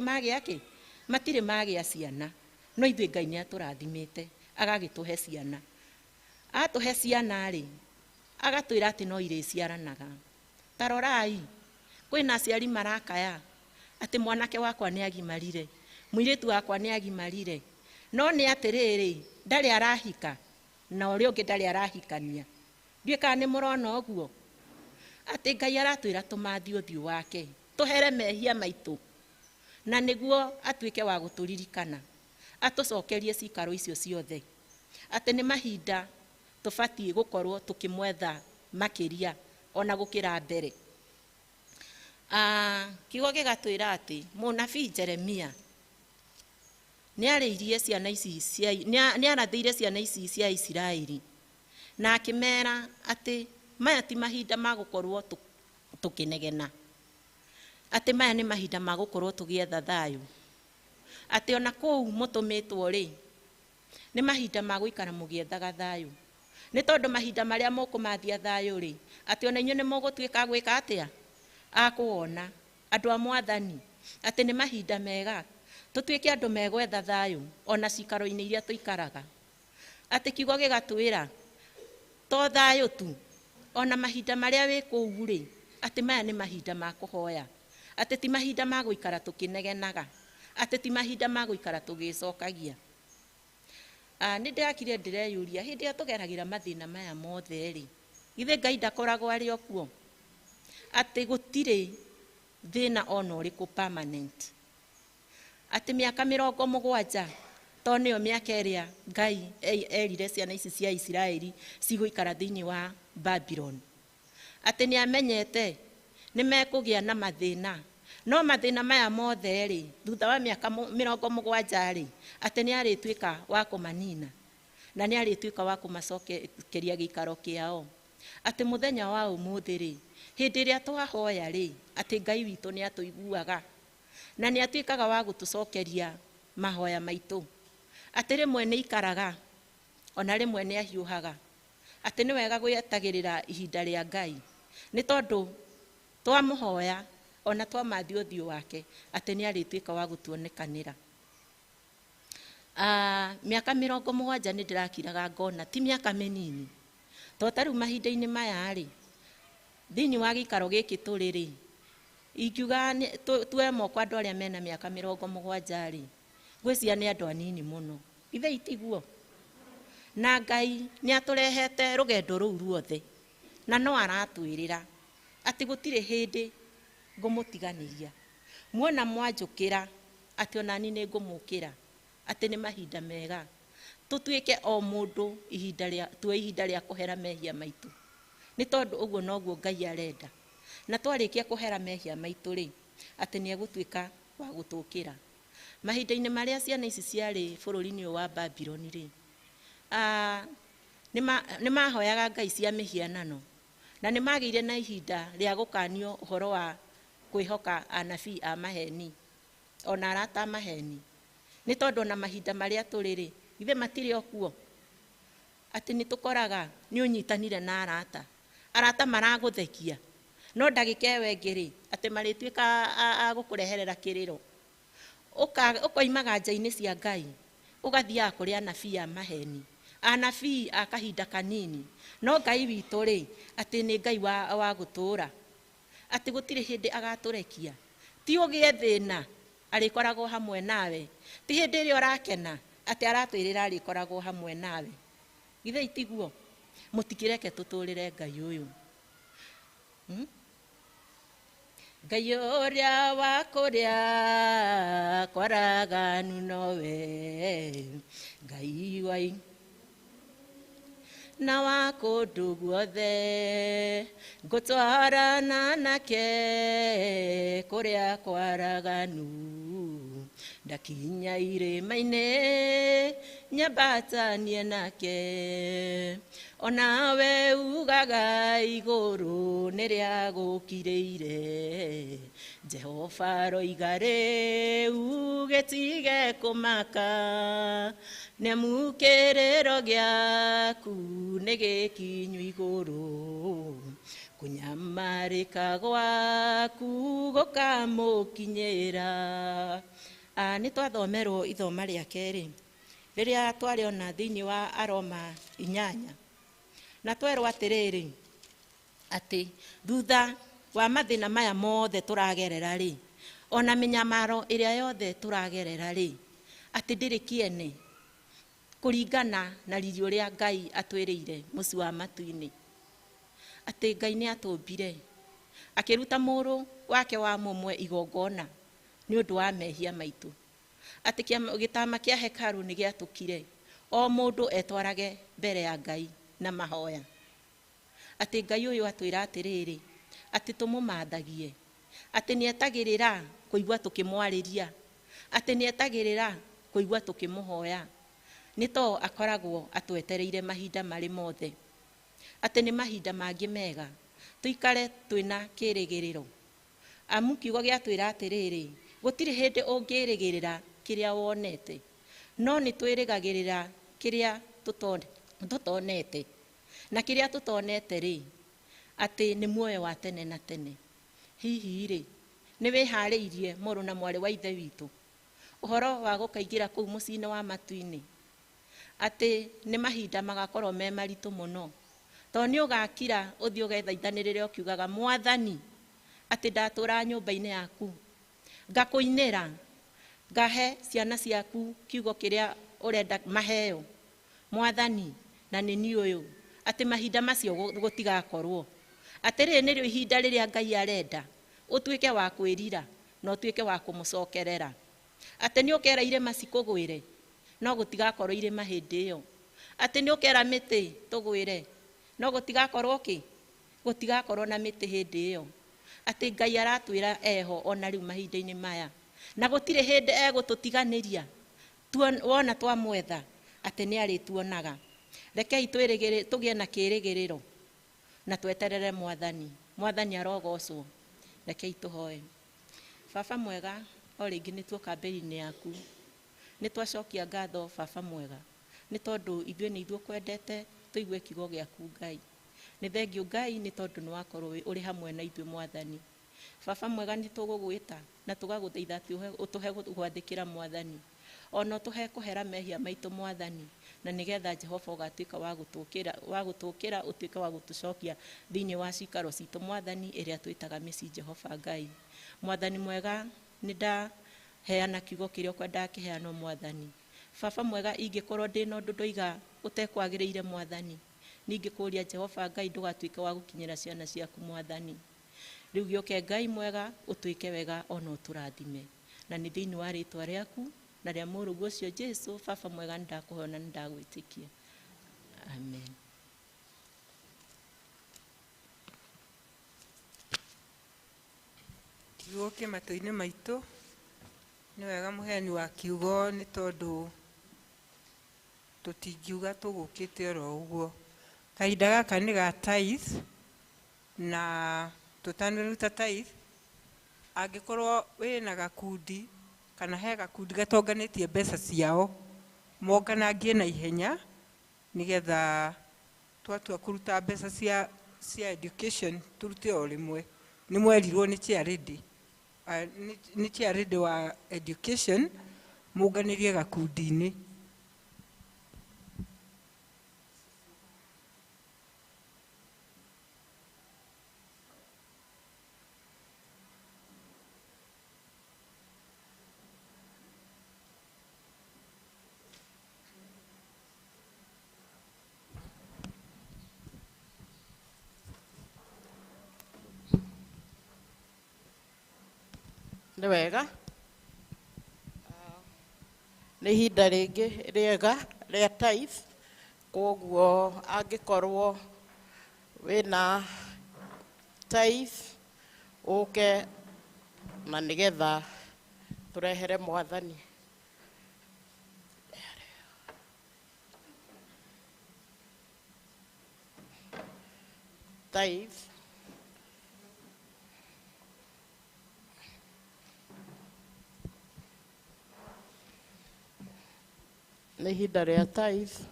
magĩa ciana no ithuĩ Ngai nĩ atũrathimĩte agagĩtũhe ciana atũhe ciana rĩ agatwĩra atĩ no irĩciaranaga. Ta rorai, kwĩna aciari marakaya atĩ mwanake wakwa nĩ agimarire, mũirĩtu wakwa nĩ agimarire, no nĩ atĩrĩrĩ, ndarĩ arahika na ũrĩa ũngĩ ndarĩ arahikania. Ndiũĩ kana nĩ mũrona ũguo, atĩ Ngai aratwĩra tũmathi ũthiũ wake, tũhere mehia maitũ, na nĩguo atuĩke wa gũtũririkana, atũcokerie cikaro icio ciothe, atĩ nĩ mahinda tũbatiĩ gũkorwo tũkĩmwetha makĩria ona gũkĩra mbere. Kiugo gĩgatwĩra atĩ mũnabii Jeremia nĩarathĩire ciana ici cia Isiraeli na akĩmera atĩ maya ti mahinda ma gũkorwo tũkĩnegena, atĩ maya nĩ mahinda ma gũkorwo tũgĩetha thayũ, atĩ ona kũu mũtũmĩtwo rĩ, nĩ mahinda ma gũikara mũgĩethaga thayũ, nĩ tondũ mahinda marĩa mũkũmathia thayũ rĩ, atĩ ona inyuĩ nĩ mũgũtuĩka gwĩka atĩa, akũona andũ a Mwathani, atĩ nĩ mahinda mega tũtuĩke andũ megwetha thayũ ona cikaro-inĩ iria tũikaraga. Atĩ kiugo gĩgatwĩra to thayũ tu, ona mahinda marĩa wĩ kũu rĩ, atĩ maya nĩ mahinda ma kũhoya, atĩ ti mahinda ma gũikara tũkĩnegenaga, atĩ ti mahinda ma gũikara tũgĩcokagia. Nĩ ndĩrakire ndĩreyũria, hĩndĩ ĩrĩa tũgeragĩra mathĩna maya mothe rĩ, githĩ Ngai ndakoragwo arĩ o kuo, atĩ gũtirĩ thĩna ona ũrĩkũ permanent, atĩ mĩaka 70 to nĩyo mĩaka ĩrĩa Ngai erire ciana ici cia Isiraeli cigũikara thĩinĩ wa Babylon, atĩ nĩ amenyete nĩ mekũgĩa na mathĩna, no mathĩna maya mothe rĩ, thutha wa mĩaka 70 rĩ, atĩ nĩ arĩtuĩka wa kũmanina na nĩ arĩtuĩka wa kũmacokeria gĩikaro kĩao, atĩ mũthenya wa ũmũthĩ rĩ, hĩndĩ ĩrĩa twahoya rĩ, atĩ Ngai witũ nĩ atũiguaga na nĩ atuĩkaga wa gũtũcokeria mahoya maitũ, atĩ rĩmwe nĩ ikaraga ona rĩmwe nĩ ahiũhaga, atĩ nĩ wega gwetagĩrĩra ihinda rĩa Ngai, nĩ tondũ twamũhoya ona twamathi ũthiũ wake, atĩ nĩ arĩtuĩka wa gũtuonekanĩra. Mĩaka 70 nĩ ndĩrakiraga ngona ti mĩaka mĩnini, to ta rĩu mahinda-inĩ maya rĩ, thĩinĩ wa gĩikaro gĩkĩ tũrĩ rĩ, ingiuga tuoe moko andũ arĩa mena mĩaka 70 rĩ, ngwĩciria nĩ andũ anini mũno, ithe itiguo, na Ngai nĩ atũrehete rũgendo rũu ruothe, na no aratwĩrĩra atĩ gũtirĩ hĩndĩ ngũmũtiganĩria, muona mwanjũkĩra atĩ onani nĩ ngũmũkĩra, atĩ nĩ mahinda mega tũtuĩke o mũndũ ihinda rĩa kũhera mehia maitũ, nĩ tondũ ũguo noguo Ngai arenda, na twarĩkia kũhera mehia maitũ rĩ, atĩ nĩ egũtuĩka wa gũtũkĩra. Mahinda-inĩ marĩa ciana ici ciarĩ bũrũri-inĩ wa Babylon rĩ, nĩ mahoyaga ngai cia mĩhianano, na nĩ magĩire na ihinda rĩa gũkanio ũhoro wa kwĩhoka anabii a maheni, ona arata maheni, nĩ tondũ na mahinda marĩa tũrĩ rĩ, ithe matirĩ o kuo, atĩ nĩ tũkoraga nĩ ũnyitanire na arata maragũthekia, no ndagĩka ĩyo ĩngĩ rĩ, atĩ marĩtuĩka a gũkũreherera kĩrĩro, ũkoimaga nja-inĩ cia Ngai, ũgathiaga kũrĩ anabii a maheni, anabii a kahinda kanini, no Ngai witũ rĩ, atĩ nĩ Ngai wa gũtũũra, atĩ gũtirĩ hĩndĩ agatũrekia, ti ũgĩe thĩna arĩkoragwo hamwe nawe, ti hĩndĩ ĩrĩa ũrakena atĩ aratwĩrĩra arĩkoragwo hamwe nawe, githĩ itiguo, mũtikĩreke tũtũrĩre Ngai ũyũ. Ngai ũrĩa wa kũrĩa kwaraganu nowe, Ngai wai na wa kũndũ guothe, ngũtwarana nake kũrĩa kwaraganu, ndakinya irĩma-inĩ nyambatanie nake, onawe ugaga igũrũ nĩrĩa gũkirĩire, Jehova roiga rĩu gĩtige kũmaka, nĩamu kĩrĩro gĩaku nĩ gĩkinyu igũrũ, kũnyamarĩka gwaku gũkamũkinyĩra. Nĩ twathomerwo ithoma rĩa kerĩ rĩrĩa twarĩona thĩinĩ wa Aroma 8, na twerwo atĩrĩrĩ, atĩ thutha wa mathĩna maya mothe tũragerera rĩ, ona mĩnyamaro ĩrĩa yothe tũragerera rĩ, atĩ ndĩrĩ kĩene kũringana na riri ũrĩa Ngai atwĩrĩire mũci wa matu-inĩ. Atĩ Ngai nĩ atũmbire akĩruta mũrũ wake wa mũmwe igongona nĩ ũndũ wa mehia maitũ. Atĩ gĩtama kĩa hekarũ nĩ gĩatũkire o mũndũ etwarage mbere ya Ngai na mahoya. Atĩ Ngai ũyũ atwĩra atĩrĩrĩ, atĩ tũmũmathagie, atĩ nĩetagĩrĩra kũigua tũkĩmwarĩria, atĩ nĩetagĩrĩra kũigua tũkĩmũhoya, nĩ to akoragwo atwetereire mahinda marĩ mothe. Atĩ nĩ mahinda mangĩ mega tũikare twĩna kĩrĩgĩrĩro, amu kiugo gĩatwĩra atĩrĩrĩ, gũtirĩ hĩndĩ ũngĩrĩgĩrĩra kĩrĩa wonete, no nĩ twĩrĩgagĩrĩra kĩrĩa tũtonete. Na kĩrĩa tũtonete rĩ, atĩ nĩ muoyo wa tene na tene. Hihi rĩ, nĩ wĩharĩirie mũrũ na mwarĩ wa ithe witũ ũhoro wa gũkaingĩra kũu mũciĩ-inĩ wa matu-inĩ? Atĩ nĩ mahinda magakorwo me maritũ mũno, tondũ nĩ ũgakira ũthiĩ ũgethaithanĩrĩre ũkiugaga, Mwathani, atĩ ndatũra nyũmba-inĩ yaku ngakũinĩra, ngahe ciana ciaku kiugo kĩrĩa ũrenda maheo, Mwathani, na nĩ niĩ ũyũ, atĩ mahinda macio gũtigakorwo. Atĩ rĩrĩ nĩrĩo ihinda rĩrĩa Ngai arenda ũtuĩke wa kwĩrira na ũtuĩke wa kũmũcokerera. Atĩ nĩ ũkera irĩma cikũgwĩre, no gũtigakorwo irĩma hĩndĩ ĩyo. Atĩ nĩ ũkera mĩtĩ tũgwĩre, no gũtigakorwo gũtigakorwo na mĩtĩ hĩndĩ ĩyo. Atĩ Ngai aratwĩra eho ona rĩu mahinda-inĩ maya, na gũtirĩ hĩndĩ egũtũtiganĩria wona twamwetha, atĩ nĩ arĩtuonaga. Rekei tũgĩe na kĩrĩgĩrĩro na tweterere Mwathani. Mwathani arogocwo. Rekei tũhoe. Baba mwega, o rĩngĩ nĩ tuoka mbere-inĩ yaku, nĩ twacokia ngatho Baba mwega, nĩ tondũ ithuĩ nĩ ithuĩ kwendete tũigue kiugo gĩaku Ngai. Nĩ thengiũ Ngai nĩ tondũ nĩ wakorwo ũrĩ hamwe na ithuĩ Mwathani. Baba mwega, nĩ tũgũgwĩta na tũgagũthaitha atĩ ũtũhe gwathĩkĩra Mwathani, ona ũtũhe kũhera mehia maitũ Mwathani, na nĩgetha Jehova ũgatuĩka wa gũtũkĩra ũtuĩke wa gũtũcokia thĩinĩ wa cikaro citũ Mwathani, ĩrĩa twĩtaga mĩciĩ Jehova Ngai. Mwathani mwega, nĩ ndaheana kiugo kĩrĩa ũkwendaga kĩheanwo Mwathani. Baba mwega, ingĩkorwo ndĩna ũndũ ndoiga ũtekwagĩrĩire Mwathani, ningĩkũria Jehova Ngai ndũgatuĩke wa gũkinyĩra ciana ciaku Mwathani. Rĩu gĩũke Ngai mwega, ũtuĩke wega ona ũtũrathime, na nĩ thĩinĩ wa rĩtwa rĩaku na rĩa mũrũguo ũcio Jesũ, Baba mwega, nĩ ndakũhoya na nĩ ndagwĩtĩkia. Amen. Kiugo kĩ matũ-inĩ maitũ, nĩ wega mũheani wa kiugo, nĩ tondũ tũtingiuga tũgũkĩte oro ũguo. Kahinda gaka nĩ ga tithe, na tũtanaruta tithe, angĩkorwo wĩna gakundi kana he gakundi gatonganĩtie mbeca ciao, monganagie na ihenya nĩgetha twatua kũruta mbeca cia education turute o rĩmwe. Nĩ mwerirwo nĩ charity wa education mũnganĩrie gakundi-inĩ. Nĩ wega, nĩ ihinda rĩngĩ rĩega rĩa tithe, koguo angĩkorwo wĩna tithe ũke na nĩgetha tũrehere Mwathani. Tithe nĩ ihinda rĩa tithe.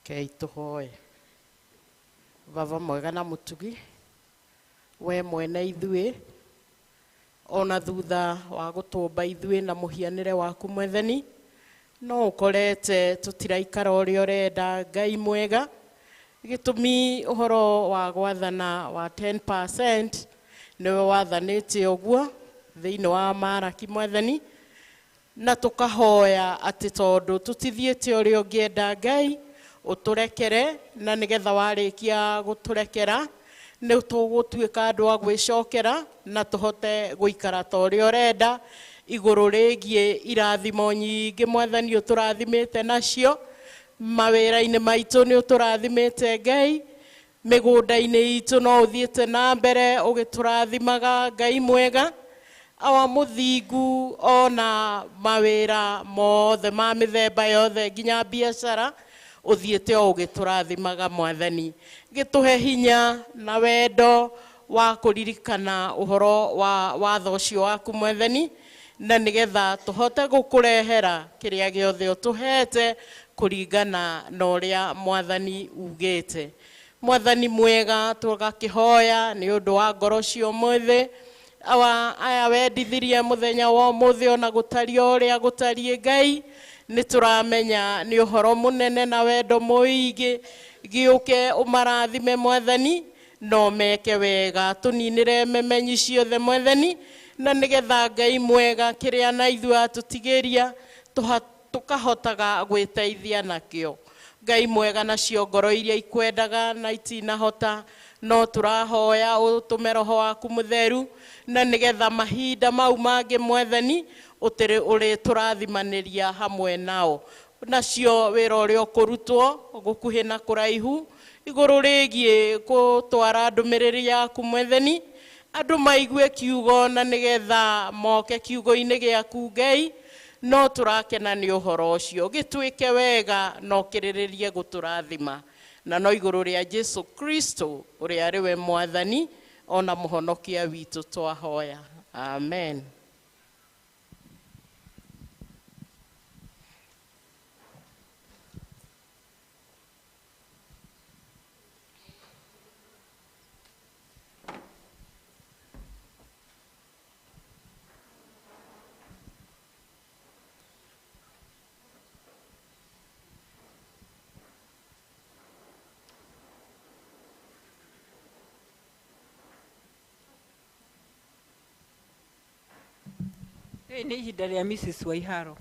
Kei tũhoe. Baba mwega na mũtugi, we mwene ithuĩ ona thutha wa gũtũmba ithuĩ na mũhianĩre waku Mwathani, no ũkorete tũtiraikara ũrĩa ũrenda Ngai mwega, gĩtũmi ũhoro wa gwathana wa 10% nĩwe wathanĩte ũguo thĩinĩ wa Maraki Mwathani, na tũkahoya atĩ tondũ tũtithiĩte ũrĩa ũngĩenda Ngai, ũtũrekere, na nĩgetha warĩkia gũtũrekera nĩ tũgũtuĩka andũ a gwĩcokera na tũhote gũikara ta ũrĩa ũrenda igũrũ rĩgiĩ irathimo nyingĩ Mwathani ũtũrathimĩte nacio, mawĩra-inĩ maitũ nĩ ũtũrathimĩte Ngai, mĩgũnda-inĩ itũ no ũthiĩte na mbere ũgĩtũrathimaga Ngai mwega, awa mũthingu ona mawĩra moothe ma mĩthemba yothe nginya biacara ũthiĩte o ũgĩtũrathimaga Mwathani, gĩtũhe hinya na wendo wa kũririkana ũhoro wa watho ũcio waku Mwathani, na nĩgetha tũhote gũkũrehera kĩrĩa gĩothe ũtũhete kũringana na ũrĩa Mwathani ugĩte. Mwathani mwega, tũgakĩhoya nĩ ũndũ wa ngoro cia ũmũthĩ, aya wendithirie mũthenya wa ũmũthĩ ona gũtaria ũrĩa gũtariĩ Ngai, nĩ tũramenya nĩ ũhoro mũnene na wendo mũingĩ, gĩũke ũmarathime Mwathani, no meke wega, tũninĩre memenyi ciothe Mwathani, na nĩgetha Ngai mwega kĩrĩa na ithuĩ atũtigĩria tũkahotaga gwĩteithia nakĩo. Ngai mwega, nacio ngoro iria ikwendaga na itinahota, no tũrahoya ũtũme Roho waku Mũtheru, na nĩgetha mahinda mau mangĩ Mwathani ũrĩ tũrathimanĩria hamwe nao. Nacio wĩra ũrĩa ũkũrutwo gũkuhĩ na kũraihu igũrũ rĩgiĩ gũtwara ndũmĩrĩri yaku Mwathani, andũ maigue kiugo na nĩgetha moke kiugo-inĩ gĩaku Ngai, no tũrakena nĩ ũhoro ũcio, gĩtuĩke wega no kĩrĩrĩrie gũtũrathima, na no igũrũ rĩa Jesu Kristo ũrĩa arĩ we Mwathani ona mũhonokia witũ twahoya, amen. Nĩ ihinda rĩa Mrs. Waiharo.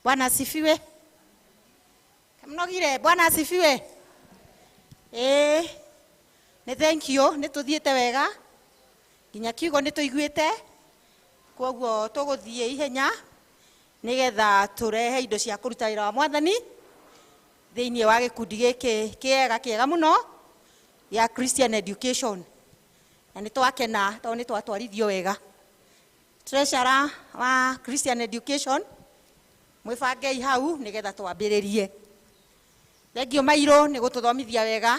Bwana asifiwe. Mnogire, Bwana asifiwe. Nĩ thank you, nĩ tũthiĩte wega. Nginya kiugo nĩ tũiguĩte. Kwoguo tũgũthiĩ ihenya nĩgetha tũrehe indo cia kũruta wĩra wa Mwathani thĩinĩ wa gĩkundi gĩkĩ kĩega mũno ya Christian education. Na nĩ twakena tondũ nĩ twatwarithio wega. Treasurer wa Christian education mwĩbangei hau nĩgetha twambĩrĩrie. Thengio Mairũ nĩ gũtũthomithia wega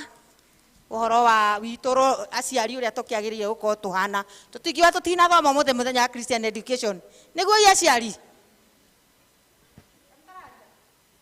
ũhoro wa witũ aciari ũrĩa tũkĩagĩrĩire gũkorwo tũhana. Tũtingiuga tũtinathoma mũthenya wa Christian education. Nĩguo aciari.